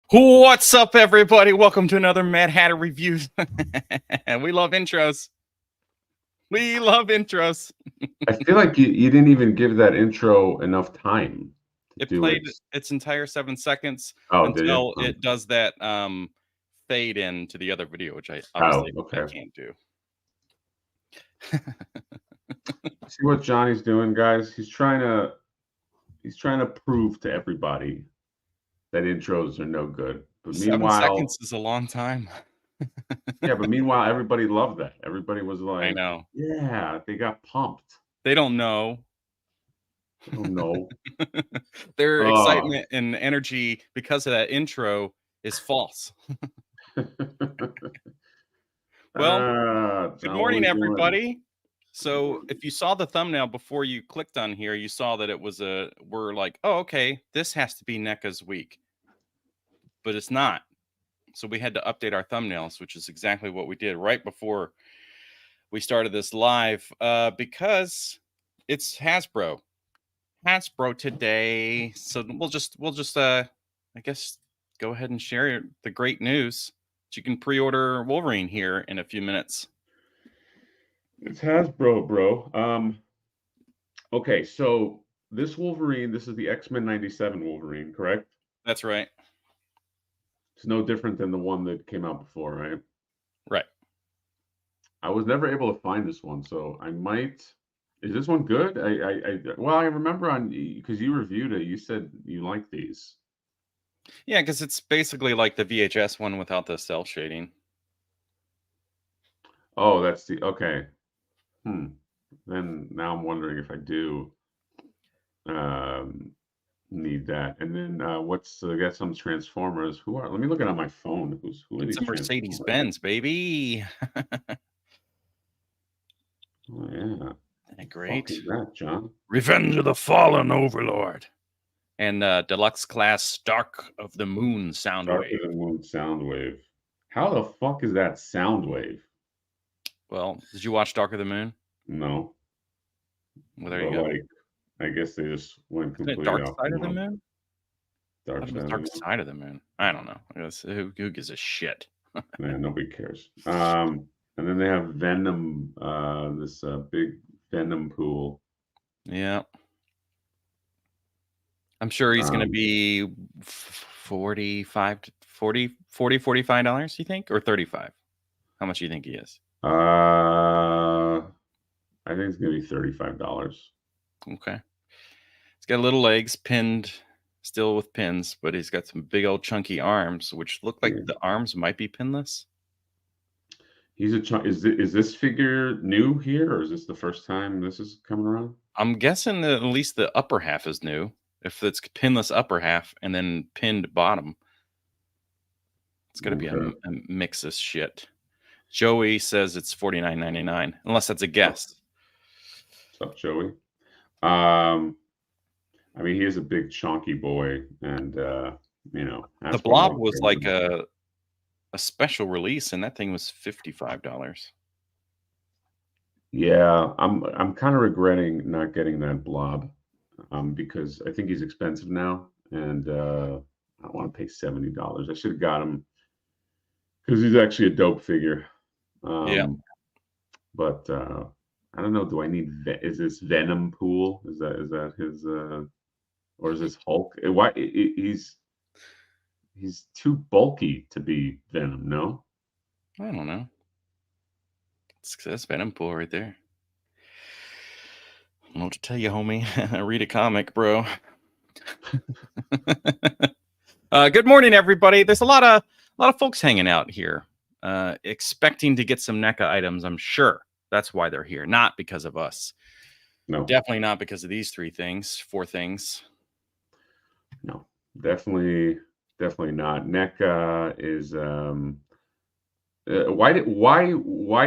What's up, everybody? Welcome to another Mad Hatter Reviews. We love intros. We love intros. I feel like you didn't even give that intro enough time to It do played it. its entire 7 seconds Oh, did you? until it does that fade in to the other video, which I Oh, obviously I okay. can't do. See what Johnny's doing, guys? He's trying to prove to everybody that intros are no good. But 7 meanwhile, seconds is a long time. yeah, but meanwhile, everybody loved that. Everybody was I like, know. yeah, they got pumped. They don't know. Oh no. Their Oh. excitement and energy because of that intro is false. Well, good John, what are morning, we doing? everybody. So if you saw the thumbnail before you clicked on here, you saw that it was we're like, oh, okay, this has to be NECA's week, but it's not. So we had to update our thumbnails, which is exactly what we did right before we started this live, because it's Hasbro today. So we'll just I guess go ahead and share the great news that you can pre-order Wolverine here in a few minutes. It's Hasbro, bro. Okay, so this Wolverine, this is the X-Men 97 Wolverine, correct? That's right. It's no different than the one that came out before, right? Right. I was never able to find this one, so I might. Is this one good? Well, I remember on because you reviewed it, you said you like these. Yeah, because it's basically like the VHS one without the cell shading. Oh, that's the okay. Then now I'm wondering if I do um need that. And then what's I got some Transformers. Who are? Let me look it on my phone. Who are It's these a Mercedes Transformers? Benz, baby. Oh yeah. Isn't it Fuck great? is that, John? Revenge of the Fallen Overlord. And deluxe class Dark of the Moon Darker Soundwave. than Moon Soundwave. How the fuck is that Soundwave? Well, did you watch Dark of the Moon? No, Well, there you but go. like, I guess they just went Isn't it completely Dark off the Side of the map. Moon? I Dark thought it was Side of the Dark Moon. Side of the Moon. I don't know. I guess, who gives a shit? Man, nobody cares. And then they have Venom. This big Venom pool. Yeah. I'm sure he's going to Um, be $45, $45, you think? Or 35? How much do you think he is? I think it's gonna be $35. Okay. He's got little legs pinned, still with pins, but he's got some big old chunky arms, which look like Yeah. the arms might be pinless. He's a chunk. Is this figure new here, or is this the first time this is coming around? I'm guessing that at least the upper half is new. If it's pinless upper half and then pinned bottom, it's going to be Okay. a mix of shit. Joey says it's $49.99, unless that's a guess. What's up, Joey? I mean, he is a big chunky boy, and The Hasbro Blob loves was getting like them. a special release, and that thing was $55. Yeah, I'm kind of regretting not getting that Blob, because I think he's expensive now, and I don't want to pay $70. I should have got him because he's actually a dope figure. Yeah. But I don't know. Do I need? Is this Venom Pool? Is that his? Or is this Hulk? Why he's too bulky to be Venom? No. I don't know. That's Venom Pool right there. I don't know what to tell you, homie. Read a comic, bro. Good morning, everybody. There's a lot of folks hanging out here, expecting to get some NECA items. I'm sure that's why they're here, not because of us. No. Definitely not because of these four things. No. Definitely not. NECA is why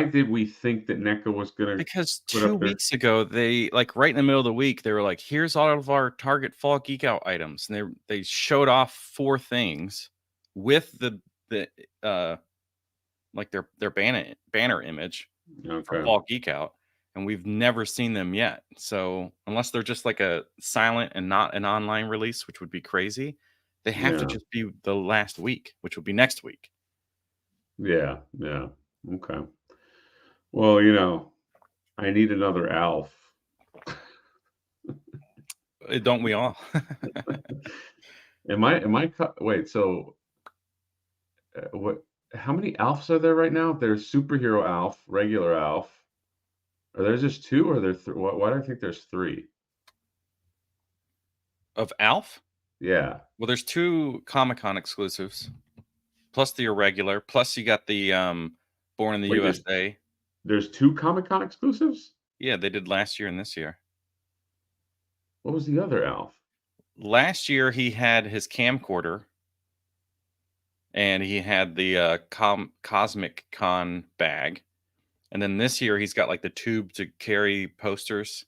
did we think that NECA was gonna Because put 2 up their weeks ago, they like right in the middle of the week, they were like, "Here's all of our Target Fall Geek Out items," and they showed off 4 things with the like their banner image for okay. Fall Geek Out, and we've never seen them yet. So unless they're just like a silent and not an online release, which would be crazy, They have to Yeah. just be the last week, which will be next week. Yeah. Yeah. Okay. Well, you know, I need another Alf. Don't we all? Wait, so what how many Alfs are there right now? There's superhero Alf, regular Alf. Are there just two or are there why do I think there's three? Of Alf? Yeah. Well, there's 2 Comic-Con exclusives, plus the irregular, plus you got the Born in the Wait, USA. there's two Comic-Con exclusives? Yeah, they did last year and this year. What was the other Alf? Last year he had his camcorder and he had the Cosmic Con bag. And then this year he's got like the tube to carry posters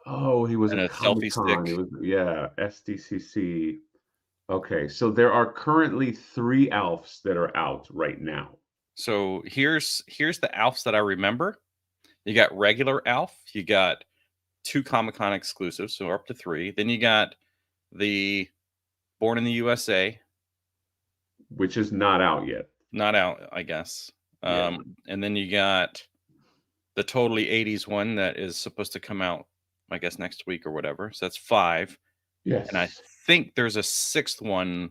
Oh, he was and at a selfie Comic-Con. It stick. was yeah, SDCC. Okay, so there are currently 3 Alfs that are out right now. So here's the Alfs that I remember. You got regular Alf, you got 2 Comic-Con exclusives, so up to 3. Then you got the Born in the USA, Which is not out yet. not out, I guess. Yeah. And then you got the totally 80s one that is supposed to come out, I guess, next week or whatever. So that's 5. And I Yes. think there's a 6th one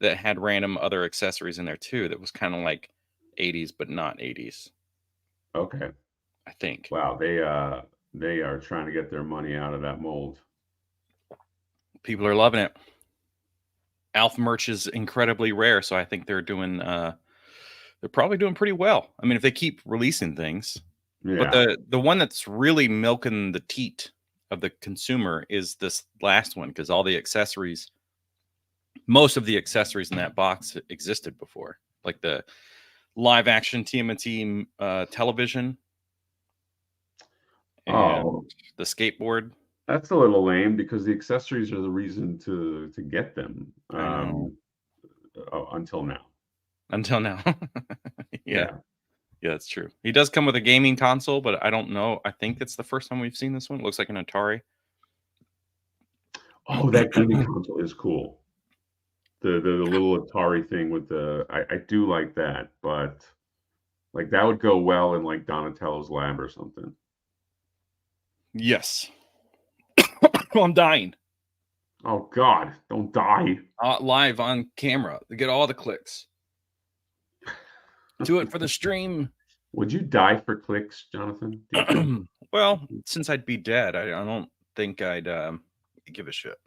that had random other accessories in there too that was kind of like 80s but not 80s, Okay. I think. Wow, they are trying to get their money out of that mold. People are loving it. Alf merch is incredibly rare, so I think they're probably doing pretty well. I mean, if they keep releasing things. But Yeah. the one that's really milking the teat of the consumer is this last one because all the accessories, most of the accessories in that box existed before, like the live action TMNT television and Oh, the skateboard. that's a little lame because the accessories are the reason to get them, I know. until now. Until now. Yeah. Yeah. Yeah, that's true. He does come with a gaming console, but I don't know. I think it's the first time we've seen this one. It looks like an Atari. Oh, that gaming console is cool. The little Atari thing with I do like that, but, like, that would go well in, like, Donatello's lab or something. Yes. Oh, I'm dying. Oh god, don't die. Live on camera to get all the clicks. Do it for the stream. Would you die for clicks, Jonathan? Do you think? Well, since I'd be dead, I don't think I'd give a shit.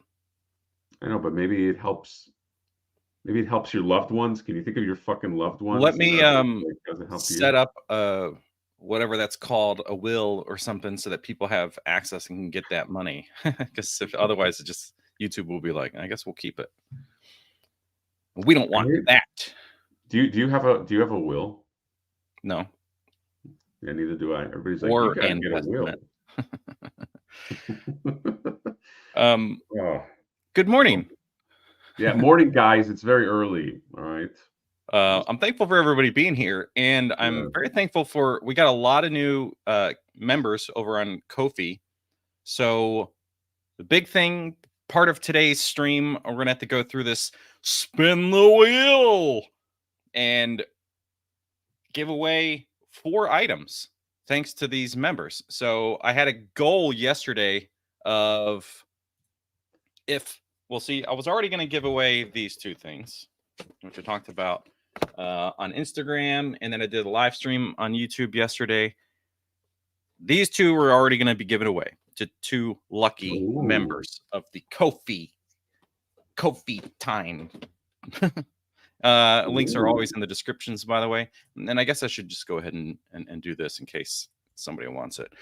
I know, but maybe it helps your loved ones. Can you think of your fucking loved Let ones and me like, does it help set you? up whatever that's called, a will or something, so that people have access and can get that money. Because if otherwise, it just YouTube will be like, I guess we'll keep it. We don't want that. Do you have a will? No. Yeah, neither do I. Everybody's like, you Or gotta an get a will. testament. Oh, Good morning. yeah, morning, guys. It's very early. All right. I'm thankful for everybody being here, and I'm Yeah. very thankful for we got a lot of new members over on Kofi. So the big thing, part of today's stream, we're gonna have to go through this spin the wheel and give away 4 items thanks to these members. So I had a goal yesterday of if we'll see, I was already going to give away these 2 things, which I talked about on Instagram, and then I did a live stream on YouTube yesterday. These 2 were already going to be given away to 2 lucky Ooh. members of the Kofi time. Links are always in the descriptions, by the way. And I guess I should just go ahead and do this in case somebody wants it.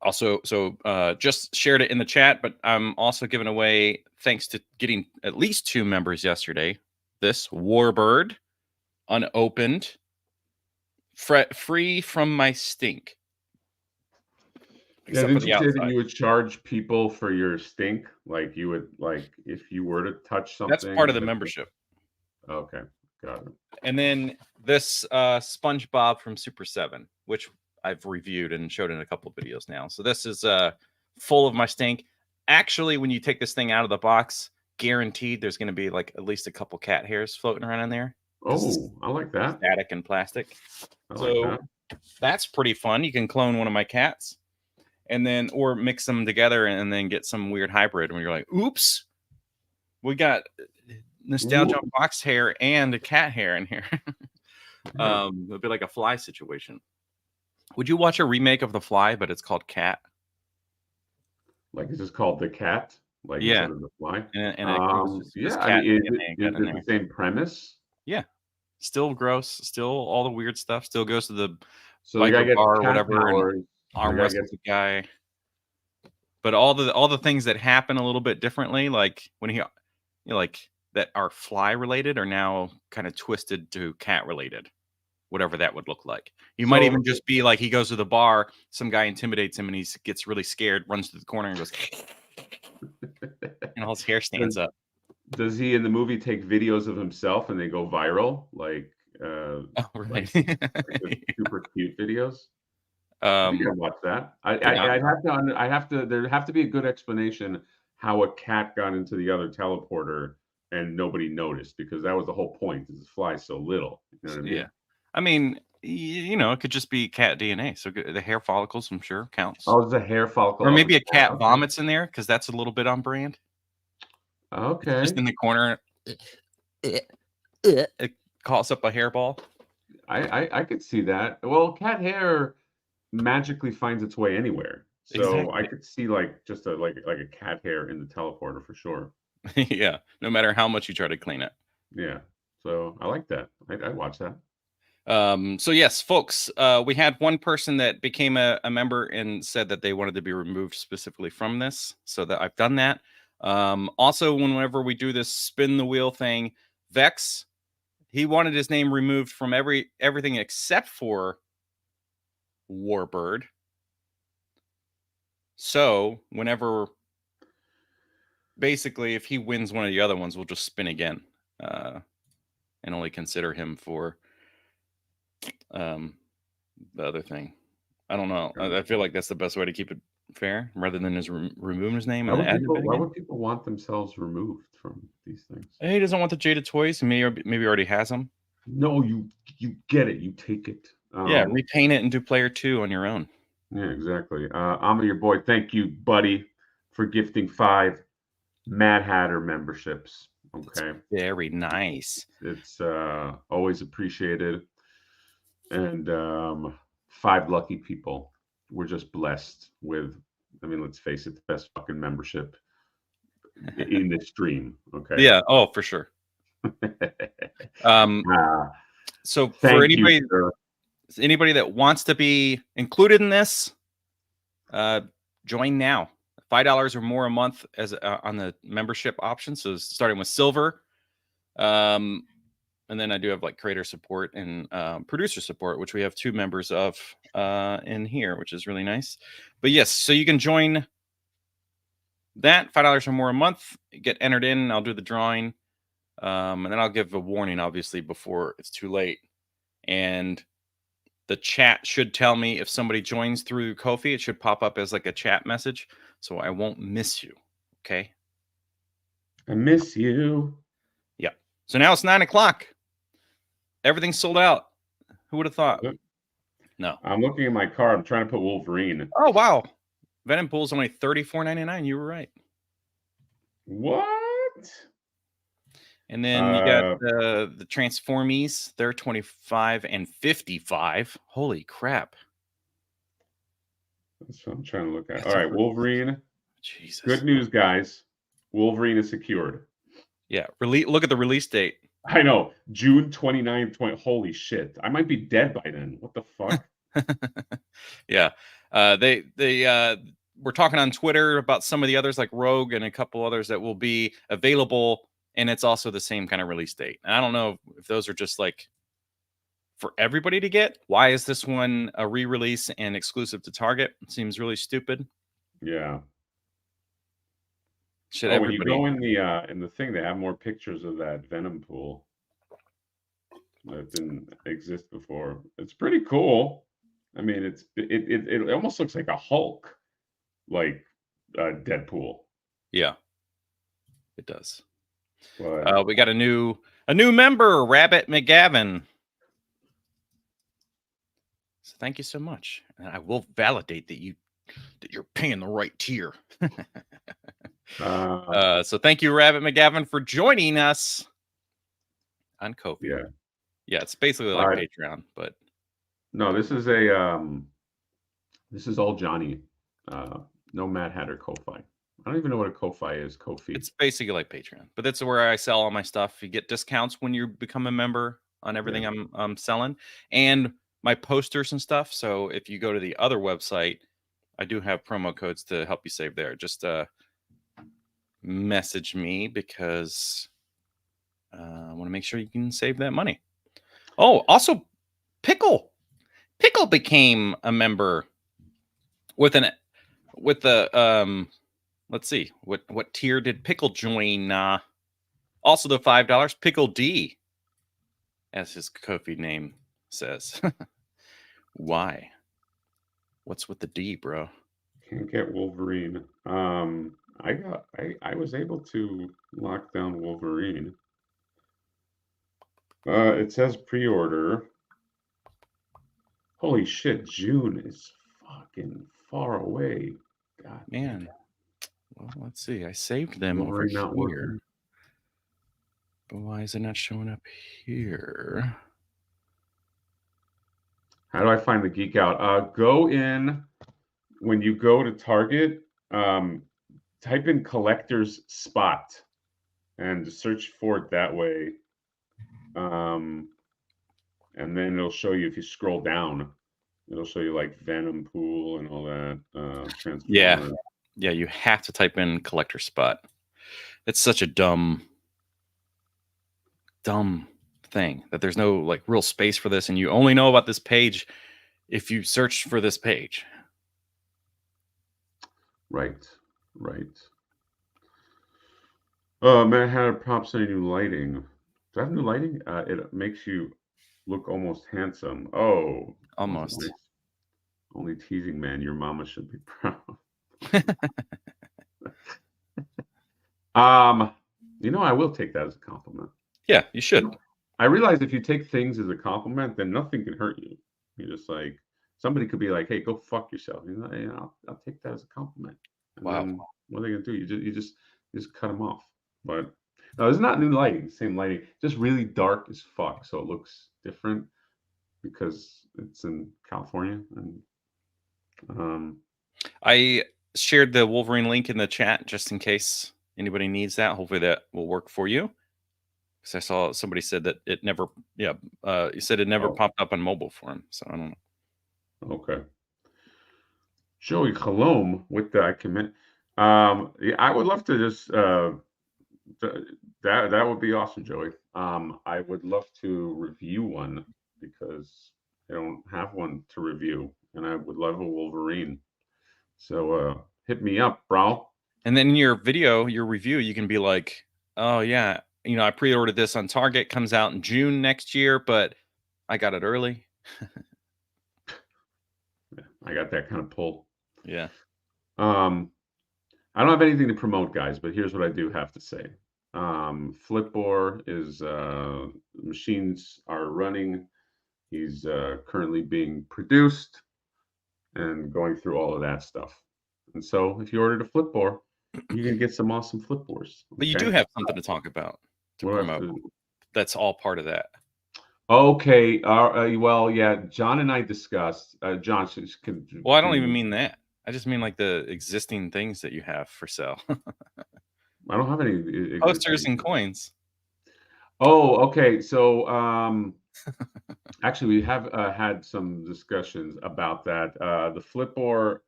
Also, so just shared it in the chat, but I'm also giving away, thanks to getting at least 2 members yesterday, this Warbird, unopened, free from my stink. Yeah, Except for didn't the you say that outside. you would charge people for your stink? Like you would, like if you were to touch something. That's part of the membership. Okay, got it. And then this SpongeBob from Super 7, which I've reviewed and showed in a couple of videos now. So this is full of my stink. actually, when you take this thing out of the box, guaranteed there's going to be like at least a couple cat hairs floating around in there. Oh, I like that. Static and plastic. I like that. That's pretty fun. You can clone one of my cats, and then or mix them together and then get some weird hybrid. When you're like, oops, we got nostalgia box hair and a cat hair in here. It'll be like a Fly situation. Would you watch a remake of The Fly, but it's called Cat? Like, is this called The Cat? Like instead of The Fly? And it was yeah, just I cat mean, DNA is got in it there. the same premise? Yeah. Still gross, still all the weird stuff, still goes to the So the guy biker gets bar or cat whatever and powers. arm wrestles the guy. But all the things that happen a little bit differently, like when he like that are Fly related are now kind of twisted to cat related. Whatever that would look like. You might even just be like he goes to the bar, some guy intimidates him and he gets really scared, runs to the corner and goes and all his hair stands up. Does he in the movie take videos of himself and they go viral? Like Oh, right. like super cute videos? I think I'd watch that. I'd have to there'd have to be a good explanation how a cat got into the other teleporter and nobody noticed, because that was the whole point, is it flies so little. You know what I mean? Yeah. I mean, you know, it could just be cat DNA. So the hair follicles, I'm sure, counts. Oh, it's a hair follicle. Or maybe a cat vomits in there because that's a little bit on brand. Okay. Just in the corner. It calls up a hairball. I could see that. Well, cat hair magically finds its way anywhere. So Exactly. I could see like just a like a cat hair in the teleporter for sure. Yeah. No matter how much you try to clean it. Yeah. So I like that. I'd watch that. So yes, folks, we had one person that became a member and said that they wanted to be removed specifically from this. So that I've done that. Also, whenever we do this spin the wheel thing, Vex, he wanted his name removed from everything except for Warbird. So whenever, basically, if he wins one of the other ones, we'll just spin again, and only consider him for the other thing. I don't know. I feel like that's the best way to keep it fair, rather than just removing his name and adding it back Why in. would people want themselves removed from these things? He doesn't want the Jaded Toys. Maybe already has them. No, you get it. You take it. Yeah, repaint it and do player 2 on your own. Yeah, exactly. I'm your boy. Thank you, buddy, for gifting 5 Mad Hatter memberships. Okay. Very nice. It's always appreciated. And 5 lucky people. We're just blessed with, I mean, let's face it, the best fucking membership in the stream. Okay. Yeah. Oh, for sure. So for anybody that wants to be included in this, join now. $5 or more a month as on the membership option. So starting with silver, and then I do have like creator support and producer support, which we have 2 members of in here, which is really nice. But yes, so you can join that $5 or more a month, get entered in. I'll do the drawing, and then I'll give a warning, obviously, before it's too late. And the chat should tell me if somebody joins through Kofi. It should pop up as like a chat message, so I won't miss you. Okay. I miss you. Yeah. So now it's 9:00. Everything's sold out. Who would have thought? No. I'm looking at my card. I'm trying to put Wolverine. Oh wow. Venom Pool's only $34.99. You were right. What? And then you got the Transformies. They're $25 and $55. Holy crap. That's what I'm trying to look at. All right, Wolverine. Jesus. Good news, guys. Wolverine is secured. Yeah. Look at the release date. I know. June 29th. Holy shit. I might be dead by then. What the fuck? Yeah. They we're talking on Twitter about some of the others like Rogue and a couple others that will be available, and it's also the same kind of release date. And I don't know if those are just like for everybody to get. Why is this one a re-release and exclusive to Target? It seems really stupid. Yeah. Should everybody... When you go in the thing, they have more pictures of that Venom pool that didn't exist before. It's pretty cool. I mean, it almost looks like a Hulk, like Deadpool. Yeah, it does. But We got a new member, Rabbit McGavin. So thank you so much. And I will validate that you're paying the right tier. So thank you, Rabbit McGavin, for joining us on Kofi. yeah, Yeah, it's basically like Patreon, but no, this is all Johnny. No Mad Hatter Kofi. I don't even know what a Kofi is. Kofi. it's basically like Patreon. But that's where I sell all my stuff. You get discounts when you become a member on everything I'm selling, and my posters and stuff. So if you go to the other website, I do have promo codes to help you save there. Just message me because I want to make sure you can save that money. Oh, also Pickle became a member with the let's see, what tier did Pickle join? Also the $5, Pickle D, as his Kofi name says. Why? What's with the D, bro? Can't get Wolverine. I was able to lock down Wolverine. It says pre-order. Holy shit, June is fucking far away. God, Man. Well, let's see. I saved them Wolverine over not here. working. But why is it not showing up here? How do I find the Geek Out? Go in when you go to Target. Type in collector's spot and search for it that way. And then it'll show you if you scroll down, it'll show you like Venom Pool and all that. Transformers. Yeah, you have to type in collector spot. It's such a dumb thing that there's no like real space for this, and you only know about this page if you search for this page. Right. Mad Hatter props any new lighting. Do I have new lighting? It makes you look almost handsome. Oh, Almost. Nice. Only teasing, man. Your mama should be proud. I will take that as a compliment. Yeah, you should. I realize if you take things as a compliment, then nothing can hurt you. You're just like, somebody could be like, "Hey, go fuck yourself." I'll take that as a compliment. And Wow. then what are they gonna do? You just cut them off. But no, it's not new lighting. Same lighting, just really dark as fuck, so it looks different because it's in California. And I shared the Wolverine link in the chat just in case anybody needs that. Hopefully that will work for you. Because I saw somebody said that it never, he said it never popped up on mobile for him. So I don't know. Okay. Joey Colomb with the commit. Yeah, I would love to just that would be awesome, Joey. I would love to review one because I don't have one to review, and I would love a Wolverine. So hit me up, bro. And then in your video, your review, you can be like, "Oh yeah, I pre-ordered this on Target. Comes out in June next year, but I got it early." Yeah, I got that kind of pull. Yeah. I don't have anything to promote, guys, but here's what I do have to say. Flipboard is machines are running. He's currently being produced and going through all of that stuff. And so if you ordered a Flipboard, you can get some awesome Flipboards. But you do have something to talk about to promote. That's all part of that. Okay. Well, yeah. John and I discussed. John, well, I don't even mean that. I just mean like the existing things that you have for sale. I don't have any posters and coins. Oh, okay. So actually, we have had some discussions about that. The Flipboard,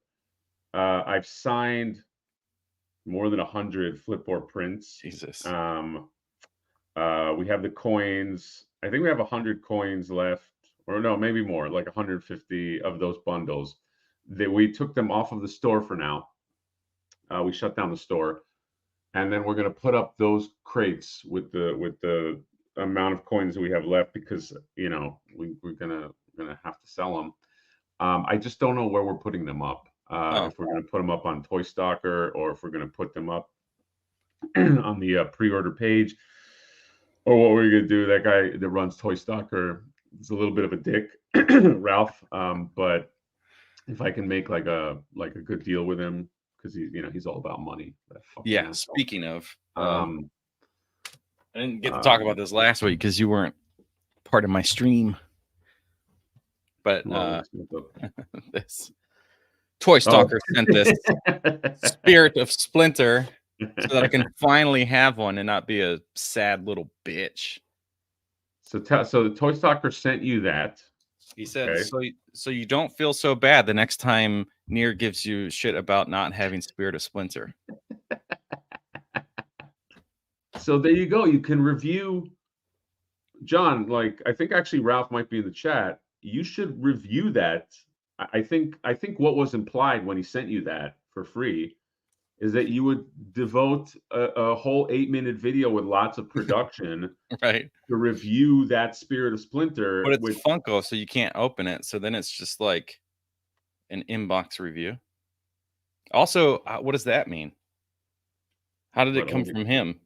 I've signed more than 100 Flipboard prints. Jesus. We have the coins. I think we have 100 coins left, or no, maybe more, like 150 of those bundles. We took them off of the store for now. We shut down the store, and then we're going to put up those crates with the amount of coins that we have left because we're gonna have to sell them. I just don't know where we're putting them up. If we're going to put them up on Toy Stalker or if we're going to put them up on the pre-order page. Or what we're gonna do? That guy that runs Toy Stalker is a little bit of a dick, Ralph. But if I can make like a good deal with him, because he's all about money. That fucking Yeah. asshole. Speaking of, Um, I didn't get to talk about this last week because you weren't part of my stream. But well, this Toy Stalker sent this Spirit of Splinter so that I can finally have one and not be a sad little bitch. So the Toy Stalker sent you that. He said, Okay. so you don't feel so bad the next time Nier gives you shit about not having Spirit of Splinter. So there you go. You can review, John. Like, I think actually Ralph might be in the chat. You should review that. I think what was implied when he sent you that for free is that you would devote a whole 8-minute video with lots of production Right. to review that Spirit of Splinter. But it's Funko, so you can't open it. So then it's just like an inbox review. Also, what does that mean? How did it come from him?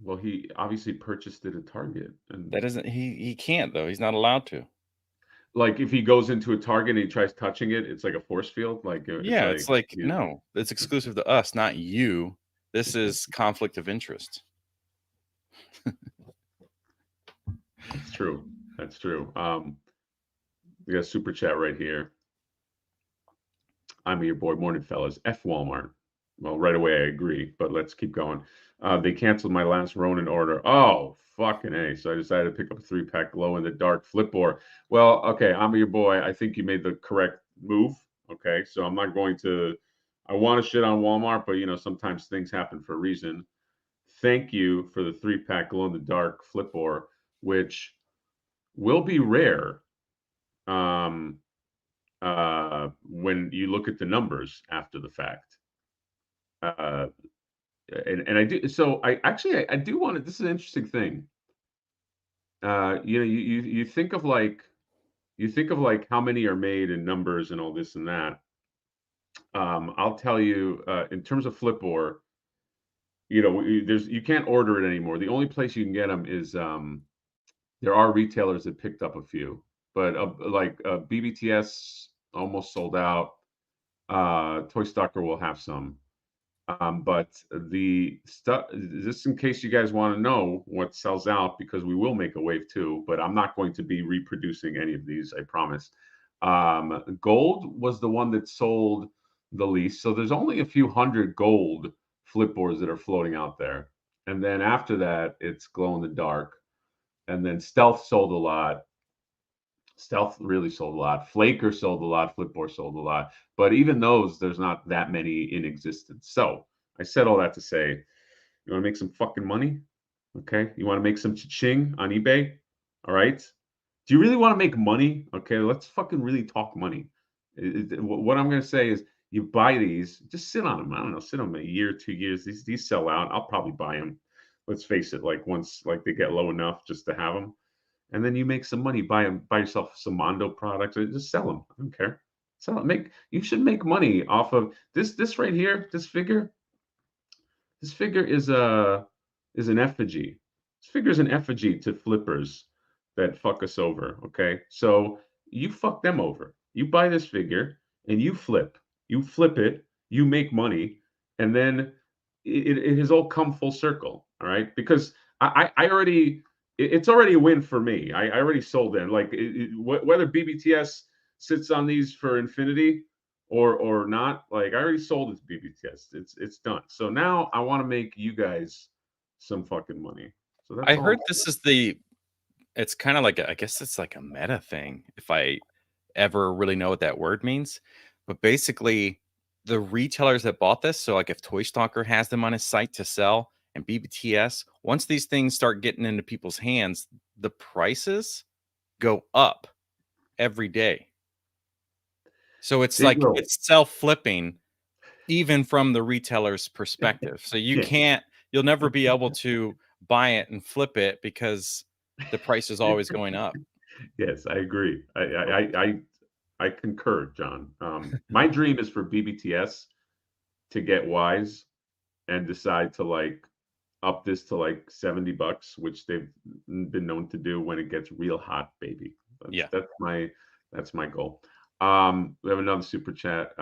Well, he obviously purchased it at Target, and that isn't he can't though. He's not allowed to. Like if he goes into a Target and he tries touching it, it's like a force field. Like yeah, it's like no, it's exclusive to us, not you. This is conflict of interest. That's true. That's true. We got a super chat right here. I'm your boy, morning fellas. F Walmart. Well, right away I agree, but let's keep going. They canceled my last Ronin order. Oh, fucking A. So I decided to pick up a 3-pack glow in the dark flipboard. Well, okay, I'm your boy. I think you made the correct move. Okay, so I'm not going to. I want to shit on Walmart, but sometimes things happen for a reason. Thank you for the 3-pack glow in the dark flipboard, which will be rare. When you look at the numbers after the fact. And I do. So I do want to. This is an interesting thing. You think of like how many are made in numbers and all this and that. I'll tell you in terms of Flipboard, you can't order it anymore. The only place you can get them is there are retailers that picked up a few, but like BBTS almost sold out. Toy Stalker will have some. But the stuff, just in case you guys want to know what sells out, because we will make a wave too, but I'm not going to be reproducing any of these, I promise. Gold was the one that sold the least. So there's only a few hundred gold flipboards that are floating out there. And then after that, it's glow in the dark. And then Stealth sold a lot. Stealth really sold a lot. Flaker sold a lot. Flipboard sold a lot. But even those, there's not that many in existence. So I said all that to say, you want to make some fucking money? Okay. You want to make some cha-ching on eBay? All right. Do you really want to make money? Okay. Let's fucking really talk money. What I'm going to say is you buy these, just sit on them. I don't know, sit on them a year, 2 years. These sell out. I'll probably buy them. Let's face it, like once like they get low enough just to have them. And then you make some money. Buy yourself some Mondo products, or just sell them. I don't care. Sell it. You should make money off of this. This right here, this figure. This figure is an effigy. This figure is an effigy to flippers that fuck us over. Okay, so you fuck them over. You buy this figure and you flip. You flip it. You make money, and then it has all come full circle. All right, because I already it's already a win for me. I already sold it. Like whether BBTS sits on these for infinity or not, like I already sold it to BBTS. It's done. So now I want to make you guys some fucking money. So that's I all. heard this is it's kind of like I guess it's like a meta thing, if I ever really know what that word means. But basically, the retailers that bought this, so like if Toy Stalker has them on his site to sell and BBTS, once these things start getting into people's hands, the prices go up every day. So it's like it's self-flipping even from the retailer's perspective. So you'll never be able to buy it and flip it because the price is always going up. Yes, I agree. I concur, John. My dream is for BBTS to get wise and decide to like up this to like $70, which they've been known to do when it gets real hot, baby. Yeah. That's my goal. We have another super chat.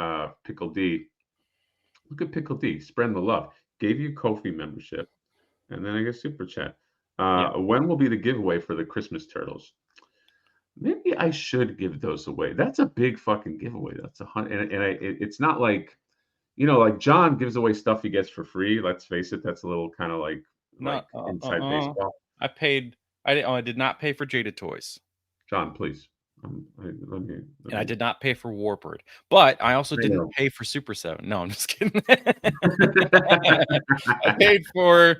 Pickle D. Look at Pickle D, spreading the love. Gave you Kofi membership, and then I guess super chat. Yeah. When will be the giveaway for the Christmas turtles? Maybe I should give those away. That's a big fucking giveaway. That's it's not like, like John gives away stuff he gets for free. Let's face it, that's a little kind of like No. inside baseball. I did not pay for Jada Toys. John, please. And I did not pay for Warbird, but I also didn't pay for Super 7. No, I'm just kidding. I paid for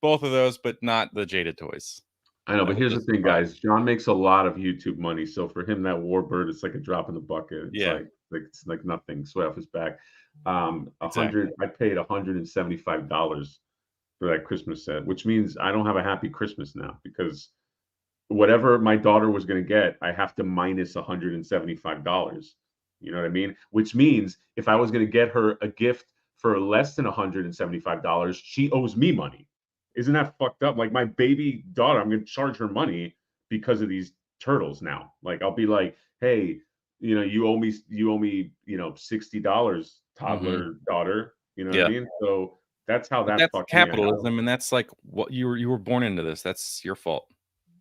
both of those, but not the Jada Toys. I know, but here's the thing, guys. John makes a lot of YouTube money, so for him, that Warbird is like a drop in the bucket. It's it's like nothing. Sweat off his back. Exactly. I paid $175 for that Christmas set, which means I don't have a happy Christmas now because whatever my daughter was going to get, I have to minus $175. You know what I mean? Which means if I was going to get her a gift for less than $175, she owes me money. Isn't that fucked up? Like my baby daughter, I'm going to charge her money because of these turtles now. Like I'll be like, hey, you owe me, $60, toddler daughter. You know what I mean? So that's how that's capitalism, and that's like what you were born into this. That's your fault.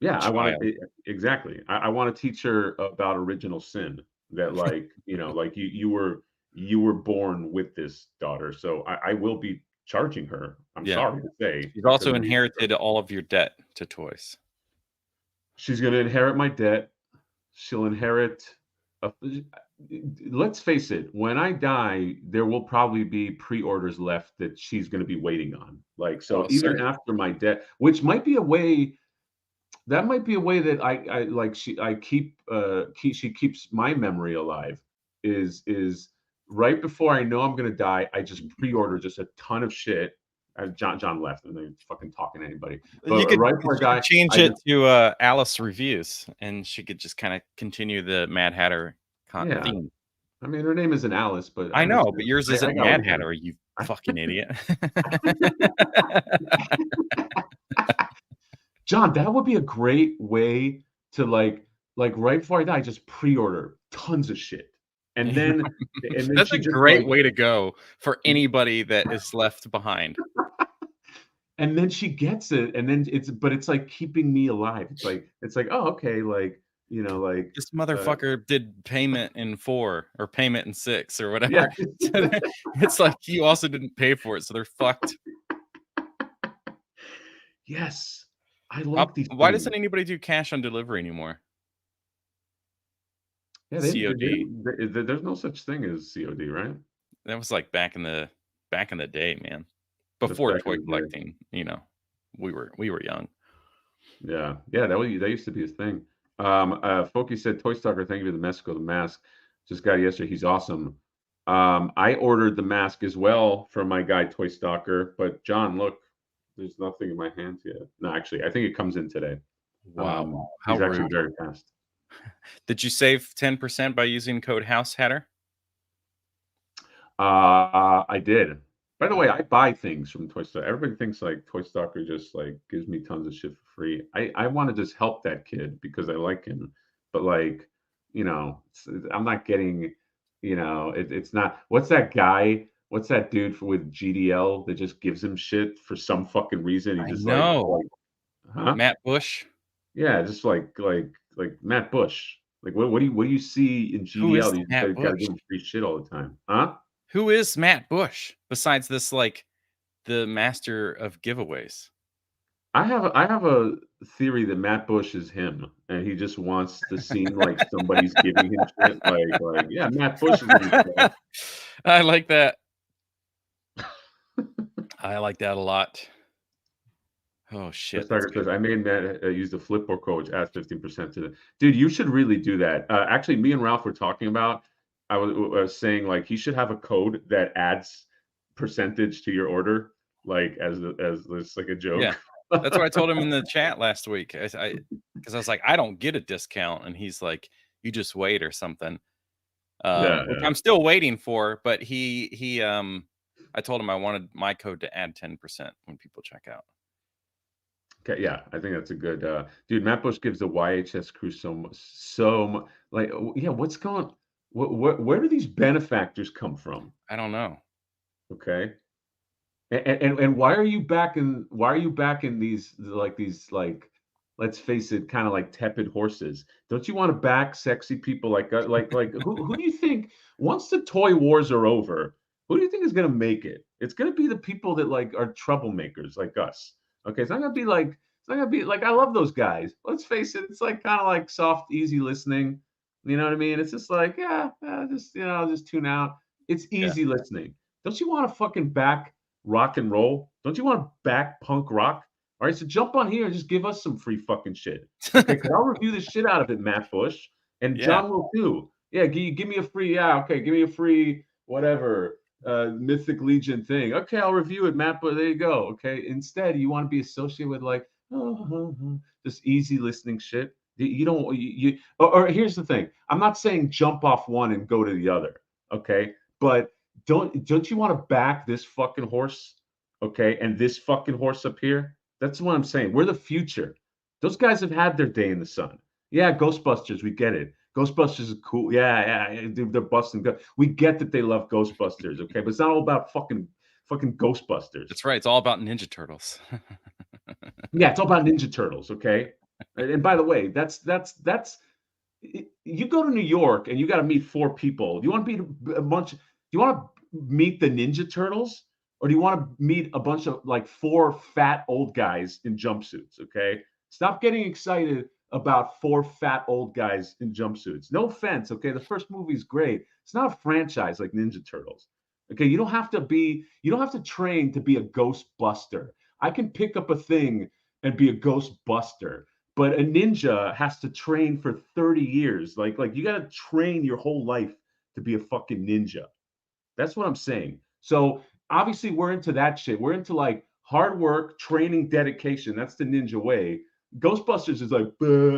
Yeah, I want to exactly. I want to teach her about original sin. That like like you were born with this, daughter. So I will be charging her. I'm sorry to say. She's also inherited all of your debt to toys. She's going to inherit my debt. She'll inherit. Let's face it. When I die, there will probably be pre-orders left that she's going to be waiting on. Like so, even after my debt, which might be a way. That might be a way that I like she keeps my memory alive is right before I know I'm gonna die, I just pre-order just a ton of shit. John left and they're fucking talking to anybody. But you could, right before I die, change it to Alice Reviews, and she could just kind of continue the Mad Hatter theme. I mean, her name isn't Alice, but I know, but yours isn't Mad Hatter, you fucking idiot. John, that would be a great way to like right before I die, just pre-order tons of shit. And then that's a great way to go for anybody that is left behind. And then she gets it, and then it's like keeping me alive. It's like, oh, okay, like like this motherfucker did payment in 4 or payment in 6 or whatever. Yeah. It's like you also didn't pay for it, so they're fucked. Yes. I like these. Why doesn't anybody do cash on delivery anymore? Yeah, COD. There's no such thing as COD, right? That was like back in the day, man. Before toy collecting, we were young. Yeah, that used to be a thing. Folky said, "Toy Stalker, thank you for the Mexico the mask. Just got it yesterday. He's awesome." I ordered the mask as well from my guy Toy Stalker, but John, look. There's nothing in my hands yet. No, actually, I think it comes in today. Wow. He's actually very fast. Did you save 10% by using code HouseHatter? I did. By the way, I buy things from Toy Stalker. Everybody thinks like Toy Stalker just like gives me tons of shit for free. I want to just help that kid because I like him. But like, I'm not getting, it's not. What's that guy? What's that dude with GDL that just gives him shit for some fucking reason? He just like huh? Matt Bush. Yeah, just like Matt Bush. Like what do you see in GDL? You gotta give him free shit all the time, huh? Who is Matt Bush besides this like the master of giveaways? I have a theory that Matt Bush is him, and he just wants to seem like somebody's giving him shit. Like yeah, Matt Bush is in this. I like that. I like that a lot. Oh shit! Says, I made Matt use the Flipboard code, which adds 15% to the. Dude, you should really do that. Actually, me and Ralph were talking about. I was saying like he should have a code that adds percentage to your order, like as like a joke. Yeah, that's what I told him in the chat last week. Because I was like, I don't get a discount, and he's like, you just wait or something. Which I'm still waiting for, but he I told him I wanted my code to add 10% when people check out. Okay, yeah, I think that's a good dude. Matt Bush gives the YHS crew so much. Like, yeah, what's going? Where do these benefactors come from? I don't know. Okay, and why are you backing these let's face it, kind of like tepid horses? Don't you want to back sexy people like who do you think once the toy wars are over, who do you think is gonna make it? It's gonna be the people that like are troublemakers like us. Okay, it's not gonna be like I love those guys. Let's face it, it's like kind of like soft, easy listening. You know what I mean? It's just like, yeah, just I'll just tune out. It's Yeah. easy listening. Don't you want to fucking back rock and roll? Don't you want to back punk rock? All right, so jump on here and just give us some free fucking shit. Okay, because I'll review the shit out of it, Matt Bush. And Yeah. John will too. Yeah, give me a free, give me a free whatever Mythic Legion thing. Okay, I'll review it, Matt, but there you go. Okay. Instead, you want to be associated with like just easy listening shit. You don't or here's the thing. I'm not saying jump off one and go to the other. Okay. But don't you want to back this fucking horse? Okay, and this fucking horse up here? That's what I'm saying. We're the future. Those guys have had their day in the sun. Yeah, Ghostbusters, we get it. Ghostbusters is cool. Yeah, dude, they're busting. We get that they love Ghostbusters, okay? But it's not all about fucking Ghostbusters. That's right. It's all about Ninja Turtles. Yeah, it's all about Ninja Turtles, okay? And by the way, you go to New York and you got to meet four people. Do you want to meet a bunch? Do you want to meet the Ninja Turtles, or do you want to meet a bunch of like four fat old guys in jumpsuits? Okay, stop getting excited about four fat old guys in jumpsuits. No offense, okay. The first movie's great. It's not a franchise like Ninja Turtles. Okay, you don't have to train to be a Ghostbuster. I can pick up a thing and be a Ghostbuster. But a ninja has to train for 30 years. Like you got to train your whole life to be a fucking ninja. That's what I'm saying. So obviously we're into that shit. We're into like hard work, training, dedication. That's the ninja way. Ghostbusters is like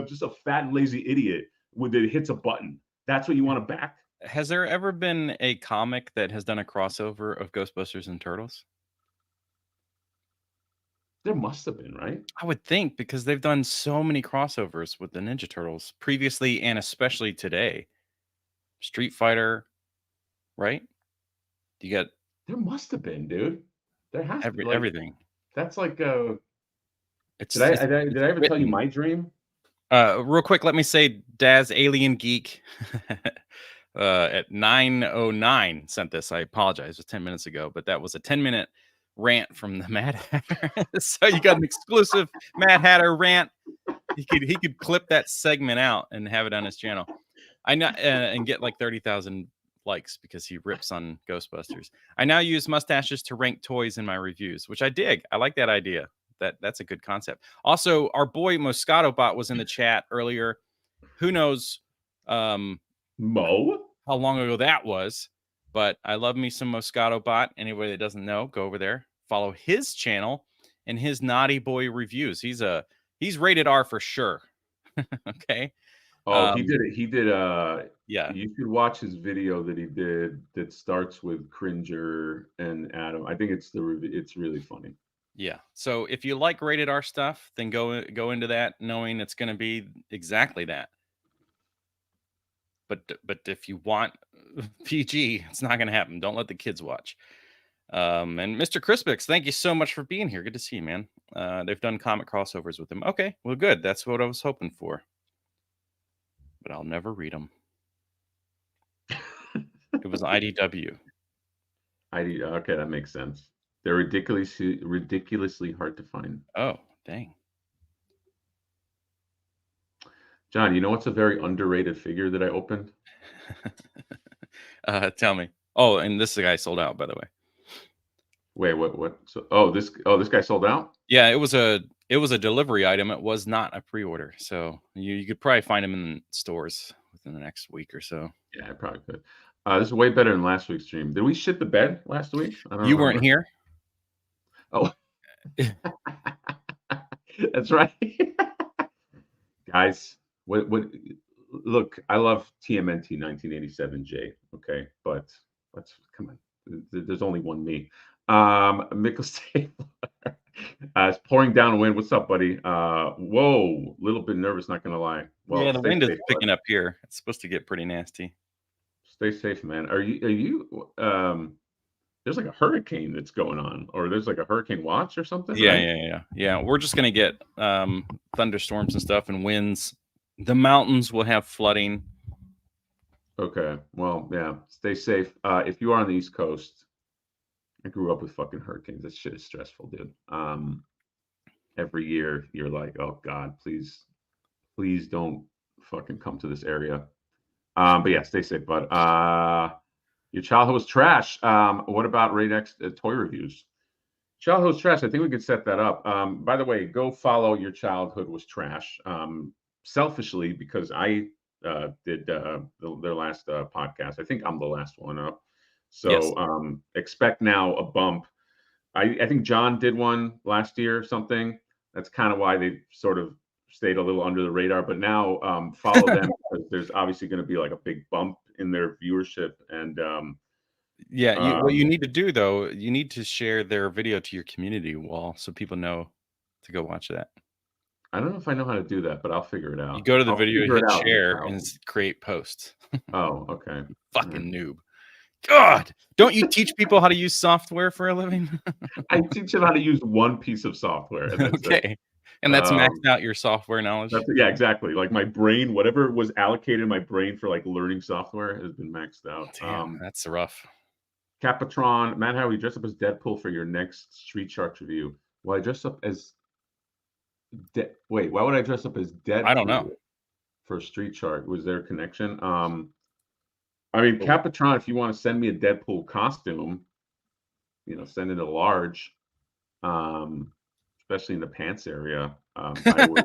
just a fat and lazy idiot that hits a button. That's what you want to back? Has there ever been a comic that has done a crossover of Ghostbusters and Turtles? There must have been, right? I would think because they've done so many crossovers with the Ninja Turtles previously and especially today. Street Fighter, right? You got There must have been, dude. There has to like everything. that's like It's it's did I ever tell you written. my dream? Real quick, let me say Daz Alien Geek at 9:09 sent this. I apologize, it was 10 minutes ago, but that was a 10-minute rant from the Mad Hatter. So you got an exclusive Mad Hatter rant. He could clip that segment out and have it on his channel. I know and get like 30,000 likes because he rips on Ghostbusters. I now use mustaches to rank toys in my reviews, which I dig. I like that idea. That's a good concept. Also, our boy Moscato Bot was in the chat earlier. Who knows Mo? how long ago that was, but I love me some Moscato Bot. Anybody that doesn't know, go over there, follow his channel and his Naughty Boy reviews. He's rated R for sure. Okay. Oh, he did it. He did. Yeah. You should watch his video that he did that starts with Cringer and Adam. I think it's really funny. Yeah. So if you like rated R stuff, then go into that knowing it's going to be exactly that. But if you want PG, it's not going to happen. Don't let the kids watch. And Mr. Crispix, thank you so much for being here. Good to see you, man. They've done comic crossovers with him. Okay, well, good. That's what I was hoping for. But I'll never read them. It was IDW. Okay, that makes sense. They're ridiculously hard to find. Oh, dang. John, you know what's a very underrated figure that I opened? Tell me. Oh, and this guy sold out, by the way. Wait, what? So, this guy sold out? Yeah, it was a delivery item. It was not a pre-order. So you could probably find them in stores within the next week or so. Yeah, I probably could. This is way better than last week's stream. Did we shit the bed last week? I don't You remember. weren't here? Oh, that's right. Guys, what? Look, I love TMNT 1987J. Okay, but come on. There's only one me. Mickle Stapler is pouring down wind. What's up, buddy? Whoa, little bit nervous, not gonna lie. Yeah, Well, the stay wind is safe, bud. picking up here. It's supposed to get pretty nasty. Stay safe, man. Are you there's like a hurricane that's going on, or there's like a hurricane watch or something, Yeah, right? yeah. We're just gonna get thunderstorms and stuff and winds. The mountains will have flooding. Okay. Well, yeah. Stay safe. If you are on the East Coast, I grew up with fucking hurricanes. That shit is stressful, dude. Every year you're like, oh God, please don't fucking come to this area. But yeah, stay safe, bud. Your childhood was trash. What about Raid X toy reviews? Childhood was trash. I think we could set that up. By the way, go follow Your Childhood Was Trash. Selfishly, because I did their last podcast. I think I'm the last one up. Yes. So expect now a bump. I think John did one last year or something. That's kind of why they sort of stayed a little under the radar. But now follow them because there's obviously going to be like a big bump in their viewership. And Yeah, what you need to do though, you need to share their video to your community wall so people know to go watch that. I don't know if I know how to do that, but I'll figure it out. You go to the I'll video, figure hit it out. share, and create post. Oh, okay. Fucking noob. God, don't you teach people how to use software for a living? I teach them how to use one piece of software. And that's it. Okay. And that's maxed out your software knowledge. Yeah, exactly. Like my brain, whatever was allocated in my brain for like learning software has been maxed out. Damn, that's rough. Capatron, Matt, how you dress up as Deadpool for your next Street Sharks review? Well, I dress up as wait, why would I dress up as Deadpool? I don't know. For Street Shark? Was there a connection? I mean, Capatron, if you want to send me a Deadpool costume, send it a large, especially in the pants area. I would.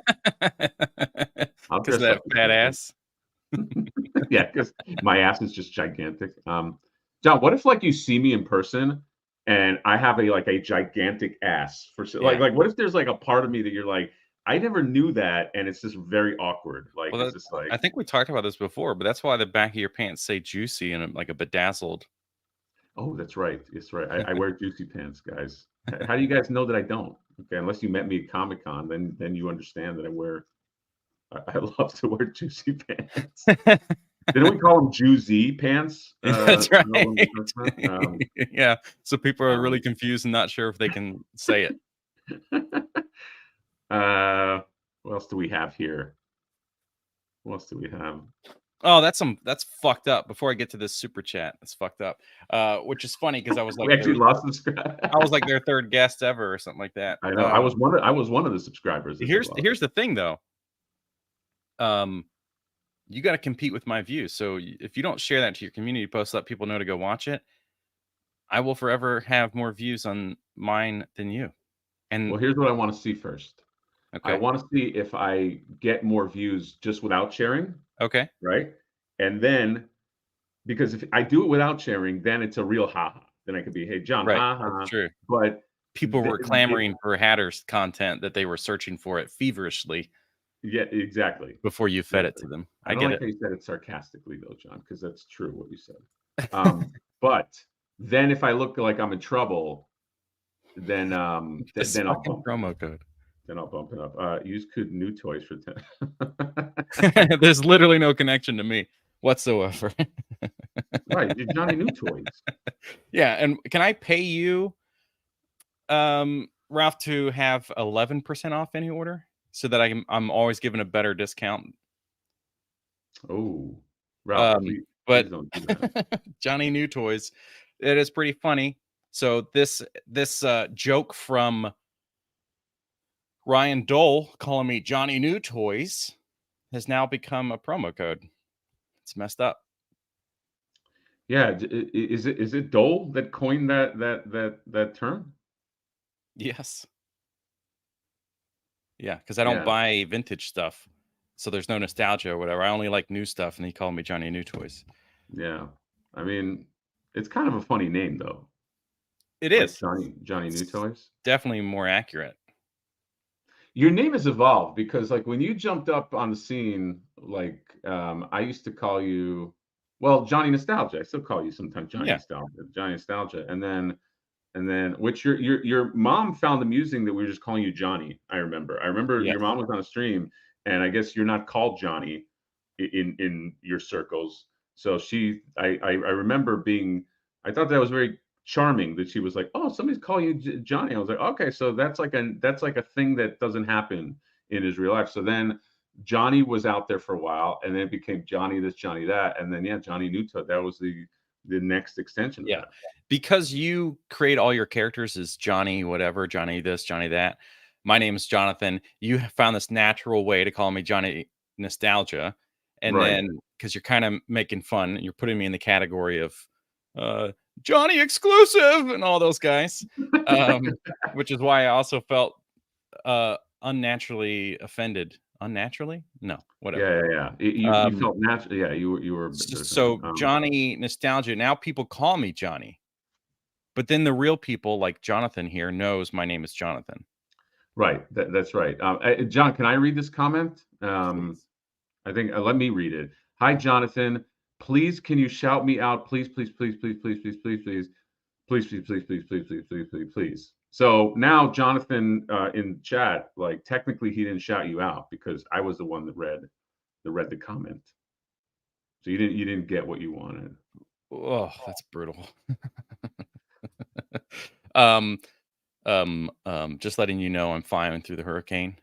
I'll dress that up fat ass. Yeah, because my ass is just gigantic. John, what if like you see me in person and I have a gigantic ass for like what if there's like a part of me that you're like, I never knew that, and it's just very awkward. Like it's just like, I think we talked about this before, but that's why the back of your pants say juicy and like a bedazzled. Oh, that's right. That's right. I wear juicy pants, guys. How do you guys know that I don't? Okay, unless you met me at Comic-Con, then you understand that I love to wear juicy pants. Didn't we call them Juicy pants? That's right. Yeah. So people are really confused and not sure if they can say it. What else do we have here? What else do we have? Oh, that's fucked up. Before I get to this super chat, that's fucked up. Which is funny because I was like, we actually lost the I was like their third guest ever or something like that. I know. I was one of the subscribers. Here's the thing though. You got to compete with my views. So if you don't share that to your community post, let people know to go watch it, I will forever have more views on mine than you. And well, here's what I want to see first. Okay. I want to see if I get more views just without sharing. Okay. Right. And then, because if I do it without sharing, then it's a real haha. Then I could be, hey, John, right. haha. That's true. But people were clamoring for Hatters content that they were searching for it feverishly. Yeah, exactly. Before you fed it to them. I don't like how you said it sarcastically, though, John, because that's true what you said. But then if I look like I'm in trouble, then I'll bump promo code. Then I'll bump it up. Use code new toys for 10. There's literally no connection to me whatsoever. Right, Johnny New Toys. Yeah, and can I pay you, Ralph, to have 11% off any order so that I'm always given a better discount? Oh, Ralph, please don't do that. Johnny New Toys, it is pretty funny. So this joke from Ryan Dole calling me Johnny New Toys has now become a promo code. It's messed up. Yeah, is it Dole that coined that term? Yes. Yeah, because I don't buy vintage stuff, so there's no nostalgia or whatever. I only like new stuff, and he called me Johnny New Toys. Yeah, I mean, it's kind of a funny name though. It is Johnny New Toys. Definitely more accurate. Your name has evolved because, like, when you jumped up on the scene, like, I used to call you Well, Johnny Nostalgia. I still call you sometimes Johnny Yeah. Nostalgia. Johnny Nostalgia. And then which your mom found amusing that we were just calling you Johnny. I remember Yes. your mom was on a stream, and I guess you're not called Johnny in your circles. So I remember being, I thought that was very charming that she was like, oh, somebody's calling you Johnny. I was like, okay, so that's like a thing that doesn't happen in his real life. So then Johnny was out there for a while, and then it became Johnny this, Johnny that, and then yeah, Johnny Newton. That was the next extension of Yeah. that. Because you create all your characters as Johnny, whatever, Johnny this, Johnny that. My name is Jonathan. You have found this natural way to call me Johnny Nostalgia. And Right. then because you're kind of making fun, you're putting me in the category of Johnny exclusive and all those guys. Which is why I also felt unnaturally offended. Unnaturally? No, whatever. Yeah. You Um, felt natural. Yeah, you were. so Johnny Nostalgia. Now people call me Johnny. But then the real people like Jonathan here knows my name is Jonathan. Right. That's right. John, can I read this comment? Please. I think let me read it. Hi, Jonathan. Please, can you shout me out? Please, please, please, please, please, please, please, please, please, please, please, please, please, please, please, please, please. So now Jonathan in chat, like technically he didn't shout you out because I was the one that read the comment. So you didn't get what you wanted. Oh, that's brutal. um, just letting you know I'm flying through the hurricane.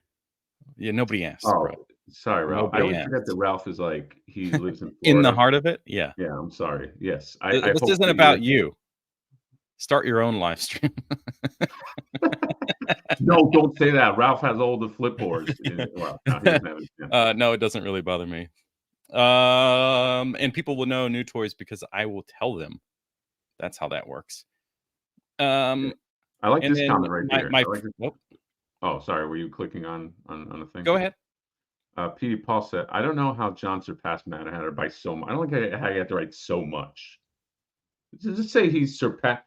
Yeah, nobody asked, bro. Oh, sorry, Ralph. I Nobody always forget asked. that Ralph is like he lives in In the Florida. heart of it, yeah. Yeah, I'm sorry. Yes, I This hope isn't that about you're. you. Start your own live stream. No, don't say that. Ralph has all the flipboards. Well, no, he doesn't have it. No, it doesn't really bother me. And people will know new toys because I will tell them. That's how that works. I like And this then comment right here. my I like this. oh, Oh, sorry. Were you clicking on a thing? go ahead. P. Paul said, "I don't know how John surpassed Mad Hatter by so much. I don't get how you have to write so much. Just say he's surpassed,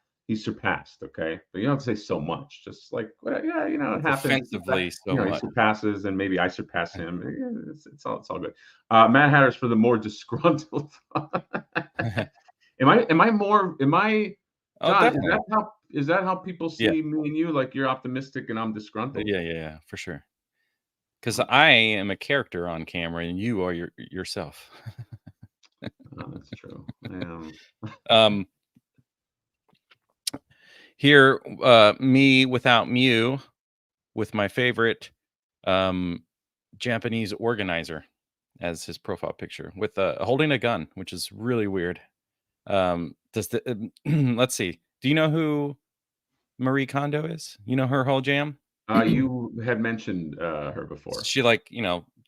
okay? But you don't have to say so much. Just like, well, yeah, it happens. Defensively so He much. surpasses, and maybe I surpass him. Yeah, it's all good. Mad Hatter's for the more disgruntled. Am I Oh, John? definitely. Is that how people Yeah. see me and you? Like you're optimistic and I'm disgruntled. Yeah, for sure. Because I am a character on camera and you are yourself. Oh, that's true. Yeah. um Here, me without Mew with my favorite Japanese organizer as his profile picture with holding a gun, which is really weird. Does the let's see. Do you know who Marie Kondo is? You know her whole jam? You had mentioned her before. She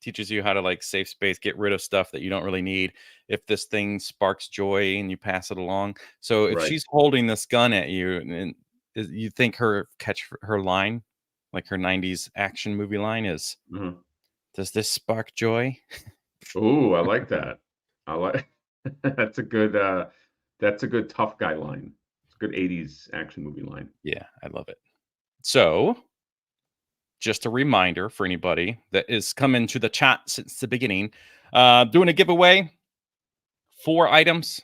teaches you how to like save space, get rid of stuff that you don't really need. If this thing sparks joy and you pass it along. So if Right. she's holding this gun at you and you think her line, like her 90s action movie line is, Mhm. does this spark joy? Ooh, I like that. I like that's a good tough guy line. It's a good 80s action movie line. Yeah, I love it. So just a reminder for anybody that is coming to the chat since the beginning, doing a giveaway, 4 items.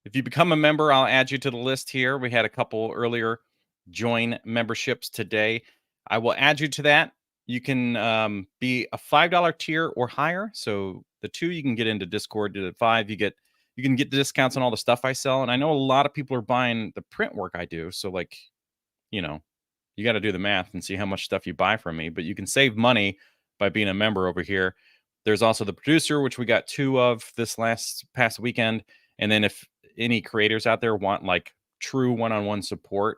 If you become a member, I'll add you to the list here. We had a couple earlier join memberships today. I will add you to that. You can be a $5 tier or higher. So the 2 you can get into Discord. To the 5 you can get discounts on all the stuff I sell. And I know a lot of people are buying the print work I do. So you got to do the math and see how much stuff you buy from me. But you can save money by being a member over here. There's also the producer, which we got 2 of this past weekend. And then if any creators out there want like true one-on-one support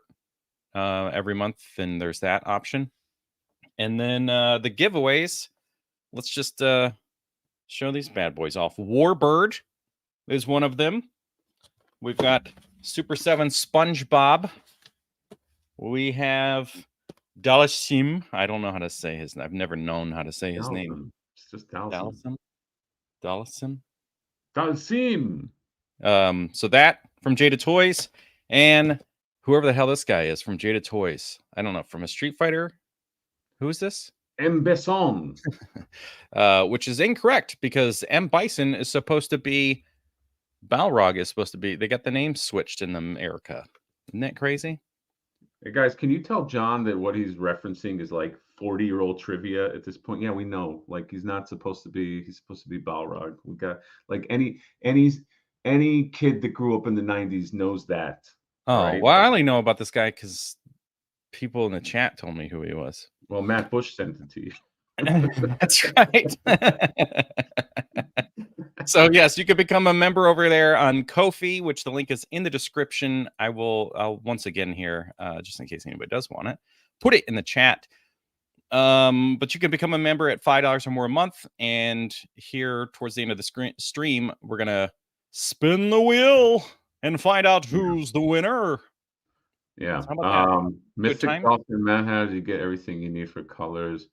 every month, then there's that option. And then the giveaways, let's just show these bad boys off. Warbird is one of them. We've got Super 7 SpongeBob. We have Dalasim. I don't know how to say his name. I've never known how to say his name. It's just Dalsim. Dalasim. Dalsim. So that from Jada Toys, and whoever the hell this guy is from Jada Toys. I don't know, from a Street Fighter. Who is this? M. Besson. Which is incorrect because M. Bison is supposed to be Balrog is supposed to be. They got the name switched in America. Isn't that crazy? Hey guys, can you tell John that what he's referencing is like 40-year-old trivia at this point? Yeah, we know. Like he's not supposed to be. He's supposed to be Balrog. We got like any kid that grew up in the 90s knows that. Oh, right? well, I only know about this guy because people in the chat told me who he was. Well, Matt Bush sent it to you. That's right. So yes, you can become a member over there on Kofi, which the link is in the description. I'll once again here, just in case anybody does want it, put it in the chat. But you can become a member at $5 or more a month. And here towards the end of the stream, we're gonna spin the wheel and find out who's the winner. Yeah. How about that? Mystic Dolphin Man has you get everything you need for colors.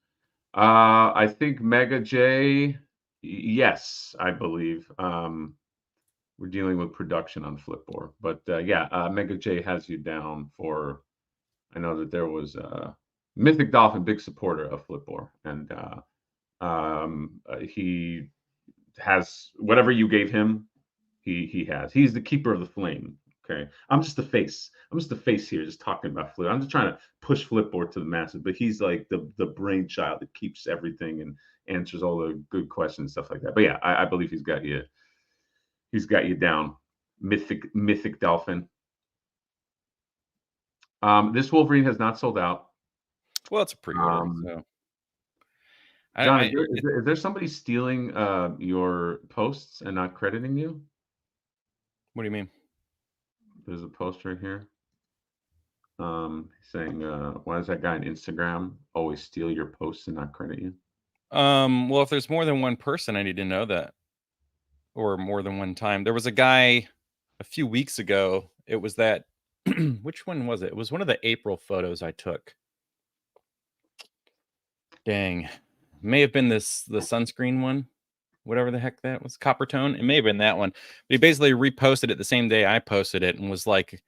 I think Mega J, yes, I believe. We're dealing with production on Flipboard, but yeah, Mega J has you down for. I know that there was Mythic Dolphin, big supporter of Flipboard, and he has whatever you gave him. He has. He's the keeper of the flame. Okay, I'm just the face. I'm just the face here, just talking about Flip. I'm just trying to push Flipboard to the masses, but he's like the brainchild that keeps everything and answers all the good questions and stuff like that. But yeah, I believe he's got you. He's got you down, Mythic Dolphin. This Wolverine has not sold out. Well, it's a pre-order. So. John, is there somebody stealing your posts and not crediting you? What do you mean? There's a post right here saying, why does that guy on Instagram always steal your posts and not credit you? Well, if there's more than one person, I need to know that. Or more than one time. There was a guy a few weeks ago. It was that, which one was it? It was one of the April photos I took. Dang. May have been the sunscreen one. Whatever the heck that was, copper tone. It may have been that one. But he basically reposted it the same day I posted it and was like,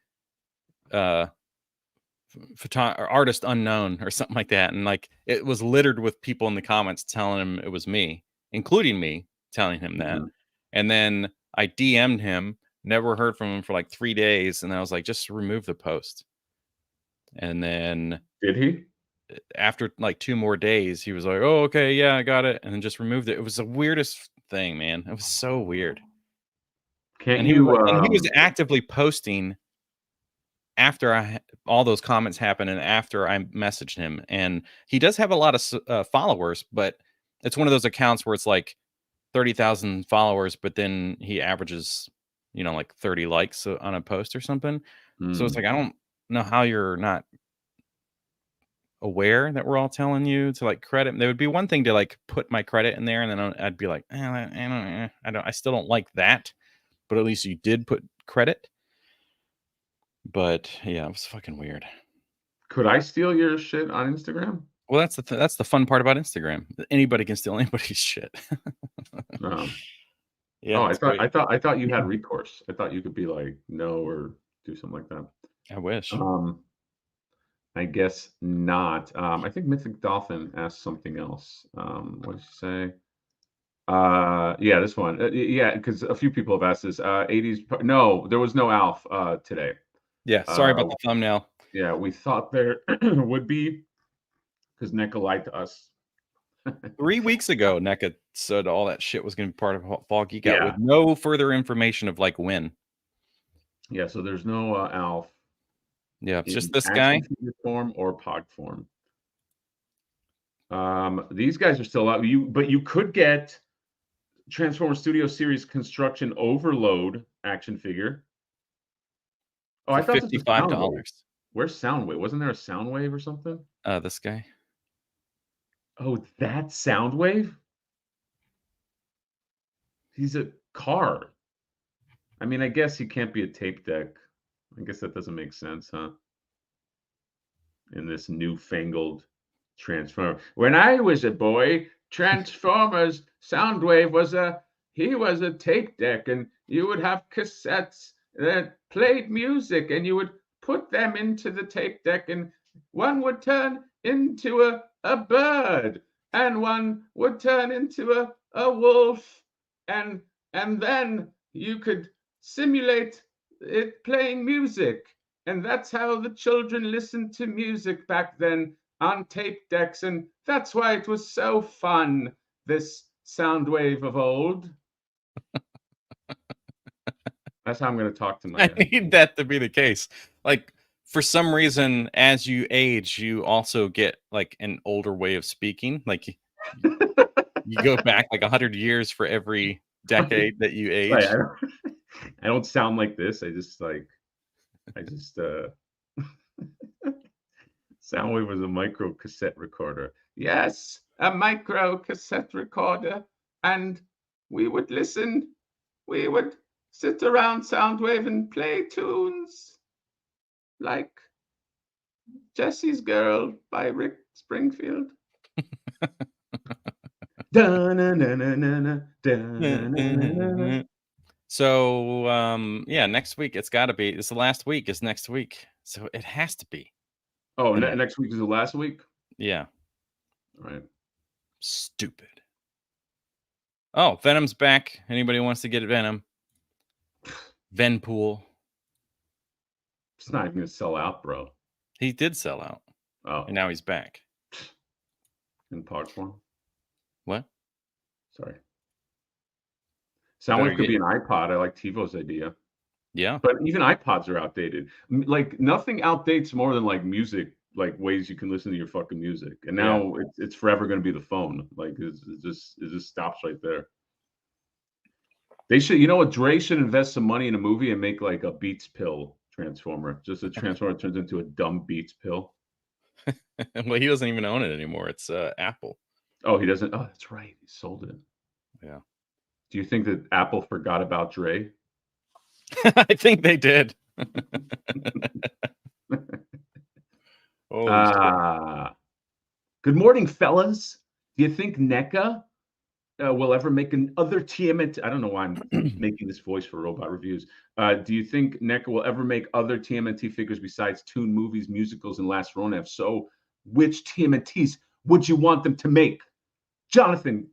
artist unknown or something like that. And like it was littered with people in the comments telling him it was me, including me telling him that. And then I DM'd him, never heard from him for like 3 days. And I was like, just remove the post. And then did he? After like 2 more days, he was like, oh, okay, yeah, I got it. And then just removed it. It was the weirdest thing, man. It was so weird. And he was actively posting after all those comments happened and after I messaged him. And he does have a lot of followers, but it's one of those accounts where it's like 30,000 followers, but then he averages, like 30 likes on a post or something. So it's like, I don't know how you're not aware that we're all telling you to like credit. There would be one thing to like put my credit in there, and then I'd be like, I still don't like that, but at least you did put credit. But yeah, it was fucking weird. Could I steal your shit on Instagram? Well, that's the fun part about Instagram. Anybody can steal anybody's shit. Yeah. Oh, I thought you had recourse. I thought you could be like no or do something like that. I wish. I guess not. I think Mythic Dolphin asked something else. What did you say? Yeah, this one. Yeah, because a few people have asked this. 80s. No, there was no Alf today. Yeah, sorry about the thumbnail. Yeah, we thought there would be because NECA lied to us. 3 weeks ago, NECA said all that shit was going to be part of Fall Geek Out with no further information of like when. Yeah, so there's no Alf. Yeah, it's just this guy. Form or pod form. These guys are still out. But you could get Transformers Studio Series Construction Overload action figure. Oh, I thought $55. Where's Soundwave? Wasn't there a Soundwave or something? This guy. Oh, that's Soundwave? He's a car. I mean, I guess he can't be a tape deck. I guess that doesn't make sense, huh? In this newfangled Transformer. When I was a boy, Transformers Soundwave was a tape deck, and you would have cassettes that played music, and you would put them into the tape deck, and one would turn into a bird, and one would turn into a wolf, and then you could simulate it playing music. And that's how the children listened to music back then on tape decks. And that's why it was so fun, this sound wave of old. That's how I'm going to talk to my. I need that to be the case. Like, for some reason, as you age, you also get like an older way of speaking. Like, you go back like 100 years for every decade that you age. Right, I don't sound like this. I just Soundwave was a micro cassette recorder. Yes, a micro cassette recorder. And we would listen. We would sit around Soundwave and play tunes like Jesse's Girl by Rick Springfield. So yeah, next week it's got to be. It's the last week. It's next week, so it has to be. Oh, next week is the last week. Yeah. All right. Stupid. Oh, Venom's back. Anybody wants to get Venom? Venpool. It's not even gonna sell out, bro. He did sell out. Oh, and now he's back. In pod form. What? Sorry. Soundwave could be an iPod. I like TiVo's idea. Yeah. But even iPods are outdated. Like nothing outdates more than like music, like ways you can listen to your fucking music. And now it's forever going to be the phone. Like it just stops right there. They should, you know what? Dre should invest some money in a movie and make like a Beats pill transformer. Just a transformer turns into a dumb Beats pill. Well, he doesn't even own it anymore. It's Apple. Oh, he doesn't. Oh, that's right. He sold it. Yeah. Do you think that Apple forgot about Dre? I think they did. Good morning, fellas. Do you think NECA will ever make another TMNT? I don't know why I'm making this voice for robot reviews. Do you think NECA will ever make other TMNT figures besides Toon movies, musicals, and Last Ronin? If so, which TMNTs would you want them to make? Jonathan,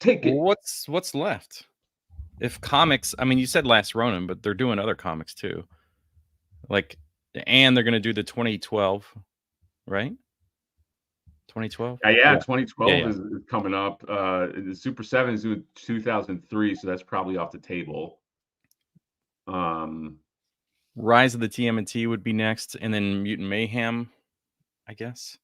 take it. What's left? If comics, I mean, you said Last Ronin, but they're doing other comics too. Like, and they're going to do the 2012, right? 2012? Yeah, 2012 is coming up. The Super 7 is doing 2003, so that's probably off the table. Rise of the TMNT would be next, and then Mutant Mayhem, I guess.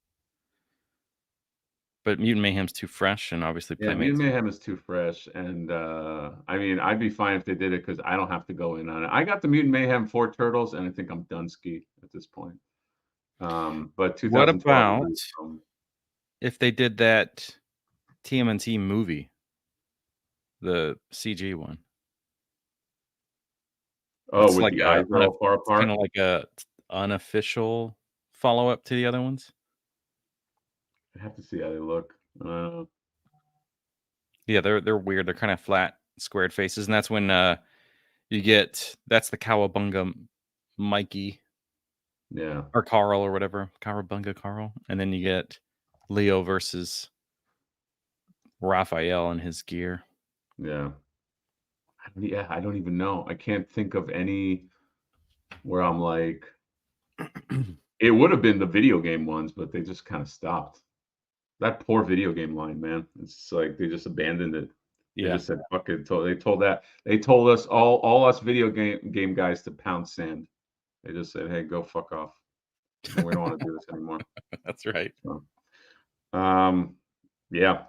But Mutant Mayhem's too fresh, and obviously Mutant Mayhem is too fresh. And I mean, I'd be fine if they did it because I don't have to go in on it. I got the Mutant Mayhem 4 Turtles, and I think I'm done ski at this point. But 2012. What about if they did that TMNT movie, the CG one? Oh, it's with like the eyes all far apart. Kind of like a unofficial follow-up to the other ones. I have to see how they look. Yeah, they're weird. They're kind of flat, squared faces, and that's when you get that's the Cowabunga Mikey. Yeah. Or Carl or whatever. Cowabunga Carl. And then you get Leo versus Raphael and his gear. Yeah. I don't even know. I can't think of any where I'm like, it would have been the video game ones, but they just kind of stopped. That poor video game line, man. It's like they just abandoned it. They just said, fuck it. They told us all us video game guys to pound sand. They just said, hey, go fuck off. No, we don't want to do this anymore. That's right. So, yeah.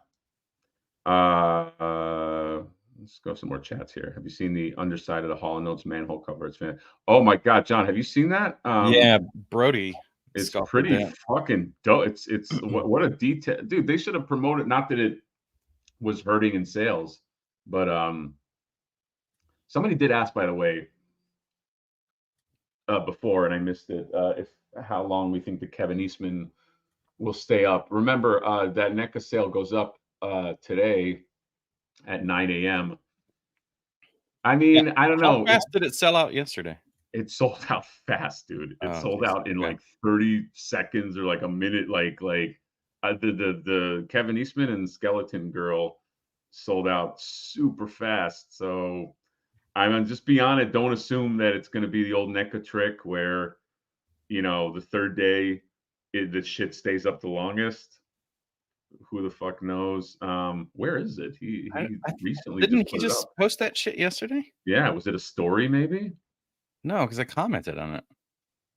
Let's go some more chats here. Have you seen the underside of the Hall & Oates manhole cover? It's fan. Oh my God, John, have you seen that? Yeah, Brody. It's pretty fucking dope. It's what a detail, dude. They should have promoted. Not that it was hurting in sales, but somebody did ask, by the way, before, and I missed it. If how long we think the Kevin Eastman will stay up. Remember that NECA sale goes up today at 9 a.m. I mean, I don't know. How fast did it sell out yesterday? It sold out fast, dude. It sold out in like 30 seconds or like a minute. Like the Kevin Eastman and Skeleton Girl sold out super fast. So I mean, just be on it. Don't assume that it's going to be the old NECA trick where, the third day the shit stays up the longest. Who the fuck knows? Where is it? He recently just Didn't he put it just up. post that shit yesterday? Yeah, was it a story maybe? No, because I commented on it.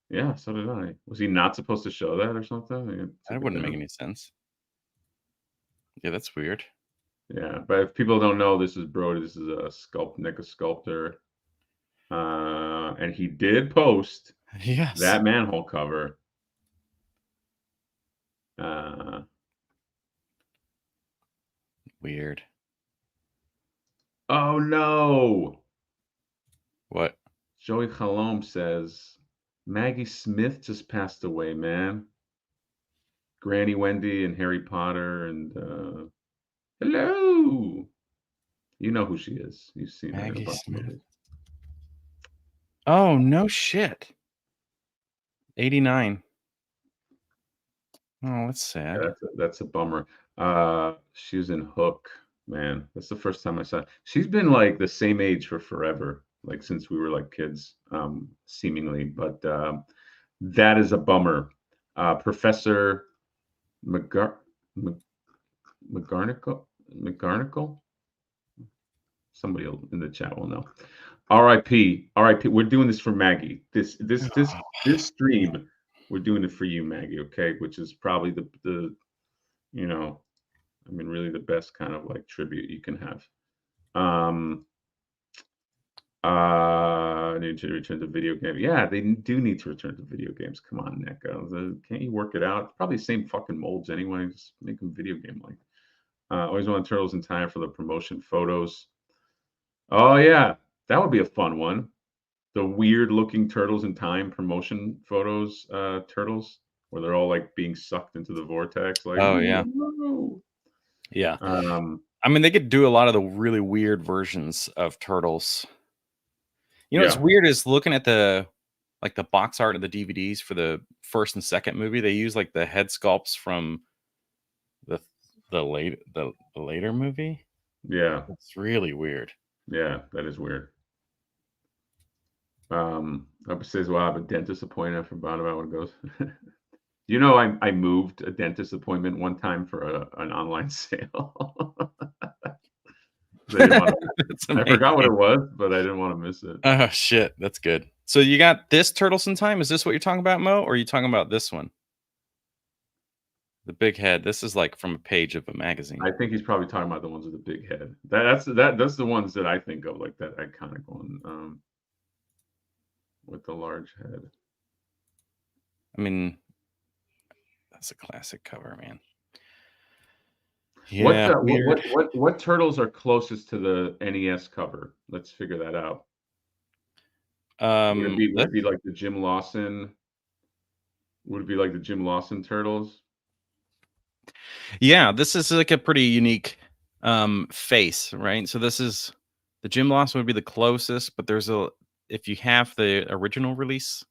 Yeah, so did I. Was he not supposed to show that or something? That wouldn't make any sense. Yeah, that's weird. Yeah, but if people don't know, this is Brody. This is a NECA sculptor. And he did post Yes. that manhole cover. Weird. Oh no! What? Joey Halom says Maggie Smith just passed away, man. Granny Wendy and Harry Potter and hello. You know who she is. You've seen her in a Maggie bunch of Smith. movies. Oh, no shit. 89. Oh, that's sad. Yeah, that's a bummer. She was in Hook, man. That's the first time I saw. She's been like the same age for forever, like since we were like kids, seemingly. But that is a bummer. Professor McGarnacle. Somebody in the chat will know. R.I.P. R.I.P. We're doing this for Maggie. This stream, we're doing it for you, Maggie. Okay, which is probably the really the best kind of like tribute you can have. Need to return to video game. Yeah, they do need to return to video games. Come on, NECA. Can't you work it out? Probably the same fucking molds anyway. Just make them video game like. Always wanted Turtles in Time for the promotion photos. Oh yeah, that would be a fun one. The weird looking Turtles in Time promotion photos, turtles, where they're all like being sucked into the vortex. Like, oh yeah, no. Yeah. I mean, they could do a lot of the really weird versions of Turtles. What's weird is looking at the box art of the DVDs for the first and second movie. They use like the head sculpts from the later movie. Yeah, it's really weird. Yeah, that is weird. Up says, "Well, I have a dentist appointment. I forgot about what it goes." I moved a dentist appointment one time for an online sale. I forgot what it was, but I didn't want to miss it. Oh shit, that's good. So you got this Turtles in Time? Is this what you're talking about, Mo? Or are you talking about this one? The big head. This is like from a page of a magazine. I think he's probably talking about the ones with the big head. That's the ones that I think of, like that iconic one with the large head. I mean, that's a classic cover, man. Yeah. What turtles are closest to the NES cover? Let's figure that out. Would it be like the Jim Lawson? Would it be like the Jim Lawson turtles? Yeah, this is like a pretty unique face, right? So this is the Jim Lawson would be the closest, but if you have the original release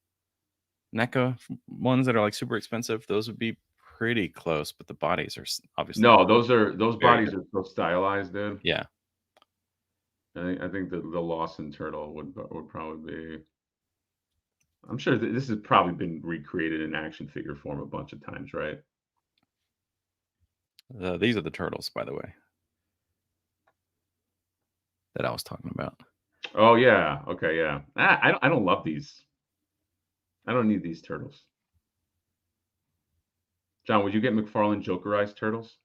NECA ones that are like super expensive, those would be pretty close, but the bodies are obviously those bodies are so stylized, dude. Yeah. I think the Lawson turtle would probably be. I'm sure this has probably been recreated in action figure form a bunch of times, right? These are the turtles, by the way, that I was talking about. Oh yeah, okay, yeah. I don't love these. I don't need these turtles. John, would you get McFarlane Jokerized turtles?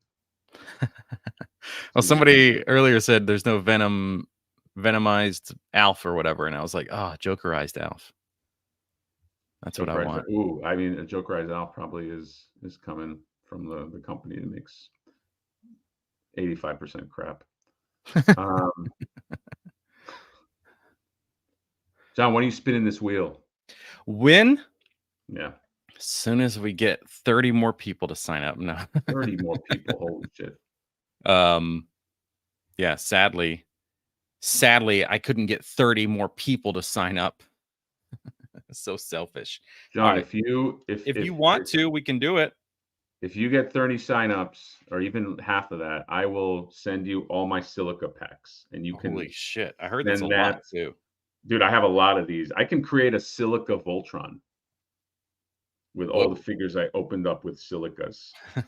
Well, somebody earlier said there's no venomized Alf or whatever, and I was like, oh, Jokerized Alf. That's what I want. Ooh, I mean, a Jokerized Alf probably is coming from the company that makes 85% crap. John, when are you spinning this wheel? When? Yeah. As soon as we get 30 more people to sign up. No. 30 more people. Holy shit. Yeah, sadly, I couldn't get 30 more people to sign up. So selfish. John, right. if you want to, we can do it. if you get 30 signups or even half of that, I will send you all my silica packs, and you can Holy shit! I heard that's a then lot that, too. dude. I have a lot of these. I can create a silica Voltron with all the Whoa! figures I opened up with silicas. Your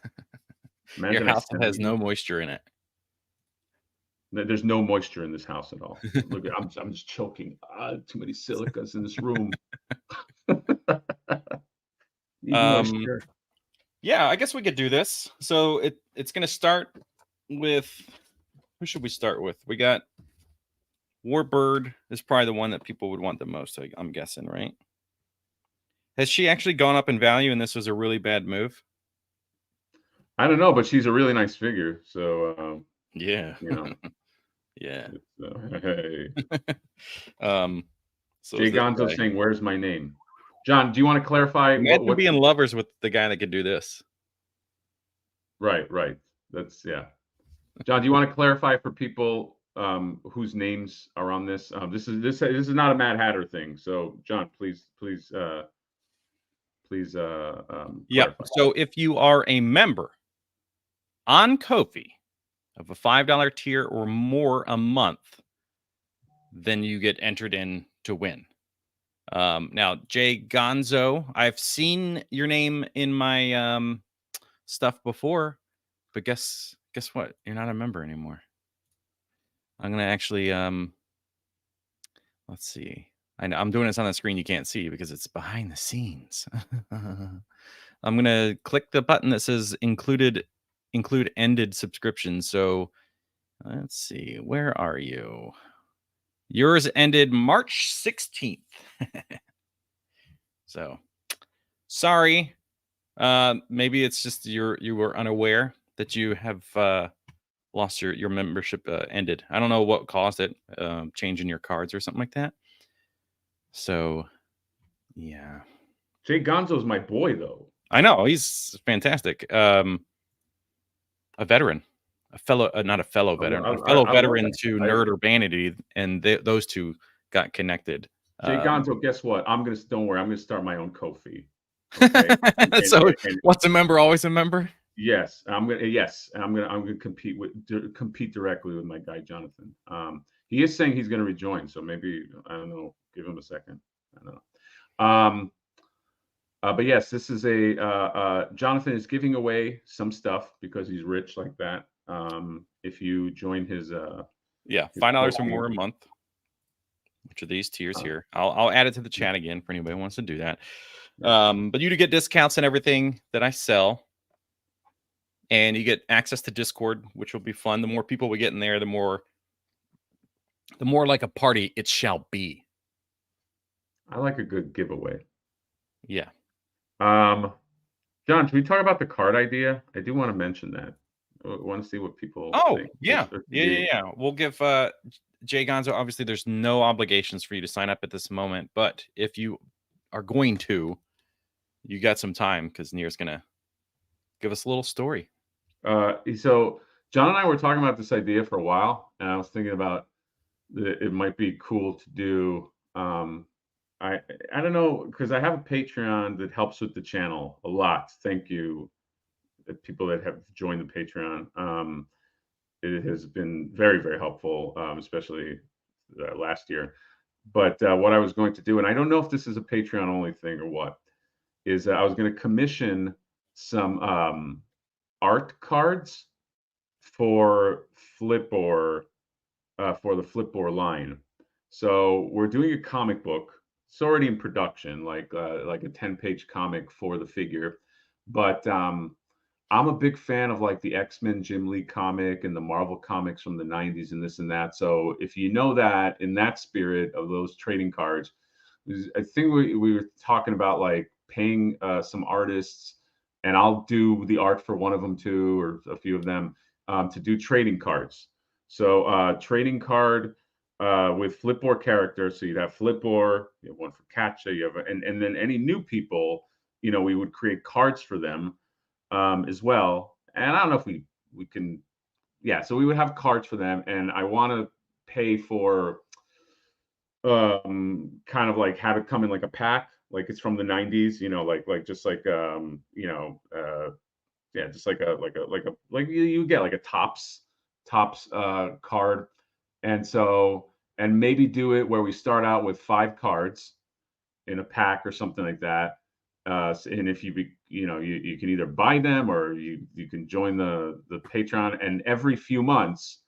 Imagine I house send has them. no moisture in it. There's no moisture in this house at all. Look, I'm just choking. Too many silicas in this room. Need Um, moisture. yeah, I guess we could do this. So it's gonna start with, who should we start with? We got Warbird is probably the one that people would want the most. I'm guessing, right? Has she actually gone up in value, and this was a really bad move? I don't know, but she's a really nice figure. So Yeah, you know, yeah. hey. Um, so is Jay this Gonzo guy. saying, "Where's my name?" John, do you want to clarify Imagine what? being lovers with the guy that could do this. Right, right. That's yeah. John, do you want to clarify for people whose names are on this? This is not a Mad Hatter thing. So, John, please Yeah. clarify. So if you are a member on Kofi of a $5 tier or more a month, then you get entered in to win. Now, Jay Gonzo, I've seen your name in my stuff before, but guess what? You're not a member anymore. I'm gonna actually let's see. I'm doing this on the screen. You can't see because it's behind the scenes. I'm gonna click the button that says include ended subscription. So let's see. Where are you? Yours ended March 16th. So sorry. Maybe it's just you were unaware that you have lost your membership ended. I don't know what caused it, changing your cards or something like that. So yeah, Jay Gonzo's my boy, though. I know he's fantastic. A veteran, a fellow, not a fellow veteran, a fellow I love veteran that. to Nerd Urbanity, and those two got connected. Jay Gonzo, guess what? Don't worry. I'm gonna start my own Kofi. Okay. So And what's a member always a member? yes, I'm gonna compete directly with my guy Jonathan. He is saying he's gonna rejoin, so maybe I don't know. Give him a second. I don't know. But yes, this is Jonathan is giving away some stuff because he's rich like that. If you join his Yeah, his $5 or Kofi, more a month, which are these tiers here. I'll add it to the chat again for anybody who wants to do that. But you do get discounts and everything that I sell, and you get access to Discord, which will be fun. The more people we get in there, the more like a party it shall be. I like a good giveaway. Yeah. John, should we talk about the card idea? I do want to mention that. I want to see what people Oh, think. yeah. Yeah. We'll give Jay Gonzo, obviously there's no obligations for you to sign up at this moment, but if you are going to, you got some time because Nier's gonna give us a little story. So John and I were talking about this idea for a while, and I was thinking about it might be cool to do. I I don't know because I have a Patreon that helps with the channel a lot. Thank you, the people that have joined the Patreon. It has been very, very helpful, especially last year. But what I was going to do, and I don't know if this is a Patreon only thing or what, is I was going to commission some art cards for Flipboard for the Flipboard line. So we're doing a comic book. It's already in production, like a 10-page comic for the figure. But I'm a big fan of like the X-Men Jim Lee comic and the Marvel comics from the 90s and this and that. So if you know that in that spirit of those trading cards, I think we were talking about like paying some artists, and I'll do the art for one of them too, or a few of them, to do trading cards. So trading card with Flipboard characters. So you'd have Flipboard, you have one for Katja, you have, and then any new people, we would create cards for them as well. And I don't know if we can, yeah. So we would have cards for them, and I want to pay for kind of like have it come in like a pack, like it's from the 90s, like just like yeah, just like you get like a tops card, and so and maybe do it where we start out with 5 cards in a pack or something like that. And if you can either buy them or you can join the Patreon, and every few months,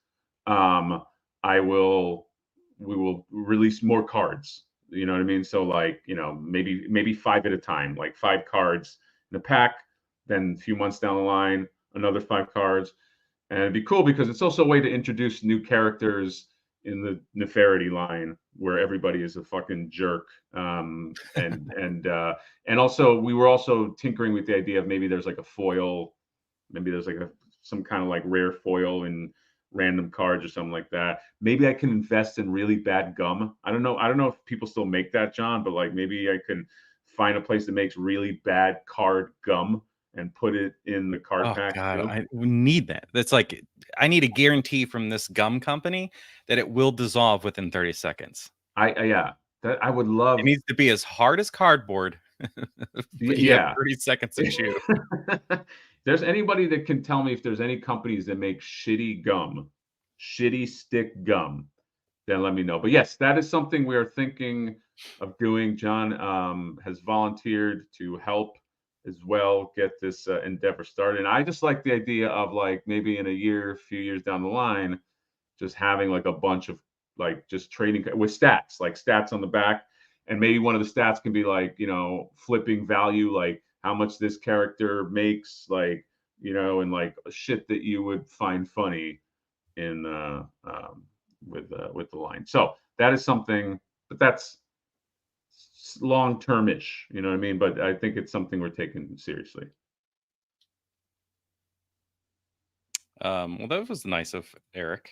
I will we will release more cards. You know what I mean? So like maybe 5 at a time, like 5 cards in a pack. Then a few months down the line, another 5 cards, and it'd be cool because it's also a way to introduce new characters in the Neferity line where everybody is a fucking jerk. And also we were also tinkering with the idea of maybe there's like a foil, maybe there's like some kind of like rare foil in random cards or something like that. Maybe I can invest in really bad gum. I don't know if people still make that, John, but like maybe I can find a place that makes really bad card gum and put it in the card Oh pack God, too. I need that. That's like I need a guarantee from this gum company that it will dissolve within 30 seconds. Yeah, that I would It love. needs to be as hard as cardboard, but you have Yeah. 30 seconds to chew. There's anybody that can tell me if there's any companies that make shitty gum, shitty stick gum, then let me know. But yes, that is something we are thinking of doing. John has volunteered to help as well get this endeavor started. And I just like the idea of like maybe in a few years down the line, just having like a bunch of like just trading with stats, like stats on the back. And maybe one of the stats can be like, flipping value, like how much this character makes, like, and like shit that you would find funny in with the line. So that is something, but that's long term ish. You know what I mean? But I think it's something we're taking seriously. Well, that was nice of Eric.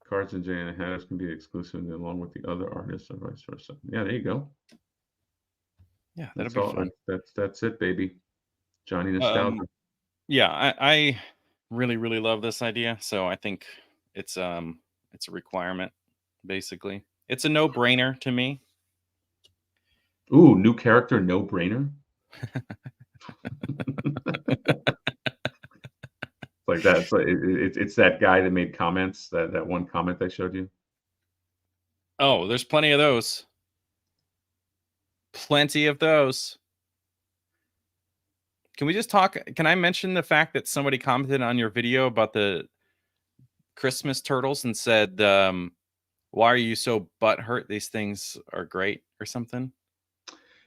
Cards and Jay and headers can be exclusive along with the other artists or vice versa. Yeah, there you go. Yeah, that'll That's be all. fun. That's it, baby. Johnny Nostalgia. Yeah, I really, really love this idea. So I think it's a requirement, basically. It's a no-brainer to me. Ooh, new character, no brainer. Like that. It's like it's that guy that made comments. That one comment I showed you. Oh, there's plenty of those. Plenty of those. Can we just talk? Can I mention the fact that somebody commented on your video about the Christmas turtles and said, why are you so butthurt? These things are great or something.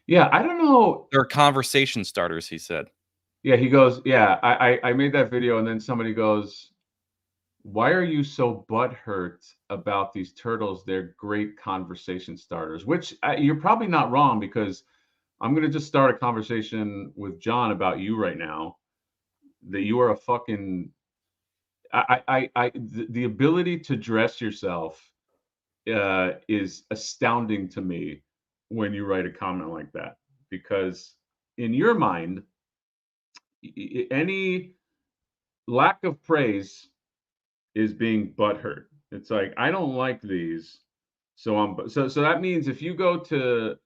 Yeah, I don't know. They're conversation starters, he said. Yeah, he goes, yeah, I made that video, and then somebody goes, why are you so butthurt about these turtles? They're great conversation starters, which you're probably not wrong, because I'm going to just start a conversation with John about you right now, that you are a fucking, the ability to dress yourself is astounding to me when you write a comment like that, because in your mind, any lack of praise is being butthurt. It's like, I don't like these, so so that means if you go to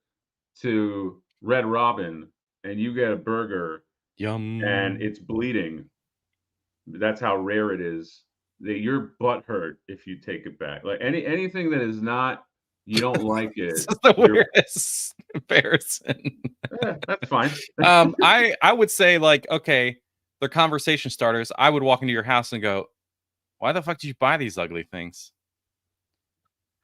Red Robin and you get a burger and Yum. it's bleeding, that's how rare it is, that you're butthurt if you take it back. Like anything that is not, you don't like This it, is the you're weirdest comparison. that's fine. I would say, like, okay, they're conversation starters. I would walk into your house and go, why the fuck did you buy these ugly things?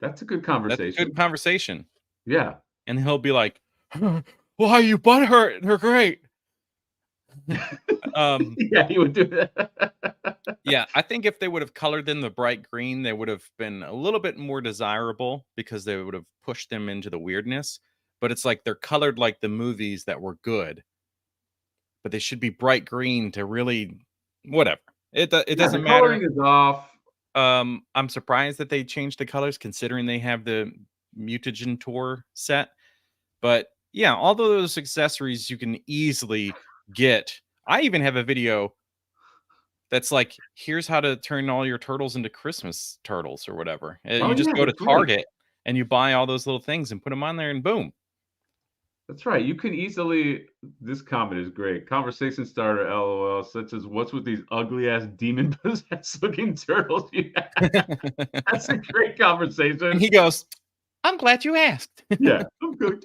That's a good That's a good conversation. conversation. Yeah. And he'll be like, why are you butthurt? They're great. Yeah, he would do that. Yeah, I think if they would have colored them the bright green, they would have been a little bit more desirable because they would have pushed them into the weirdness. But it's like they're colored like the movies that were good, but they should be bright green to really whatever. It Yeah, the doesn't matter. coloring is off. I'm surprised that they changed the colors considering they have the Mutagen Tour set. But yeah, all those accessories you can easily get. I even have a video that's like, here's how to turn all your turtles into Christmas turtles or whatever. Oh You just yeah, go they're to great. Target and you buy all those little things and put them on there, and boom. That's right. You can easily. This comment is great. Conversation starter, LOL, such as what's with these ugly ass demon possessed looking turtles? Yeah, that's a great And conversation. he goes, I'm glad you asked. Yeah. I'm good.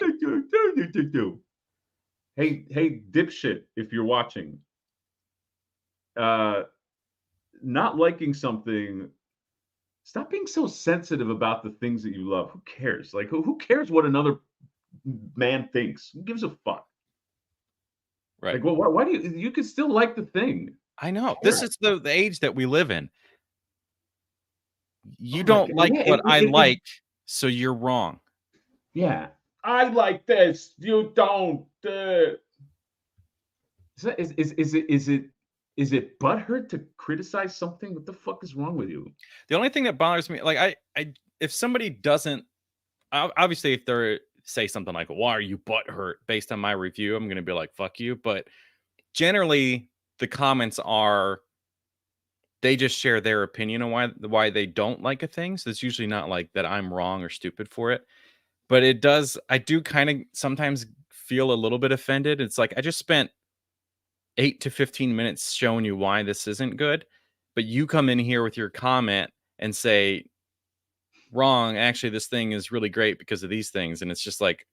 Hey, dipshit, if you're watching, uh, not liking something, stop being so sensitive about the things that you love. Who cares? Like, who cares what another man thinks? Who gives a fuck? Right. Like, well, why do you can still like the thing? I know. Care. This is the age that we live in. Oh You my don't god! like Yeah, what I like, so you're wrong. yeah. I like this. You don't. Is it butthurt to criticize something? What the fuck is wrong with you? The only thing that bothers me, like I if somebody doesn't obviously if they're say something like, why are you butthurt based on my review, I'm gonna be like, fuck you. But generally the comments are they just share their opinion on why they don't like a thing. So it's usually not like that I'm wrong or stupid for it. But I do kind of sometimes feel a little bit offended. It's like I just spent 8 to 15 minutes showing you why this isn't good, but you come in here with your comment and say, wrong, actually this thing is really great because of these things, and it's just like,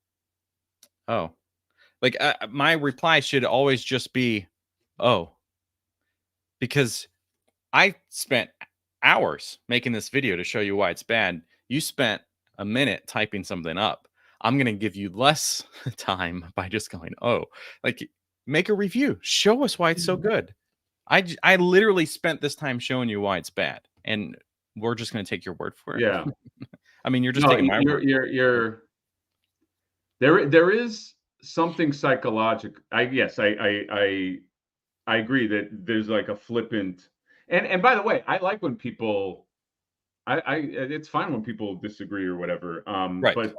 oh, like my reply should always just be, oh, because I spent hours making this video to show you why it's bad. You spent a minute typing something up. I'm going to give you less time by just going, oh, like make a review. Show us why it's so good. I literally spent this time showing you why it's bad. And we're just going to take your word for it. Yeah. I mean, you're just No, taking my word. you're there is something psychological. I agree that there's like a flippant, and by the way, I like when people I it's fine when people disagree or whatever. Right. But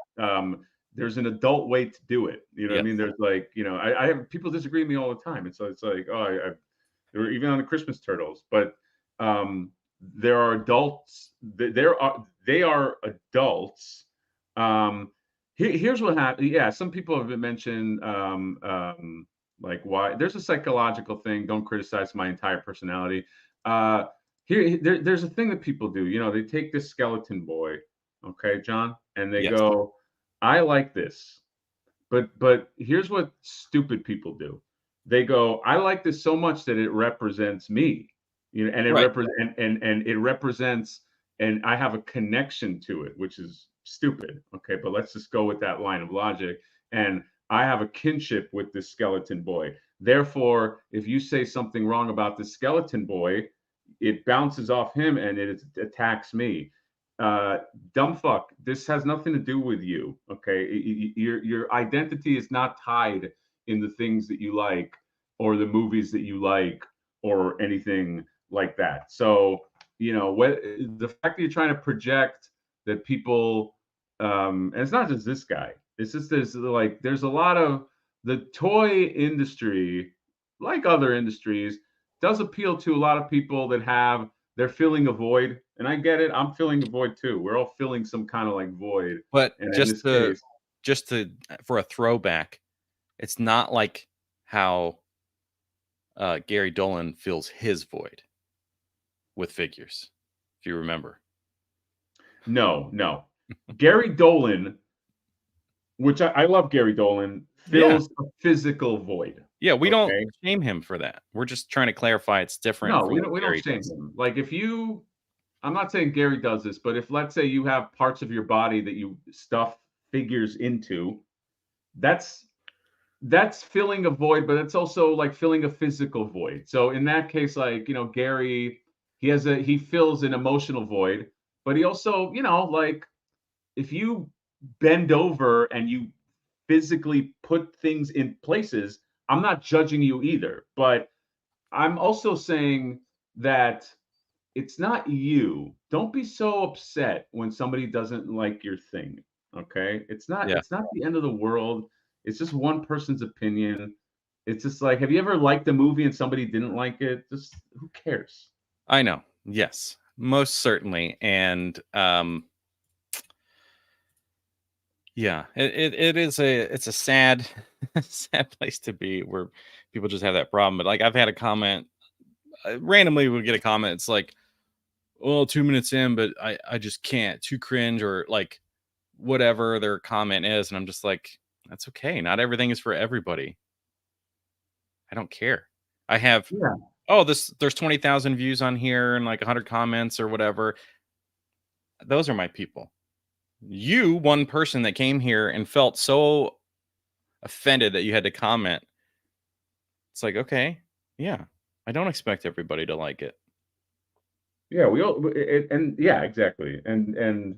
there's an adult way to do it. You know what I Yes. mean? There's like, I have people disagree with me all the time. It's like, oh, or even on the Christmas turtles. But there are adults. They are adults. Here's what happened. Yeah, some people have mentioned like why there's a psychological thing. Don't criticize my entire personality. There's a thing that people do. They take this skeleton boy, okay, John, and they Yes. go, I like this. But here's what stupid people do. They go, I like this so much that it represents me. And it Right. represent and it represents, and I have a connection to it, which is stupid. Okay, but let's just go with that line of logic. And I have a kinship with this skeleton boy. Therefore, if you say something wrong about the skeleton boy, it bounces off him and it attacks me. uh Dumb fuck, this has nothing to do with you. Okay, your identity is not tied in the things that you like or the movies that you like or anything like that. So the fact that you're trying to project that people, and it's not just this guy, it's just there's a lot of the toy industry, like other industries, does appeal to a lot of people that they're filling a void. And I get it. I'm filling a void too. We're all filling some kind of like void. But And in this case, just to for a throwback, it's not like how Gary Dolan fills his void with figures, if you remember. no. Gary Dolan, which I love Gary Dolan, Yeah. fills a physical void. Yeah, we don't Okay. shame him for that. We're just trying to clarify it's different No, from what we don't Gary shame does. him. Like I'm not saying Gary does this, but if let's say you have parts of your body that you stuff figures into, that's filling a void, but it's also like filling a physical void. So in that case, like, Gary, he fills an emotional void, but he also, like, if you bend over and you physically put things in places, I'm not judging you either. But I'm also saying that it's not you. Don't be so upset when somebody doesn't like your thing. Okay? Yeah, It's not the end of the world. It's just one person's opinion. It's just like, have you ever liked a movie and somebody didn't like it? Just who cares? I know. Yes, most certainly. And Yeah, it's a sad sad place to be where people just have that problem. But like I've had a comment randomly would get a comment. It's like, well, 2 minutes in, but I just can't. Too cringe or like whatever their comment is, and I'm just like, that's okay. Not everything is for everybody. I don't care. I have Yeah. there's 20,000 views on here and like 100 comments or whatever. Those are my people. You, one person that came here and felt so offended that you had to comment. It's like, okay, yeah. I don't expect everybody to like it. Yeah, we all and yeah, exactly. And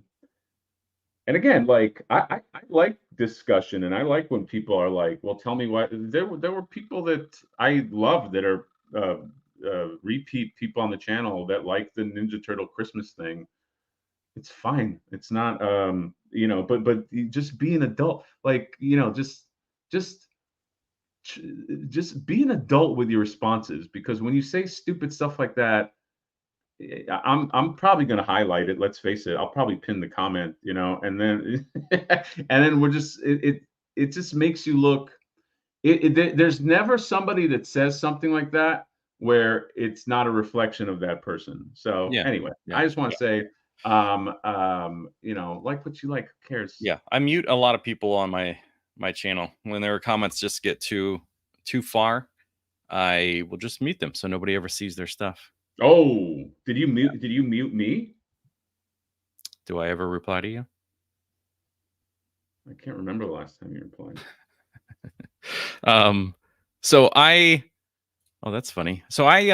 again, like I like discussion, and I like when people are like, "Well, tell me why." There were people that I love that are repeat people on the channel that like the Ninja Turtle Christmas thing. It's fine. It's not, but you just be an adult. Like, just just be an adult with your responses, because when you say stupid stuff like that, I'm probably going to highlight it. Let's face it. I'll probably pin the comment, and then and then it just makes you look. There's never somebody that says something like that where it's not a reflection of that person. So Yeah. anyway, Yeah. I just want Yeah. to say, like what you like. Who cares? Yeah. I mute a lot of people on my channel when their comments just get too far. I will just mute them so nobody ever sees their stuff. Oh, did you mute me? Do I ever reply to you? I can't remember the last time you replied. Um so I oh that's funny. So I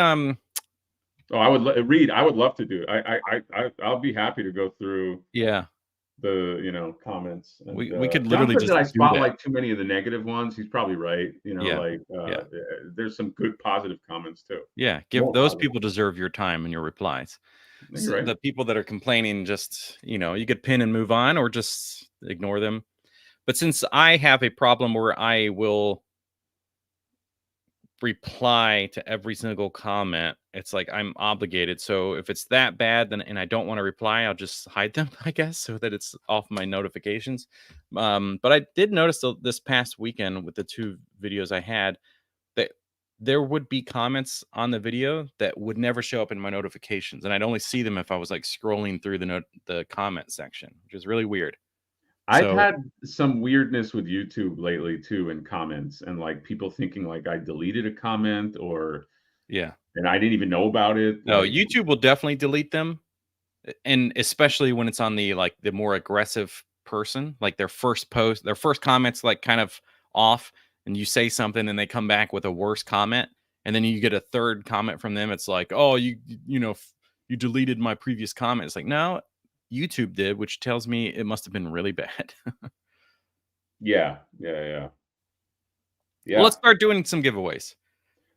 Oh, Reed. I would love to do it. I'll be happy to go through yeah, the comments. And we could John literally said that just I do that. spotlight too many of the negative ones. He's probably right. Yeah. Yeah. There's some good positive comments too. Yeah, give More those positive. people deserve your time and your replies. No, you're right. The people that are complaining, just you could pin and move on, or just ignore them. But since I have a problem where I will reply to every single comment, it's like I'm obligated. So if it's that bad, then and I don't want to reply, I'll just hide them, I guess, so that it's off my notifications. But I did notice this past weekend with the two videos I had that there would be comments on the video that would never show up in my notifications, and I'd only see them if I was like scrolling through the comment section, which is really weird. I've So had some weirdness with YouTube lately too in comments, and like people thinking like I deleted a comment, or yeah, and I didn't even know about it. no, Like, YouTube will definitely delete them, and especially when it's on the more aggressive person, like their first post, their first comments like kind of off, and you say something and they come back with a worse comment, and then you get a third comment from them. It's like, oh, you deleted my previous comment. It's like, no, YouTube did, which tells me it must have been really bad. yeah, yeah, yeah, Well, yeah. let's start doing some giveaways.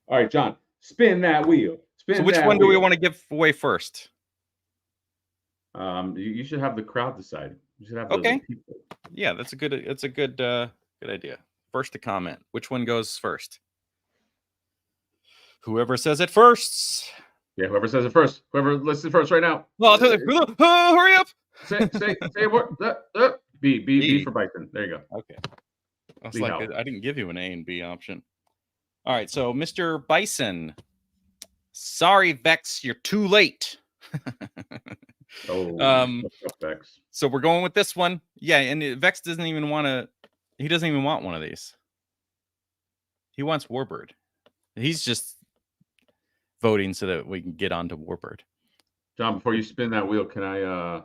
All right, John, spin that wheel. So Spin which that one do we wheel. want to give away first? You should have the crowd decide. You should have the Okay. people. Yeah, that's a good idea. First to comment. Which one goes first? Whoever says it first. Yeah, whoever says it first. Whoever listens first right now. Well, I'll tell you. Oh, hurry up. Say a word. B B. for Bison. There you go. Okay. I was B like, Howard. I didn't give you an A and B option. All right. So, Mr. Bison. Sorry, Vex, you're too late. Oh, what's up, Vex? So we're going with this one. Yeah, and Vex doesn't even want to. He doesn't even want one of these. He wants Warbird. He's just voting so that we can get onto Warbird. John, before you spin that wheel, can I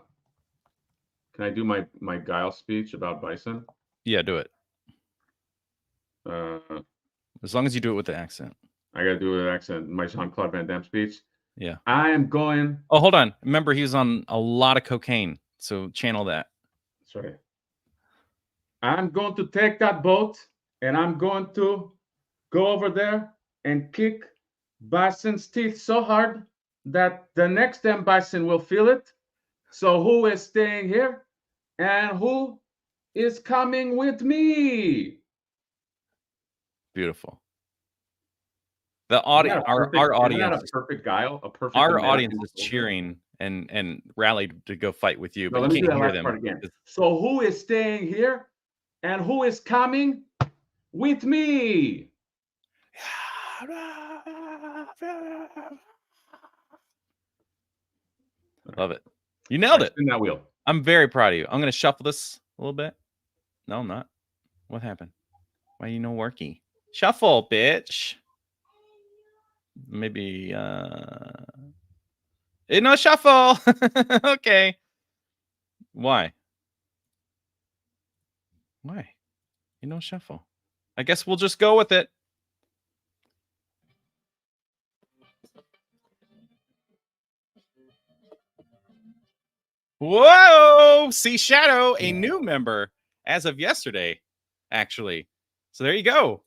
do my guile speech about Bison? Yeah, do it. Uh, As long as you do it with the accent. I got to do it with an accent. My Jean-Claude Van Damme speech. Yeah. I am going. Oh, hold on. Remember, he was on a lot of cocaine, so channel that. That's right. I'm going to take that boat, and I'm going to go over there and kick Bison's teeth so hard that the next time Bison will feel it. So who is staying here, and who is coming with me? Beautiful. The audience, our Isn't that audience, a perfect guile? A perfect our American audience is soldier? cheering and rallied to go fight with you, No, but let you me do can't that hear last them. part again. So who is staying here and who is coming with me? Love it. You nailed it. Spin that wheel. I'm very proud of you. I'm going to shuffle this a little bit. No, I'm not. What happened? Why are you no worky? Shuffle, bitch. Maybe no shuffle. Okay. Why? You know shuffle. I guess we'll just go with it. Whoa! See Shadow, a new member as of yesterday, actually. So there you go.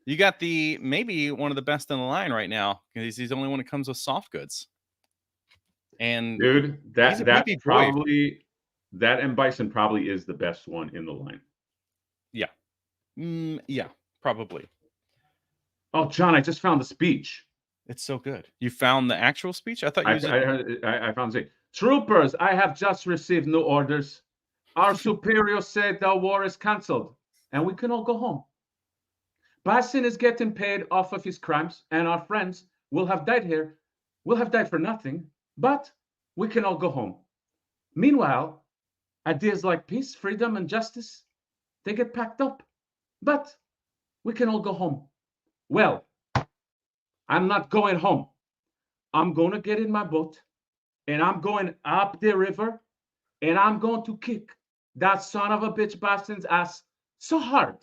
You got the maybe one of the best in the line right now because he's the only one that comes with soft goods. And dude, he's a that's beefy boy. probably that M Bison probably is the best one in the line. Yeah. Yeah, probably. Oh, John, I just found the speech. It's so good. You found the actual speech? I thought you I found it. Troopers, I have just received new orders. Our superior said the war is cancelled and we can all go home. Bison is getting paid off of his crimes, and our friends will have died here. Will have died for nothing, but we can all go home. Meanwhile, ideas like peace, freedom, and justice, they get packed up, but we can all go home. Well, I'm not going home. I'm going to get in my boat, and I'm going up the river, and I'm going to kick that son of a bitch Baston's ass so hard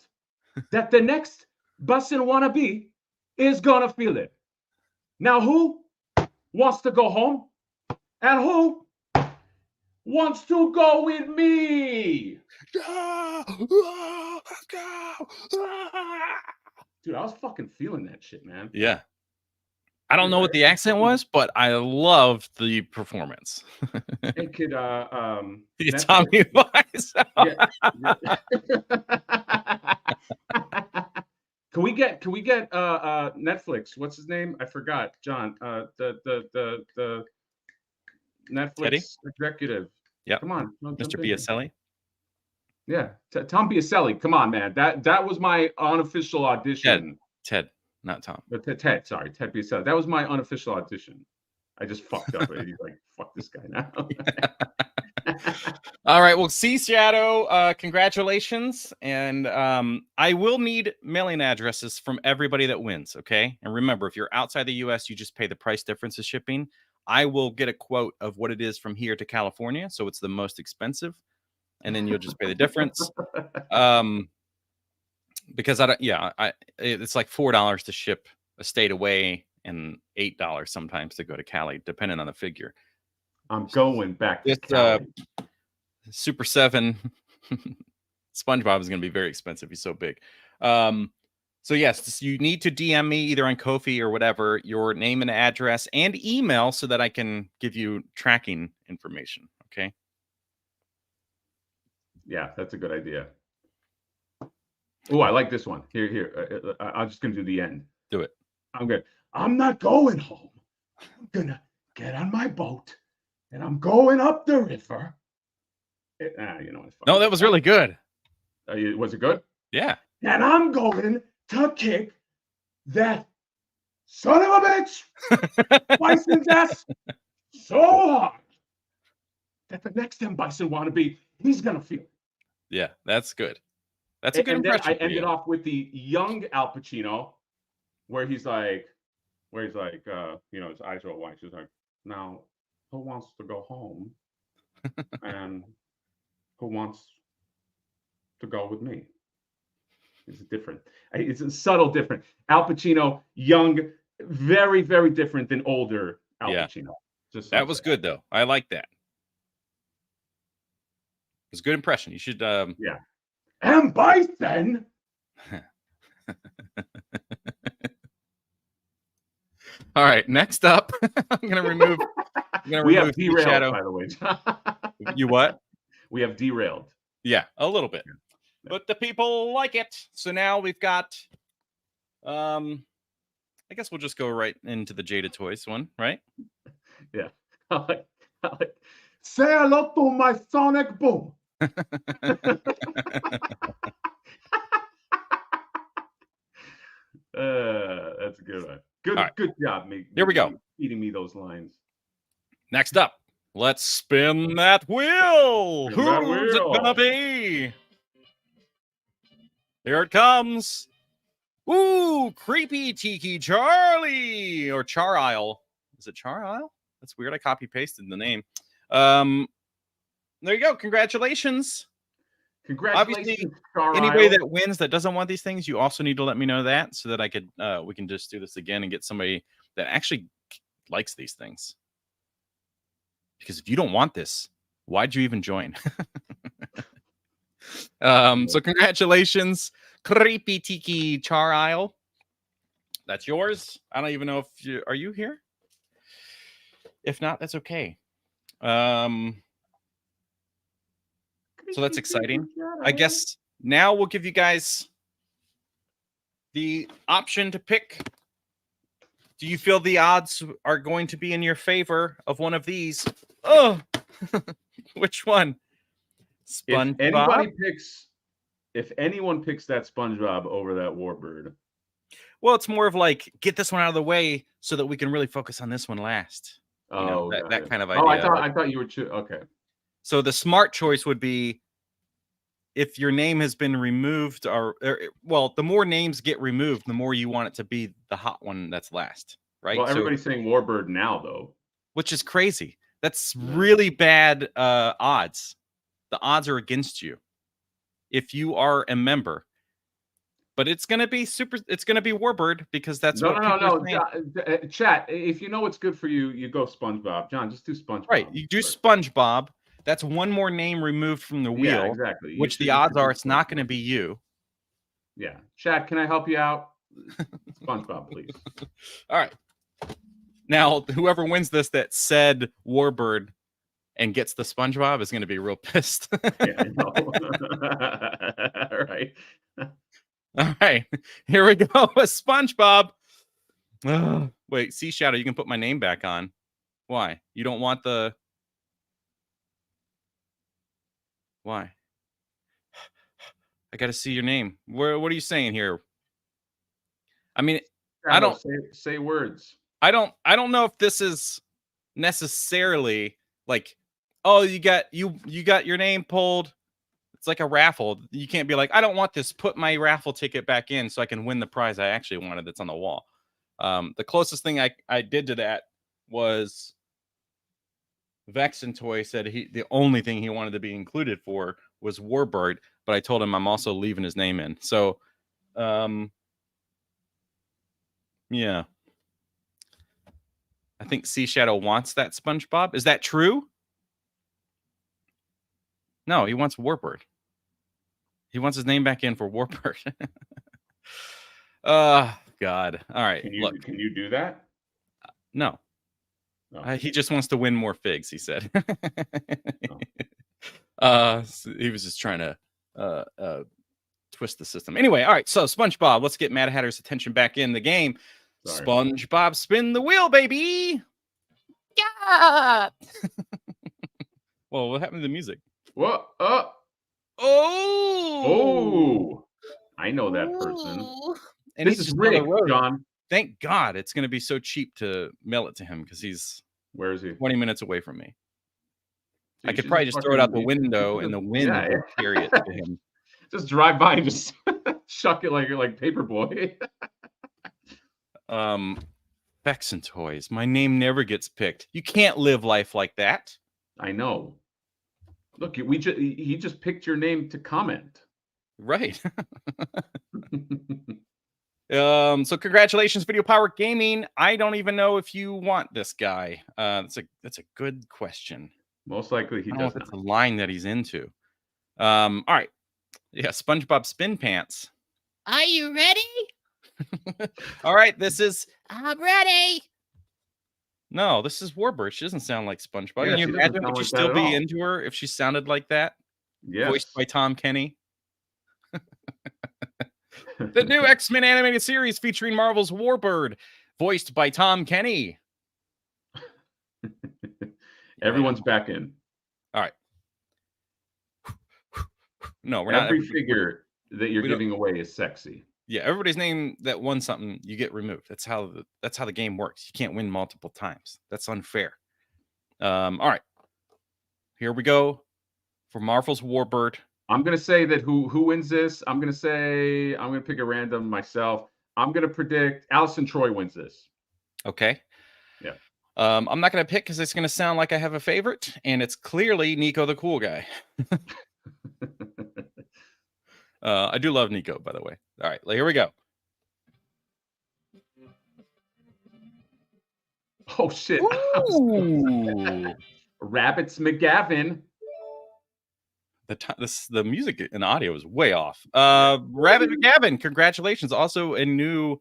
that the next Baston wannabe is going to feel it. Now, who wants to go home? And who wants to go with me? Let's go. Dude, I was fucking feeling that shit, man. Yeah. I don't know what the accent was, but I loved the performance. Hey, kid, Tommy Wise. Can we get Netflix? What's his name? I forgot. John. The Netflix Teddy? executive. Yeah. Come on, Mr. Biaselli. Yeah, Tom Biaselli. Come on, man. That was my unofficial audition. Ted, not Tom. Ted, sorry, Ted Biaselli. That was my unofficial audition. I just fucked up. He's like, fuck this guy now. All right. Well, see Shadow. Congratulations. And I will need mailing addresses from everybody that wins. Okay. And remember, if you're outside the US, you just pay the price difference of shipping. I will get a quote of what it is from here to California. So it's the most expensive. And then you'll just pay the difference. Because it's like $4 to ship a state away and $8 sometimes to go to Cali, depending on the figure. I'm going back to Cali. Super 7 SpongeBob is going to be very expensive. He's so big. So yes, you need to DM me either on Kofi or whatever, your name and address and email so that I can give you tracking information. Okay. Yeah, that's a good idea. Oh, I like this one. Here. I'm just going to do the end. Do it. I'm good. I'm not going home. I'm going to get on my boat and I'm going up the river. No, that was really good. Was it good? Yeah. And I'm going to kick that son of a bitch Bison's ass so hard that the next M Bison wannabe, he's going to feel it. Yeah, that's good. That's a good impression. Then I ended off with the young Al Pacino, where he's like, his eyes are all white. He's like, now, who wants to go home? And who wants to go with me? It's different. It's a subtle different. Al Pacino, young, very, very different than older Al Pacino. That was good, though. I like that. It was a good impression. You should. Yeah. M. Bison. All right. Next up, I'm gonna remove. We have derailed, Shadow. By the way. You what? We have derailed. Yeah, a little bit, but the people like it. So now we've got I guess we'll just go right into the Jada Toys one, right? Yeah. I like, say hello to my sonic boom. That's a good one. Good job, mate. Here we go. Feeding me those lines. Next up, let's spin that wheel. Spin that Who's it wheel. gonna be? Here it comes. Ooh, creepy Tiki Charlie or Char Isle. Is it Char Isle? That's weird. I copy pasted the name. There you go. Congratulations. Congratulations, Obviously, anybody that wins that doesn't want these things, you also need to let me know that so that I could we can just do this again and get somebody that actually likes these things. Because if you don't want this, why'd you even join? So congratulations, Creepy Tiki Char Isle. That's yours. I don't even know if you are you here. If not, that's okay. So that's exciting. I guess now we'll give you guys the option to pick. Do you feel the odds are going to be in your favor of one of these? Oh, which one? SpongeBob. If anyone picks that SpongeBob over that Warbird. Well, it's more of like, get this one out of the way so that we can really focus on this one last. You know, that kind of idea. Oh, I thought you were okay. So the smart choice would be if your name has been removed or well, the more names get removed, the more you want it to be the hot one that's last, right? Well, everybody's saying Warbird now, though. Which is crazy. That's really bad odds. The odds are against you if you are a member. But it's gonna be Warbird because that's no. Chat. If you know what's good for you, you go SpongeBob. John, just do SpongeBob. Right, you do SpongeBob. That's one more name removed from the wheel. Yeah, exactly. Which the odds are it's not going to be you. Yeah, chat. Can I help you out? SpongeBob, please. All right. Now, whoever wins this that said Warbird and gets the SpongeBob is going to be real pissed. Yeah, I know. All right. All right, here we go with SpongeBob. Wait, Sea Shadow, you can put my name back on. Why? You don't want the... Why? I got to see your name. What are you saying here? I mean, Shadow, I don't say words. I don't know if this is necessarily like, oh, you got your name pulled. It's like a raffle. You can't be like, I don't want this. Put my raffle ticket back in so I can win the prize I actually wanted that's on the wall. The closest thing I did to that was Vexen Toy said the only thing he wanted to be included for was Warbird, but I told him I'm also leaving his name in. So, yeah. I think Sea Shadow wants that SpongeBob. Is that true? No, he wants Warbird. He wants his name back in for Warbird. God. All right. Can you do that? No. Oh. He just wants to win more figs, he said. Oh. He was just trying to twist the system. Anyway, all right. So SpongeBob, let's get Mad Hatter's attention back in the game. Sorry. SpongeBob, spin the wheel, baby. Yeah. Well, what happened to the music? What? I know that person. And this is Rick, John. Thank God it's going to be so cheap to mail it to him because he's... Where is he? 20 minutes away from me. So I could probably just throw it out the window and the wind would carry it to him. Just drive by and just shuck it like Paperboy. Vexen Toys. My name never gets picked. You can't live life like that. I know. Look, he just picked your name to comment. Right. So congratulations, Video Power Gaming. I don't even know if you want this guy. That's a good question. Most likely he doesn't. It's a line that he's into. All right. Yeah, SpongeBob Spin Pants. Are you ready? All right, this is... I'm ready. No, this is Warbird. She doesn't sound like SpongeBob. Yeah, Can you imagine would you still be into her if she sounded like that? Yes. Voiced by Tom Kenny. The new X-Men animated series featuring Marvel's Warbird voiced by Tom Kenny. Everyone's back in. All right. No, we're Every not. figure that you're we don't- giving away is sexy. Yeah, everybody's name that won something, you get removed. That's how the game works. You can't win multiple times. That's unfair. All right. Here we go for Marvel's Warbird. I'm gonna say that who wins this? I'm gonna pick a random myself. I'm gonna predict Allison Troy wins this. Okay. Yeah. I'm not gonna pick because it's gonna sound like I have a favorite, and it's clearly Nico the cool guy. I do love Nico, by the way. All right, here we go. Oh shit! Ooh. Rabbits McGavin. The music and audio is way off. Rabbit McGavin, congratulations! Also a new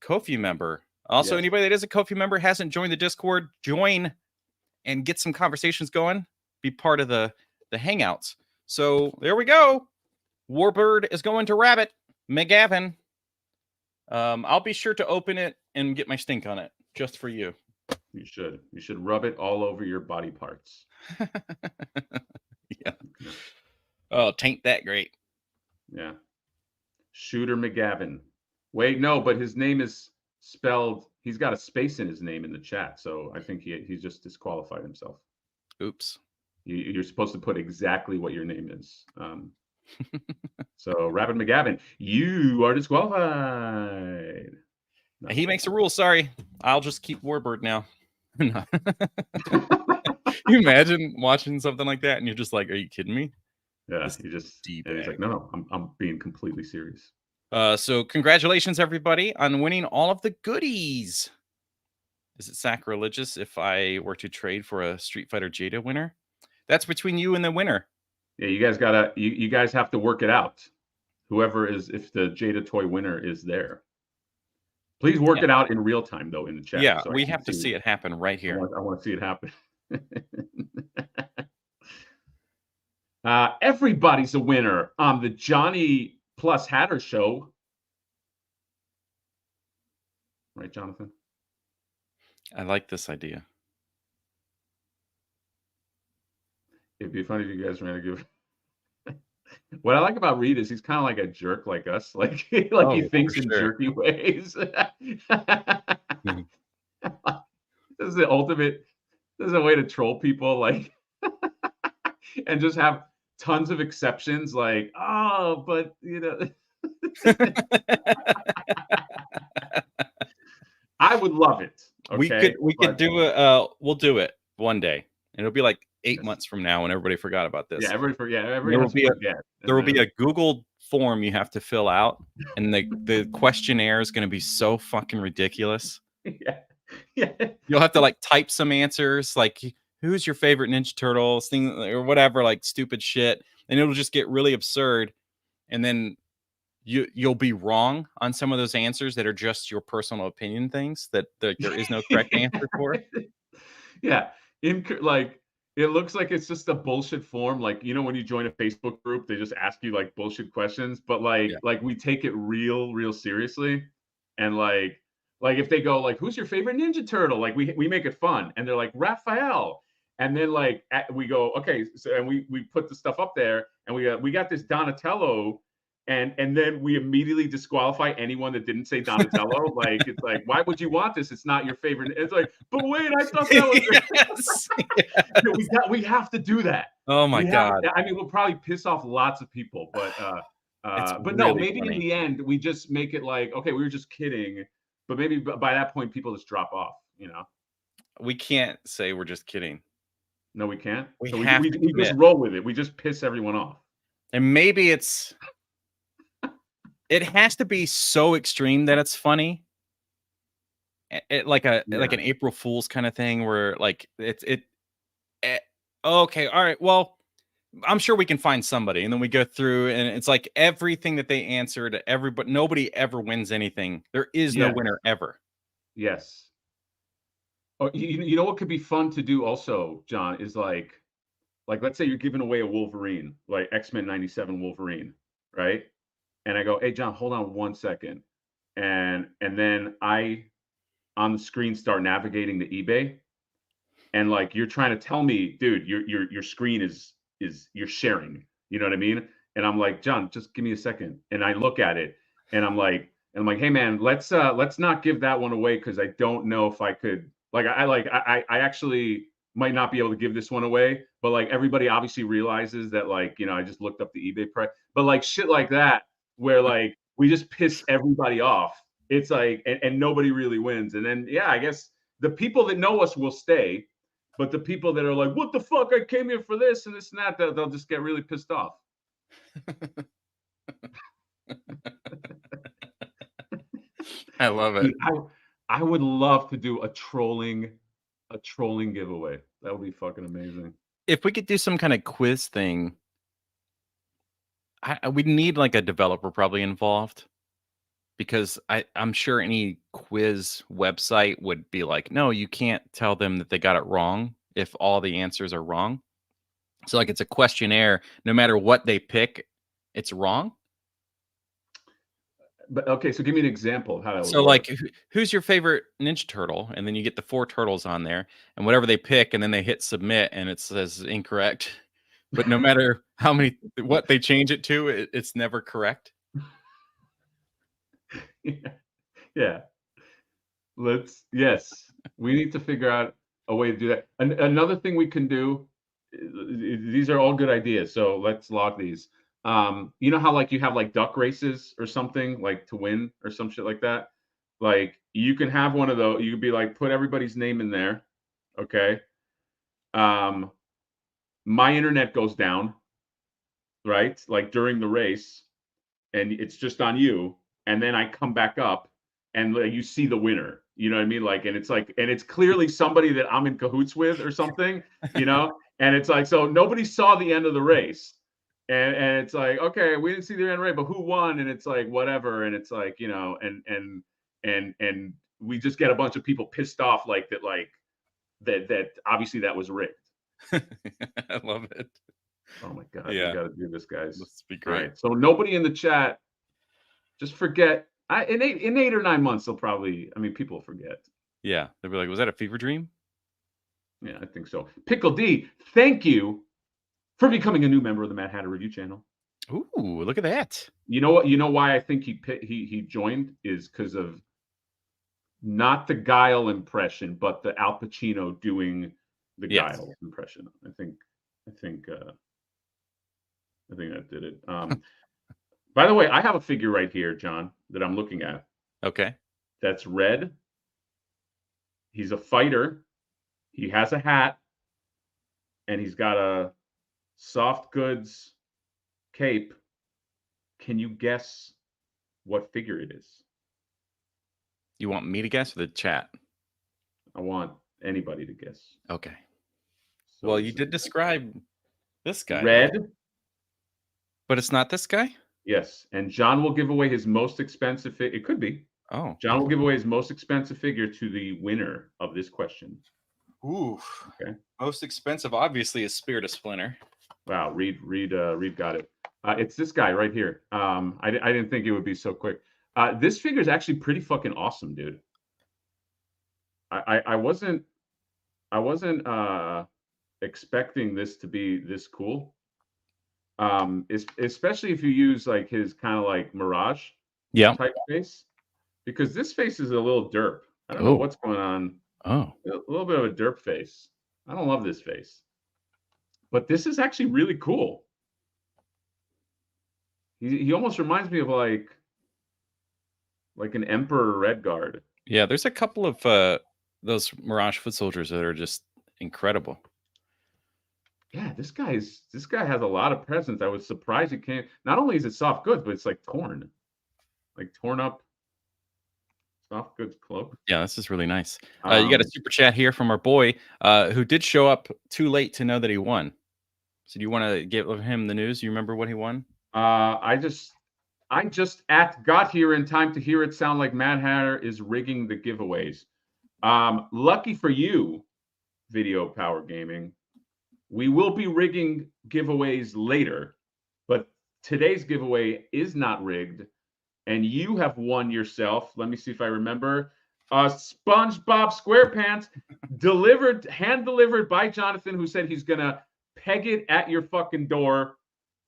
Kofi member. Also, Yes. anybody that is a Kofi member hasn't joined the Discord, join and get some conversations going. Be part of the hangouts. So there we go. Warbird is going to Rabbit McGavin. I'll be sure to open it and get my stink on it just for you. You should rub it all over your body parts. Yeah. Oh, tain't that great. Yeah. Shooter McGavin. Wait, no, but his name is spelled. He's got a space in his name in the chat, so I think he's just disqualified himself. Oops. You're supposed to put exactly what your name is. So Rabbit McGavin, you are disqualified. He makes a rule. Sorry, I'll just keep Warbird now. No. You imagine watching something like that and you're just like, are you kidding me? Yeah, he's like, no, I'm being completely serious. So congratulations, everybody, on winning all of the goodies. Is it sacrilegious if I were to trade for a Street Fighter Jada winner? That's between you and the winner. Yeah, you guys have to work it out. Whoever is, if the Jada toy winner is there. Please work it out in real time, though, in the chat. Yeah, so we have to see it happen right here. I want to see it happen. Everybody's a winner on the Johnny Plus Hatter show. Right, Jonathan? I like this idea. It'd be funny if you guys ran to give. What I like about Reed is he's kind of like a jerk like us. Like he thinks in jerky ways. This is the ultimate. This is a way to troll people, like, and just have tons of exceptions. Like, oh, but you know, I would love it. Okay? We could do we'll do it one day. And it'll be like 8 months from now when everybody forgot about this. Yeah, everybody there will be a Google form you have to fill out, and the questionnaire is going to be so fucking ridiculous. Yeah. You'll have to like type some answers, like who's your favorite Ninja Turtle thing or whatever, like stupid shit, and it'll just get really absurd. And then you'll be wrong on some of those answers that are just your personal opinion things that there is no correct answer for. Yeah. Like it looks like it's just a bullshit form. Like, you know, when you join a Facebook group, they just ask you like bullshit questions, but like we take it real seriously. And like if they go like, who's your favorite Ninja Turtle? Like we make it fun. And they're like, Raphael. And then like we go, okay, so and we put the stuff up there, and we got this Donatello. And then we immediately disqualify anyone that didn't say Donatello. Like, it's like, why would you want this? It's not your favorite. It's like, but wait, I thought that was. Yes. We have to do that. Oh my God. I mean, we'll probably piss off lots of people, but really no, maybe funny. in the end we just make it like, okay, we were just kidding, but maybe by that point people just drop off. You know, we can't say we're just kidding. No, we can't. We just roll with it. We just piss everyone off. And maybe it has to be so extreme that it's funny. Like an April Fool's kind of thing where like okay, all right, well, I'm sure we can find somebody, and then we go through and it's like everything that they answered, but nobody ever wins anything. There is no winner ever. Yes. Oh, you know what could be fun to do also, John, is like let's say you're giving away a Wolverine, like X-Men 97 Wolverine, right? And I go, hey, John, hold on 1 second. And then I on the screen start navigating to eBay, and like you're trying to tell me, dude, your screen is you're sharing. You know what I mean? And I'm like, John, just give me a second. And I look at it, and I'm like, hey man, let's not give that one away because I don't know if I could. Like I actually might not be able to give this one away, but like everybody obviously realizes that, like, you know, I just looked up the eBay price, but like shit like that where like we just piss everybody off. It's like, and nobody really wins. And then yeah, I guess the people that know us will stay, but the people that are like, what the fuck, I came here for this and this and that, they'll just get really pissed off. I love it. Dude, I would love to do a trolling giveaway. That would be fucking amazing. If we could do some kind of quiz thing, we'd need like a developer probably involved, because I'm sure any quiz website would be like, no, you can't tell them that they got it wrong if all the answers are wrong. So like it's a questionnaire, no matter what they pick, it's wrong. But okay, so give me an example of how that would So work. like, who's your favorite Ninja Turtle? And then you get the 4 turtles on there, and whatever they pick, and then they hit submit, and it says incorrect. But no matter what they change it to, it's never correct. Yeah. Yes, we need to figure out a way to do that. And another thing we can do, these are all good ideas, so let's log these. You know how like you have like duck races or something like to win or some shit like that? Like you can have one of those, you could be like, put everybody's name in there. Okay. My internet goes down, right? Like during the race, and it's just on you. And then I come back up and you see the winner. You know what I mean? Like, and it's clearly somebody that I'm in cahoots with or something, you know? And it's like, so nobody saw the end of the race. And it's like, okay, we didn't see the end of the race, but who won? And it's like, whatever. And it's like, you know, and we just get a bunch of people pissed off like that, that obviously that was rigged. I love it. Oh my God, Yeah. we got to do this, guys. This would be All great. right, so nobody in the chat, just forget. In 8 or 9 months, they'll probably, I mean, people forget. Yeah, they'll be like, was that a fever dream? Yeah, I think so. Pickle D, thank you for becoming a new member of the Mad Hatter Review channel. Ooh, look at that. You know what? You know why I think he joined is because of not the Guile impression, but the Al Pacino doing the Guile impression. I think that did it. By the way, I have a figure right here, John, that I'm looking at. Okay. That's red. He's a fighter. He has a hat, and he's got a soft goods cape. Can you guess what figure it is? You want me to guess or the chat? I want anybody to guess. Okay. So Well, you did describe this guy. red. Though. But it's not this guy? Yes. And John will give away his most expensive figure. It could be. Oh. John will give away his most expensive figure to the winner of this question. Ooh. Okay. Most expensive, obviously, is Spirit of Splinter. Wow. Reed got it. It's this guy right here. I didn't think it would be so quick. This figure is actually pretty fucking awesome, dude. I wasn't expecting this to be this cool. Especially if you use like his kind of like Mirage type face, because this face is a little derp. I don't know what's going on. Oh, a little bit of a derp face. I don't love this face, but this is actually really cool. He almost reminds me of like an Emperor Redguard. Yeah, there's a couple of those Mirage foot soldiers that are just incredible. Yeah, this guy has a lot of presence. I was surprised he came. Not only is it soft goods, but it's like torn up soft goods cloak. Yeah, this is really nice. You got a super chat here from our boy who did show up too late to know that he won. So do you want to give him the news? You remember what he won? I just got here in time to hear it sound like Mad Hatter is rigging the giveaways. Lucky for you, Video Power Gaming. We will be rigging giveaways later, but today's giveaway is not rigged, and you have won yourself. Let me see if I remember. SpongeBob SquarePants, hand delivered by Jonathan, who said he's gonna peg it at your fucking door.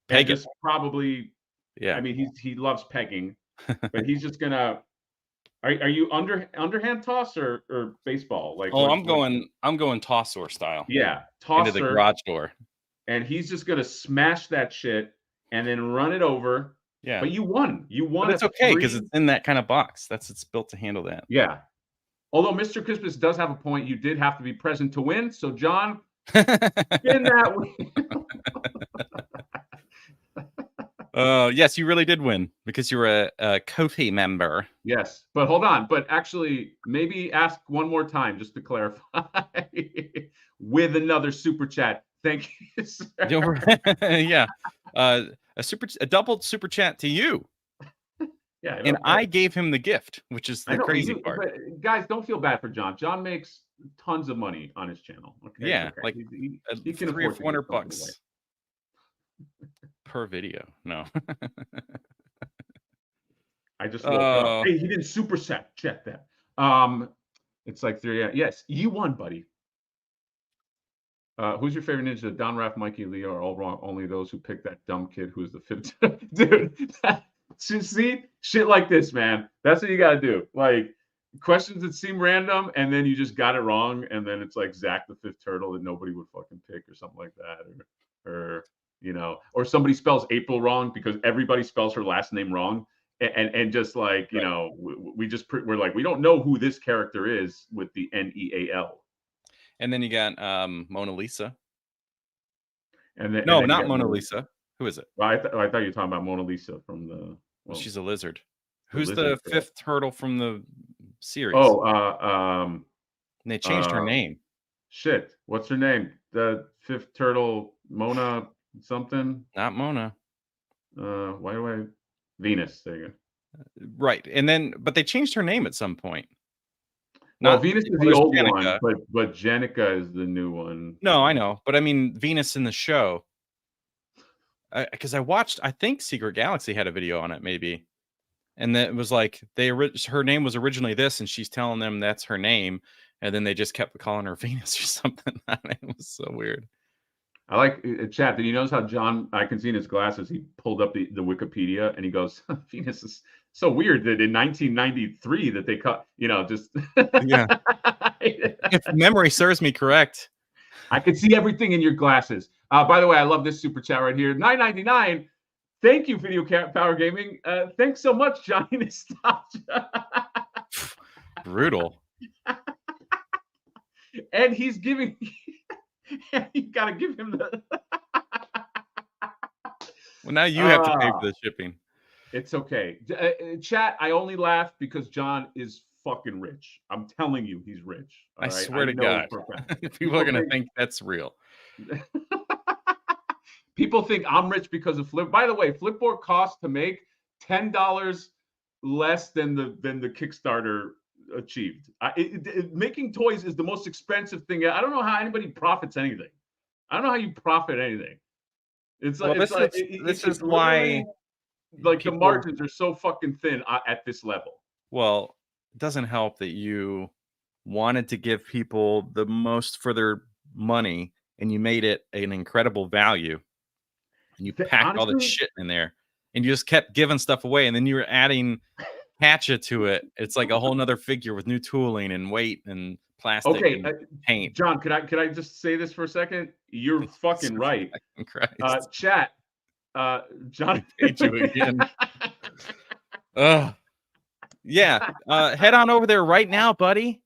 Peg it. Just probably, Yeah. I mean, he loves pegging, but he's just gonna. Are you underhand toss or baseball? Like, I'm going tosser style. Yeah, Into the tosser, garage door. and he's just gonna smash that shit and then run it over. Yeah. But you won. You won. But it's okay because it's in that kind of box. It's built to handle that. Yeah. Although Mr. Christmas does have a point, you did have to be present to win. So John, in that yes, you really did win because you were a Kofi member. Yes, but hold on. But actually, maybe ask one more time just to clarify with another super chat. Thank you, sir. Yeah, a double super chat to you. Yeah, and I gave him the gift, which is the crazy part. But guys, don't feel bad for John. John makes tons of money on his channel. Okay, yeah, okay. like he can $3 or afford $400 per video. No, I just looked up. Hey, he didn't super set. Check that. It's like 3. Yes, you won, buddy. Who's your favorite ninja? Don, Raph, Mikey, Leo are all wrong. Only those who picked that dumb kid who's the fifth. Dude, see shit like this, man. That's what you got to do. Like questions that seem random, and then you just got it wrong, and then it's like Zach the fifth turtle that nobody would fucking pick, or something like that, or you know, or somebody spells April wrong because everybody spells her last name wrong, and just like you know, we're like we don't know who this character is with the NEAL. And then you got Mona Lisa. And then, no, not Mona Lisa. Who is it? Well, I thought you were talking about Mona Lisa from the. Well, she's a lizard. Who's the fifth turtle from the series? Oh, and they changed her name. Shit, what's her name? The fifth turtle, Mona something. Not Mona. Why do I? Venus. There you go. Right, and then but they changed her name at some point. Well, Venus is the old one, but Jenica is the new one. No, I know, but I mean Venus in the show. Because I watched, I think Secret Galaxy had a video on it, maybe, and then it was like her name was originally this, and she's telling them that's her name, and then they just kept calling her Venus or something. It was so weird. I like chat. Did you notice how John? I can see in his glasses. He pulled up the Wikipedia, and he goes, "Venus is so weird that in 1993 that they cut, you know, just yeah." If memory serves me correct, I can see everything in your glasses. By the way, I love this super chat right here. $9.99. Thank you, Video Power Gaming. Thanks so much, Johnny Nostalgia. Brutal. And he's giving. You gotta give him the. Well, now you have to pay for the shipping. It's okay. Chat, I only laugh because John is fucking rich. I'm telling you, he's rich. I swear to God. People are going to think that's real. People think I'm rich because of Flip. By the way, Flipboard costs to make $10 less than the Kickstarter achieved. Making toys is the most expensive thing. I don't know how anybody profits anything. I don't know how you profit anything. It's like, well, this is why like the margins are so fucking thin at this level. Well, it doesn't help that you wanted to give people the most for their money, and you made it an incredible value, and you packed all the shit in there, and you just kept giving stuff away, and then you were adding Hatcha to it. It's like a whole nother figure with new tooling and weight and plastic and paint. John, could I just say this for a second? You're fucking right. Chat. John, hate you again. Yeah. Head on over there right now, buddy.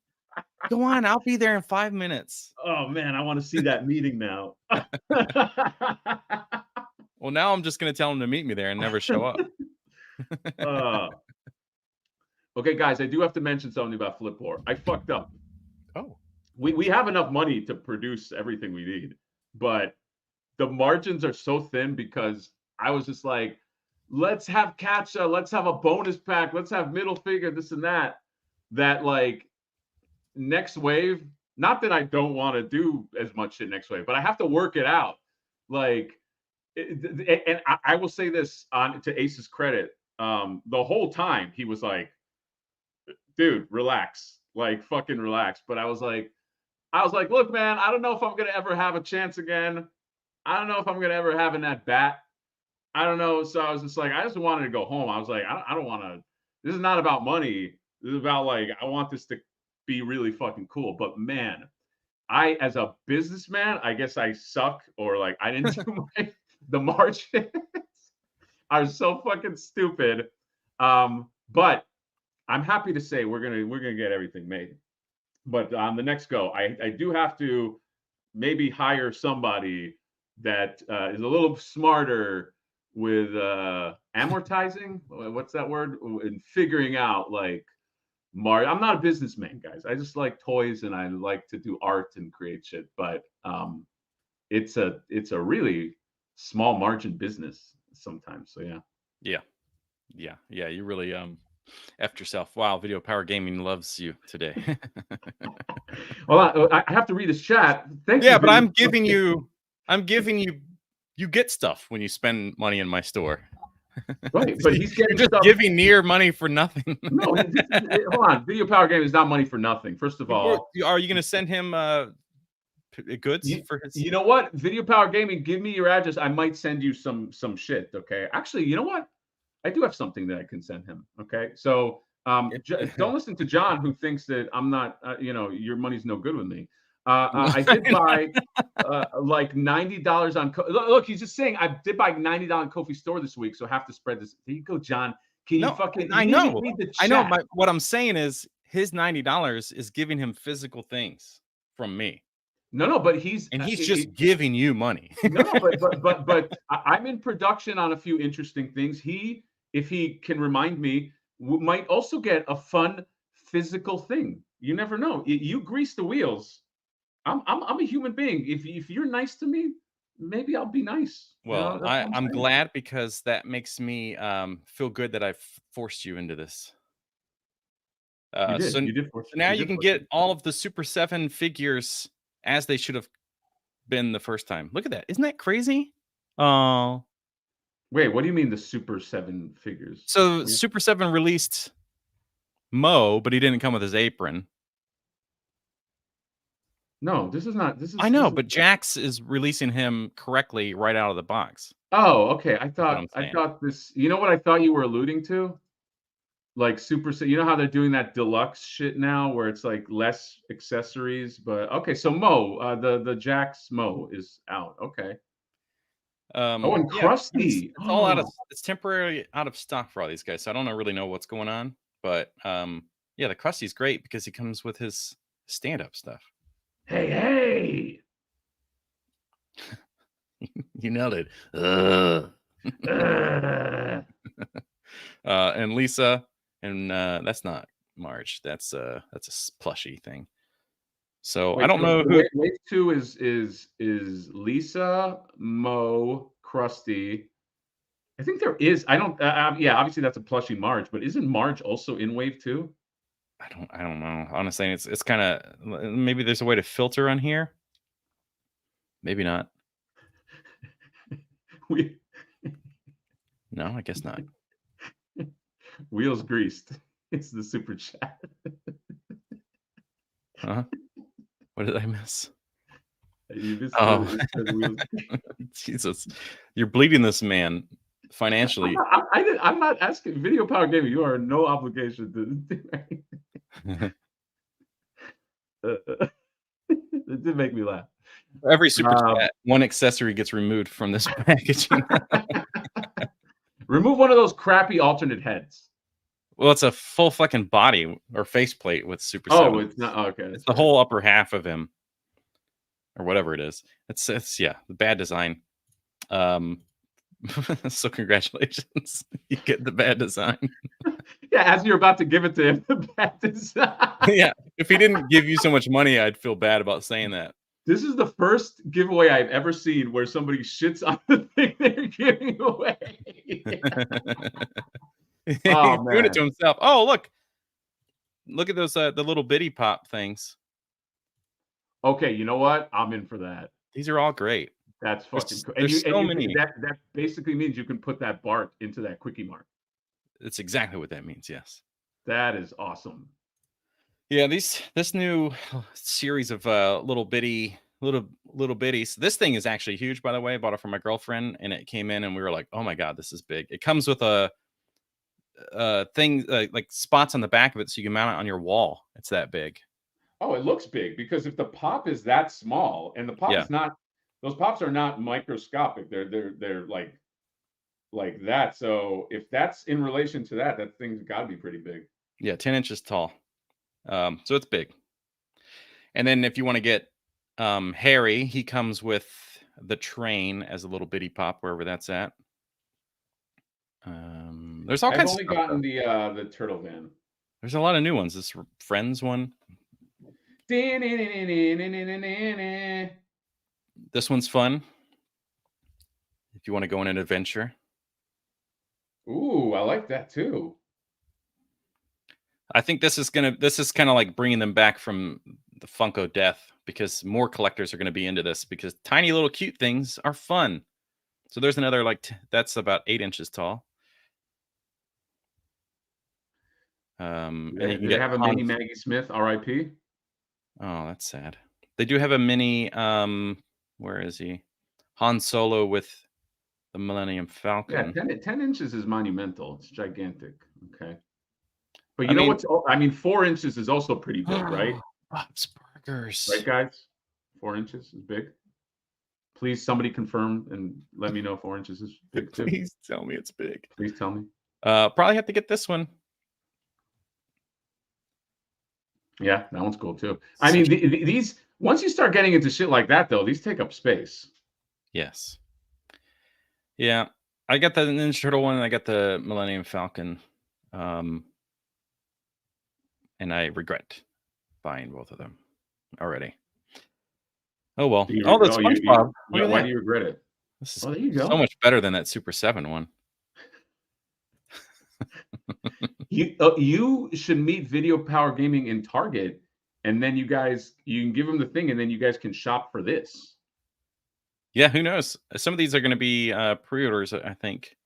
Go on, I'll be there in 5 minutes. Oh man, I want to see that meeting now. Well, now I'm just gonna tell him to meet me there and never show up. Okay, guys, I do have to mention something about Flipboard. I fucked up. Oh. We have enough money to produce everything we need, but the margins are so thin because I was just like, let's have Catcha, let's have a bonus pack, let's have middle figure, this and that. That like next wave, not that I don't want to do as much shit next wave, but I have to work it out. Like, and I will say this to Ace's credit, the whole time he was like, dude, relax. like fucking relax. But I was like, look, man, I don't know if I'm gonna ever have a chance again. I don't know if I'm gonna ever have an at bat. I don't know. So I was just like, I just wanted to go home. I was like, I don't want to. This is not about money. This is about like, I want this to be really fucking cool. But man, I, as a businessman, I guess I suck, or like I didn't do the margins. I was so fucking stupid. But I'm happy to say we're gonna get everything made. But on the next go, I do have to maybe hire somebody that is a little smarter with amortizing. What's that word? And figuring out like I'm not a businessman, guys. I just like toys and I like to do art and create shit. But it's a really small margin business sometimes. So Yeah. You really effed yourself. Wow, Video Power Gaming loves you today. Well, I have to read his chat. Thank you. Yeah, but I'm giving you, you get stuff when you spend money in my store. Right, but he's getting just stuff. giving Nier money for nothing. No, hold on. Video Power Gaming is not money for nothing. First of all, are you going to send him goods for his? You know what? Video Power Gaming, give me your address. I might send you some shit. Okay. Actually, you know what? I do have something that I can send him. Okay. So don't listen to John, who thinks that I'm not. Your money's no good with me. I did buy like $90 on. Look, he's just saying I did buy $90 on Kofi store this week, so I have to spread this. Here you go, John. Can you fucking? I know. I know. What I'm saying is his $90 is giving him physical things from me. No, but he's just giving you money. No, but I'm in production on a few interesting things. If he can remind me, might also get a fun physical thing. You never know. You grease the wheels. I'm a human being. If you're nice to me, maybe I'll be nice. Well, I'm glad, because that makes me feel good that I've forced you into this. You did force. Now you can get all of the Super 7 figures as they should have been the first time. Look at that. Isn't that crazy? Oh. Wait, what do you mean the Super 7 figures? So Super 7 released Mo, but he didn't come with his apron. No, this is not. I know, but Jax is releasing him correctly right out of the box. Oh, okay. I thought this. You know what I thought you were alluding to? Like you know how they're doing that deluxe shit now, where it's like less accessories. But okay, so Mo, the Jax Mo is out. Okay. And Krusty. It's all out of. It's temporarily out of stock for all these guys, so I don't really know what's going on. But yeah, the Krusty's great because he comes with his stand-up stuff. Hey. You nailed it. And Lisa, and that's not Marge. That's a plushie thing. So I don't know who. Wave 2 is Lisa, Mo, Krusty. I think there is. I don't. Yeah, obviously that's a plushie Marge, but isn't Marge also in Wave 2? I don't know. Honestly, it's kind of, maybe there's a way to filter on here. Maybe not. No, I guess not. Wheels greased. It's the super chat. Huh? What did I miss? You missed Jesus, you're bleeding this man financially. I'm not asking. Video Power Gaming, you are no obligation to do anything. It did make me laugh. Every super chat, one accessory gets removed from this packaging. Remove one of those crappy alternate heads. Well, it's a full fucking body or faceplate with Super 7. Oh, it's not. Oh, okay, it's the whole upper half of him, or whatever it is. It's the bad design. So congratulations, you get the bad design. Yeah, as you're about to give it to him, the bad design. Yeah, if he didn't give you so much money, I'd feel bad about saying that. This is the first giveaway I've ever seen where somebody shits on the thing they're giving away. Oh, he's doing it to himself. Oh, look at those the little bitty pop things. Okay, you know what? I'm in for that. These are all great. That's fucking cool. There's so many. That basically means you can put that Bart into that Quickie Mart. That's exactly what that means. Yes. That is awesome. Yeah, this new series of little bitties. This thing is actually huge, by the way. I bought it for my girlfriend, and it came in, and we were like, "Oh my god, this is big!" It comes with a thing like spots on the back of it, so you can mount it on your wall. It's that big. Oh, it looks big because if the pop is that small, and the pop Yeah, is not, those pops are not microscopic. They're like that. So if that's in relation to that, that thing's got to be pretty big. yeah, 10 inches tall. So it's big. And then if you want to get Harry, he comes with the train as a little bitty pop, wherever that's at. There's all I've kinds of only stuff, gotten though. the turtle van. There's a lot of new ones. This Friends one. This one's fun if you want to go on an adventure. Ooh, I like that too. I think this is kind of like bringing them back from the Funko death, because more collectors are going to be into this because tiny little cute things are fun. So there's another that's about 8 inches tall. And you can Do they get have a mini Maggie Smith, R.I.P.? Oh, that's sad. They do have a mini. Where is he? Han Solo with the Millennium Yeah, Falcon. 10 inches is monumental. It's gigantic. Okay. But I you know mean, what's, I mean, 4 inches is also pretty big, right? Bob's Burgers. Right, guys? 4 inches is big. Please, somebody confirm and let me know 4 inches is big too. Please tell me it's big. Please tell me. Probably have to get this one. Yeah, that one's cool too. I mean, these, once you start getting into shit like that, though, these take up space. Yes. Yeah, I got the Ninja Turtle one, and I got the Millennium Falcon. And I regret buying both of them already. Oh well. Oh, that's SpongeBob. Why do you regret it? This is there you go. so much better than that Super 7 one. You should meet Video Power Gaming in Target, and then you can give them the thing, and then you guys can shop for this. Yeah, who knows? Some of these are going to be pre-orders, I think.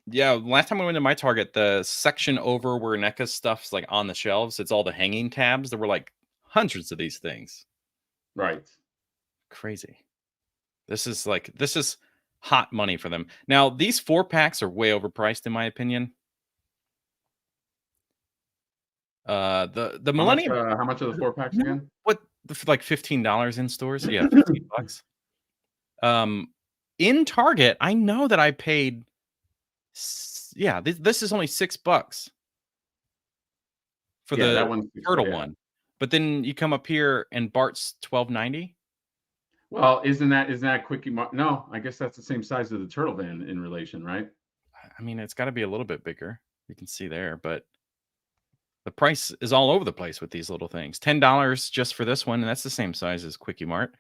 Yeah, last time I went to my Target, the section over where NECA stuff's like on the shelves, it's all the hanging tabs. There were like hundreds of these things. Right. Crazy. This is hot money for them. Now, these 4-packs are way overpriced in my opinion. The Millennium. How much are the 4-packs again? What, like $15 in stores? Yeah, $15. In Target, I know that I paid. Yeah, this is only $6 for the that one's turtle one. But then you come up here and Bart's $12.90. Well, isn't that Quickie Mart? No, I guess that's the same size of the turtle van in relation, right? I mean, it's got to be a little bit bigger. You can see there, but the price is all over the place with these little things. $10 just for this one, and that's the same size as Quickie Mart.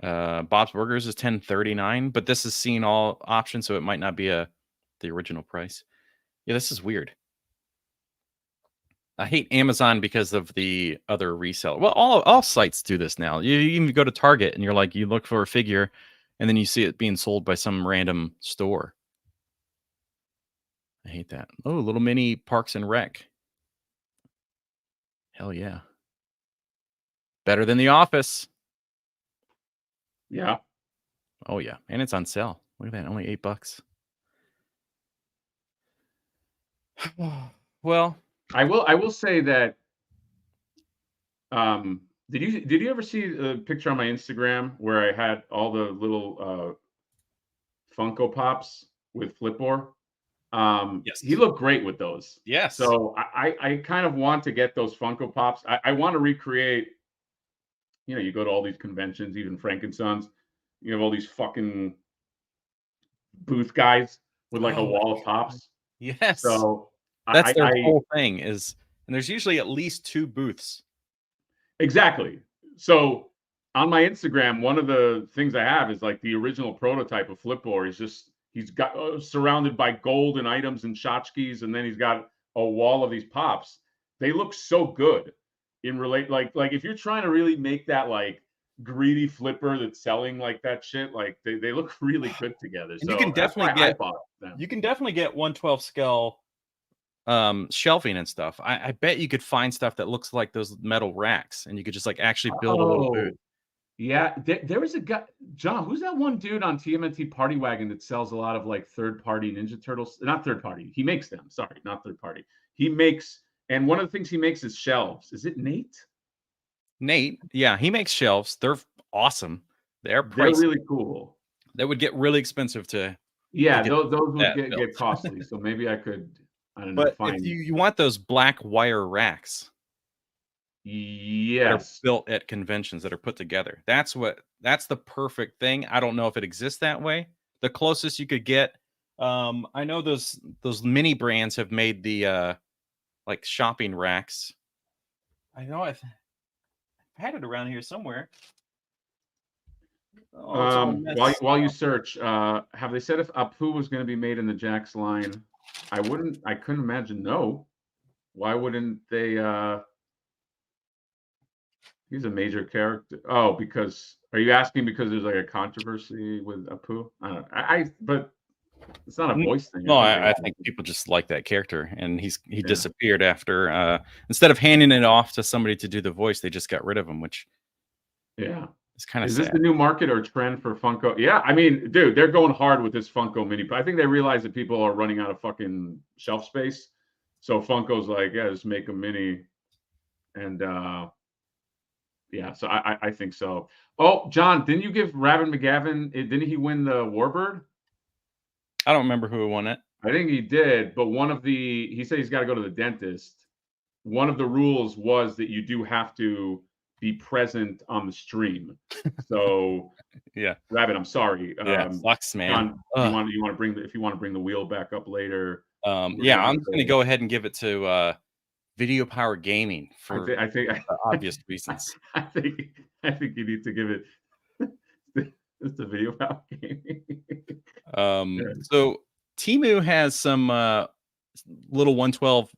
Bob's Burgers is $10.39, but this is seeing all options, so it might not be the original price. Yeah, this is weird. I hate Amazon because of the other resale. Well, all sites do this now. You even go to Target and you're like, you look for a figure, and then you see it being sold by some random store. I hate that. Oh, little mini Parks and Rec. Hell yeah. Better than The Office. Yeah. Oh yeah, and it's on sale. Look at that, only $8. Well, I will say that. Did you ever see a picture on my Instagram where I had all the little Funko Pops with Flipboard? yes. He looked great with those. Yes. So I kind of want to get those Funko Pops. I want to recreate. You go to all these conventions, even Frankensons. You have all these fucking booth guys with like a wall of pops. Yes. So that's their whole thing and there's usually at least 2 booths. Exactly. So on my Instagram, one of the things I have is like the original prototype of Flipboard. He's got surrounded by golden items and tchotchkes, and then he's got a wall of these pops. They look so good in like if you're trying to really make that like greedy flipper that's selling like that shit, like they look really good together. So you can definitely I bought them. You can definitely get 1/12 scale shelving and stuff. I bet you could find stuff that looks like those metal racks, and you could just like actually build a little booth. Yeah, there was a guy, John, who's that one dude on TMNT Party Wagon that sells a lot of like third-party Ninja Turtles? Not third-party. He makes them. Sorry, not third-party. He makes, and one of the things he makes is shelves. Is it Nate? Nate, yeah, he makes shelves. They're awesome. They're They're pricey. really cool. That would get really expensive to. Yeah, get those would that get built. costly. So maybe I could, I don't know, But find. if you want those black wire racks that are Yes. built at conventions that are put together, that's the perfect thing. I don't know if it exists that way. The closest you could get, I know those mini brands have made the like shopping racks. I know I've had it around here somewhere. Oh, it's all messed While you up. search, have they said if Apu was going to be made in the Jax line? I couldn't imagine no. Why wouldn't they? He's a major character. Oh, because are you asking because there's like a controversy with Apu? I don't know. But it's not a voice thing. No, I think people just like that character, and he disappeared after. Instead of handing it off to somebody to do the voice, they just got rid of him, which it's kind of sad. Is this the new market or trend for Funko? Yeah, I mean, dude, they're going hard with this Funko mini. I think they realize that people are running out of fucking shelf space, so Funko's like, yeah, just make a mini, and yeah, so I think so. Oh, John, didn't you give Rabbit McGavin? Didn't he win the Warbird? I don't remember who won it. I think he did, but he said he's got to go to the dentist. One of the rules was that you do have to be present on the stream. So yeah, Rabbit, I'm sorry. Yeah, sucks, man. John, you want to bring if you want to bring the wheel back up later. Yeah, I'm just gonna go ahead and give it to Video Power Gaming for obvious reasons. I think you need to give it it's the Video Power Gaming. So Temu has some little 112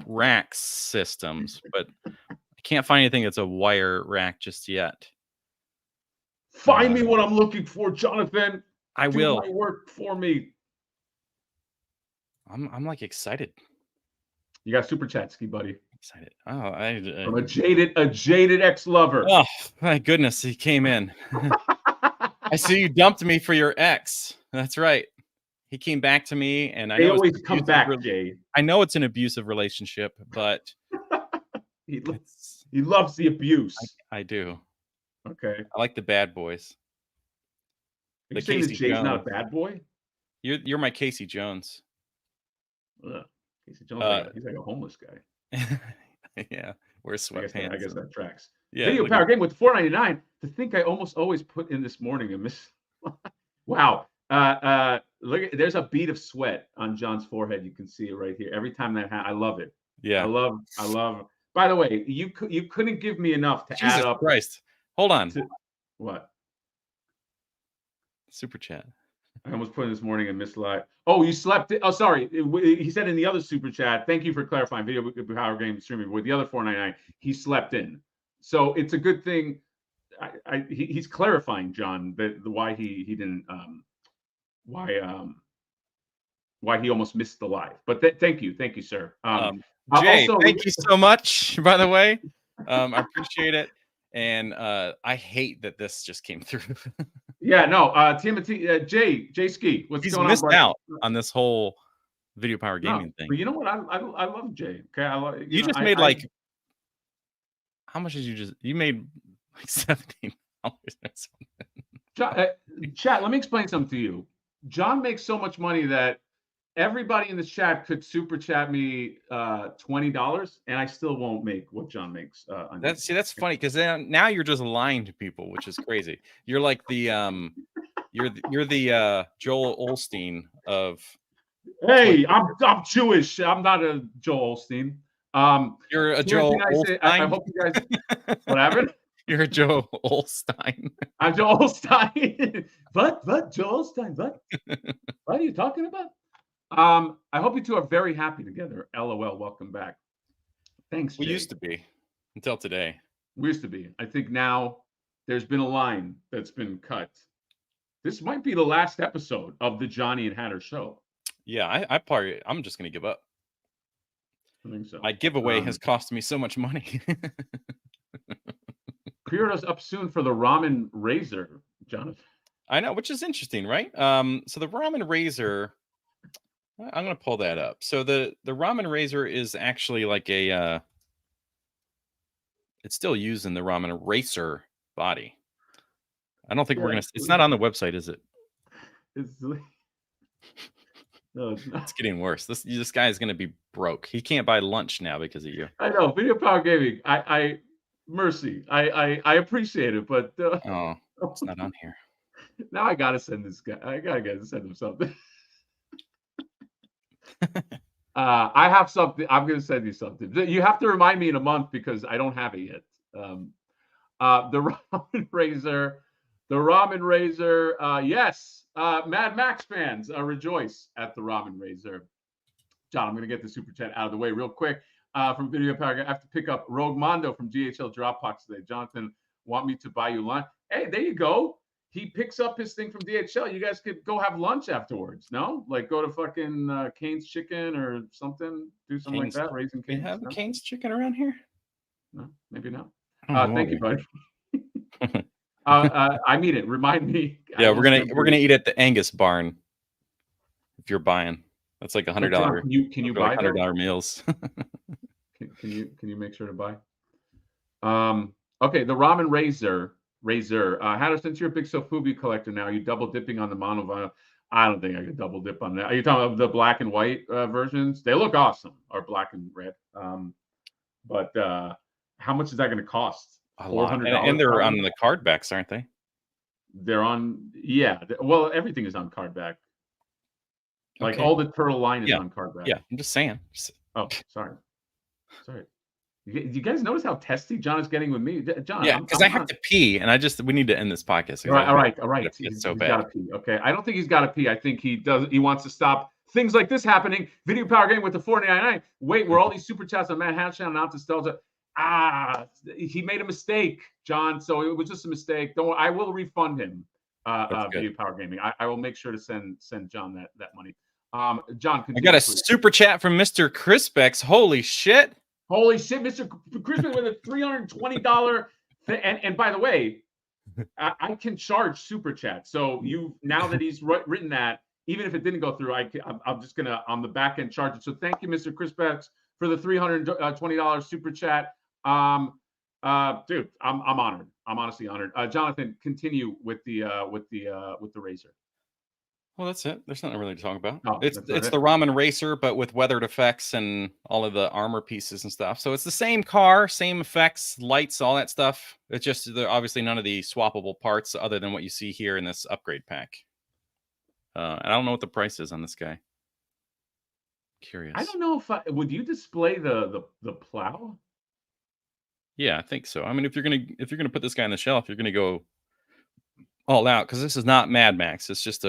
rack systems, but I can't find anything that's a wire rack just yet. Find me what I'm looking for, Jonathan. I will. Do my work for me. I'm like excited. You got super chat, Ski Buddy. Excited. Oh, from a jaded ex-lover. Oh, my goodness, he came in. I see you dumped me for your ex. That's right. He came back to me, and they always come back, Jay. I know it's an abusive relationship, but he loves the abuse. I do. Okay. I like the bad boys. Are you saying that Jay's not a bad boy? You're my Casey Jones. Ugh. Casey Jones, he's like a homeless guy. Yeah, wears sweatpants. I guess that tracks. Yeah, Video Power Game with $4.99. To think I almost always put in this morning and miss. Wow. Look, there's a bead of sweat on John's forehead. You can see it right here. Every time that I love it. Yeah. I love. By the way, you couldn't give me enough to Jesus add up. Christ. Hold on. What? Super chat. I almost put in this morning and missed live. Oh, you slept. Oh, sorry. He said in the other super chat. Thank you for clarifying. Video Power Game streaming with the other $4.99. He slept in, so it's a good thing. He's clarifying, John, why he didn't why he almost missed the live. But thank you, sir. Jay, thank you so much. By the way, I appreciate it, and I hate that this just came through. Yeah, no, TMNT, Jay Ski, what's going on? He's missed out on this whole Video Power Gaming thing. But you know what? I love Jay. Okay, you just made like how much did you just? You made like $17 or something. Chat, let me explain something to you. John makes so much money that everybody in the chat could super chat me $20, and I still won't make what John makes. That's funny because now you're just lying to people, which is crazy. You're like the you're the Joel Osteen of. Hey, I'm Jewish. I'm not a Joel Osteen. You're a Joel Osteen. I hope you guys. What happened? You're Joel Osteen. I'm Joel Osteen. What? Joel Osteen? What? What are you talking about? I hope you two are very happy together. LOL. Welcome back. Thanks, Jay. We used to be until today. We used to be. I think now there's been a line that's been cut. This might be the last episode of the Johnny and Hatter show. Yeah, I'm just gonna give up. I think so. My giveaway has cost me so much money. Pre-orders up soon for the ramen razor, Jonathan. I know, which is interesting, right? So the ramen razor, I'm gonna pull that up. So the ramen razor is actually like a it's still used in the ramen racer body. I don't think we're gonna. It's not on the website, is it? It's no, it's not. It's getting worse. This guy is gonna be broke. He can't buy lunch now because of you. I know. Video Power Gaming. Mercy. I appreciate it, but Oh, it's not on here. now I gotta send this guy. I gotta send him something. I have something. I'm gonna send you something. You have to remind me in a month because I don't have it yet. The ramen razor. The ramen razor. Yes. Mad Max fans rejoice at the ramen razor. John, I'm gonna get the super chat out of the way real quick. From Video Power, I have to pick up Rogue Mondo from GHL Dropbox today. Jonathan, want me to buy you lunch? Hey, there you go. He picks up his thing from DHL. You guys could go have lunch afterwards. No, like go to fucking Cane's Chicken or something. Do something like that. Raising Cane's. We have no? Cane's Chicken around here? No, maybe not. Oh, Thank you, buddy. I mean it. Remind me. Yeah, we're gonna eat at the Angus Barn. If you're buying, that's like $100. Can you buy $100 meals? Can you make sure to buy? Okay, the ramen razor. Hatter, since you're a big Sofubi collector now, are you double dipping on the mono vinyl? I don't think I could double dip on that. Are you talking about the black and white versions? They look awesome, or black and red. But how much is that going to cost? $400. And they're on the card backs, aren't they? They're on, yeah. Well, everything is on card back. Like all the turtle line is on card back. Yeah, I'm just saying. Oh, sorry. You guys notice how testy John is getting with me? John, yeah, because I have to pee, and we need to end this podcast. All right. It's so he's bad. Got to pee. Okay, I don't think he's got to pee. I think he does. He wants to stop things like this happening. Video Power Game with the $4.99. Wait, were all these super chats on Matt Hatchdown not nostalgia? He made a mistake, John. So it was just a mistake. Don't worry, I will refund him. Video Power Gaming. I will make sure to send John that money. John, I got a super chat from Mr. Crispex. Holy shit! Holy shit, Mr. Crispin with a $320. And by the way, I can charge super chat. So now that he's written that, even if it didn't go through, I'm just gonna on the back end charge it. So thank you, Mr. Crispex, for the $320 super chat. Dude, I'm honored. I'm honestly honored. Jonathan, continue with the razor. Well, that's it. There's nothing really to talk about. Oh, it's the ramen racer, but with weathered effects and all of the armor pieces and stuff. So it's the same car, same effects, lights, all that stuff. It's just obviously none of the swappable parts other than what you see here in this upgrade pack. And I don't know what the price is on this guy. Curious. I don't know if would you display the plow? Yeah, I think so. I mean, if you're gonna put this guy on the shelf, you're gonna go all out because this is not Mad Max. It's just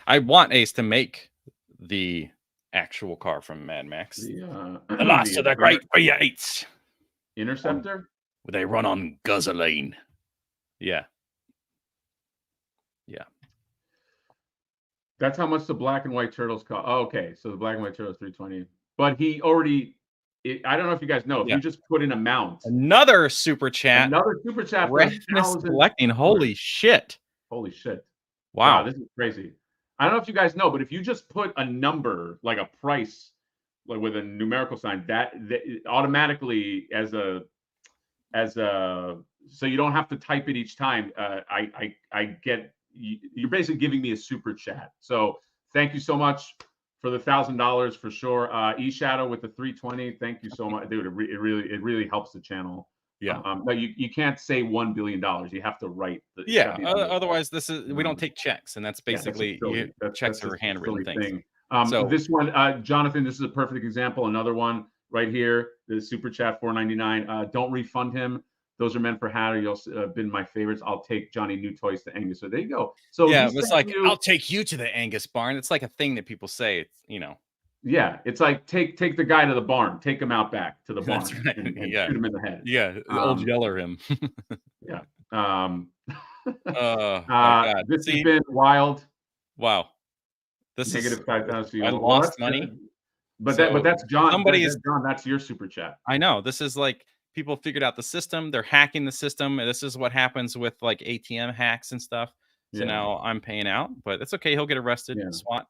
I want Ace to make the actual car from Mad Max. The last of the great V8s. Interceptor? Where they run on gasoline. Yeah. Yeah. That's how much the black and white turtles cost. Oh, okay. So the black and white turtle is $320. But he already, I don't know if you guys know, if you just put in a mount. Another super chat. Redness collecting. Holy shit. Holy shit. Wow. This is crazy. I don't know if you guys know, but if you just put a number, like a price, like with a numerical sign, that automatically so you don't have to type it each time. I get, you're basically giving me a super chat. So thank you so much for the $1,000 for sure. eShadow with the 320. Thank you so much, dude. It really helps the channel. Yeah. But you can't say $1 billion. You have to write. Otherwise, we don't take checks, and that's basically checks are handwritten things. So this one, Jonathan, this is a perfect example. Another one right here. The super chat $4.99. Don't refund him. Those are meant for Hatter. You've been my favorites. I'll take Johnny New Toys to Angus. So there you go. So yeah, it's like I'll take you to the Angus barn. It's like a thing that people say. It's Yeah, it's like take the guy to the barn, take him out back to the barn, right. and shoot him in the head. Yeah, old yeller him. Yeah. God. This has been wild. Wow. This -5,000. I lost money. But So that's John. somebody is John. That's your super chat. I know. This is like people figured out the system. They're hacking the system. And this is what happens with like ATM hacks and stuff. So Yeah. now I'm paying out, but it's okay. He'll get arrested. Yeah. SWAT.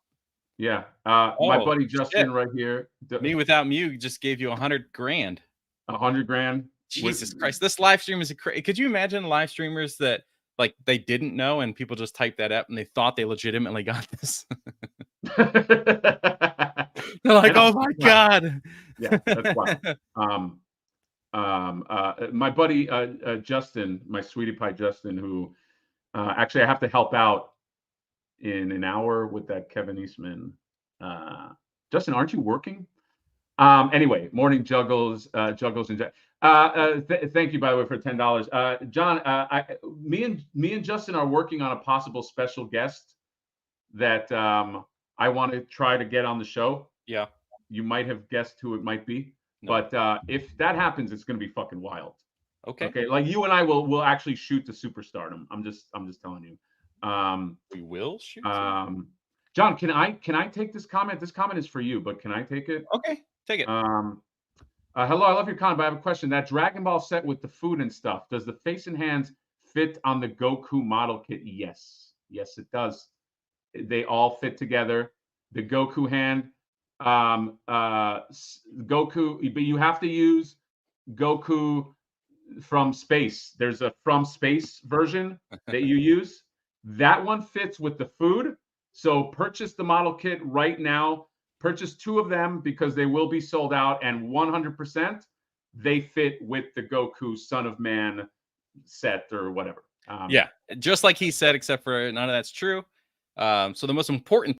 Yeah. My Oh, buddy Justin shit. right here. Me without Mew just gave you $100 grand. $100 grand. Jesus Christ. This live stream is crazy. Could you imagine live streamers that like they didn't know and people just typed that up and they thought they legitimately got this? They're like, oh my God. Yeah, that's wild. My buddy Justin, my sweetie pie Justin, who actually I have to help out in an hour with that Kevin Eastman. Justin, aren't you working? Anyway, morning juggles and thank you by the way for $10. John, me and Justin are working on a possible special guest that I want to try to get on the show. Yeah. You might have guessed who it might be. No. But if that happens, it's going to be fucking wild. Okay. Okay. Like you and I will actually shoot the superstardom. I'm just telling you. We will shoot. John, can I take this comment? This comment is for you, but can I take it? Okay, take it. Hello, I love your comment, but I have a question. That Dragon Ball set with the food and stuff, does the face and hands fit on the Goku model kit? Yes. Yes, it does. They all fit together. The Goku hand, Goku, but you have to use Goku from space. There's a from space version that you use. That one fits with the food. So purchase the model kit right now. Purchase 2 of them because they will be sold out, and 100% they fit with the Goku Son of Man set or whatever. Yeah, just like he said, except for none of that's true. So the most important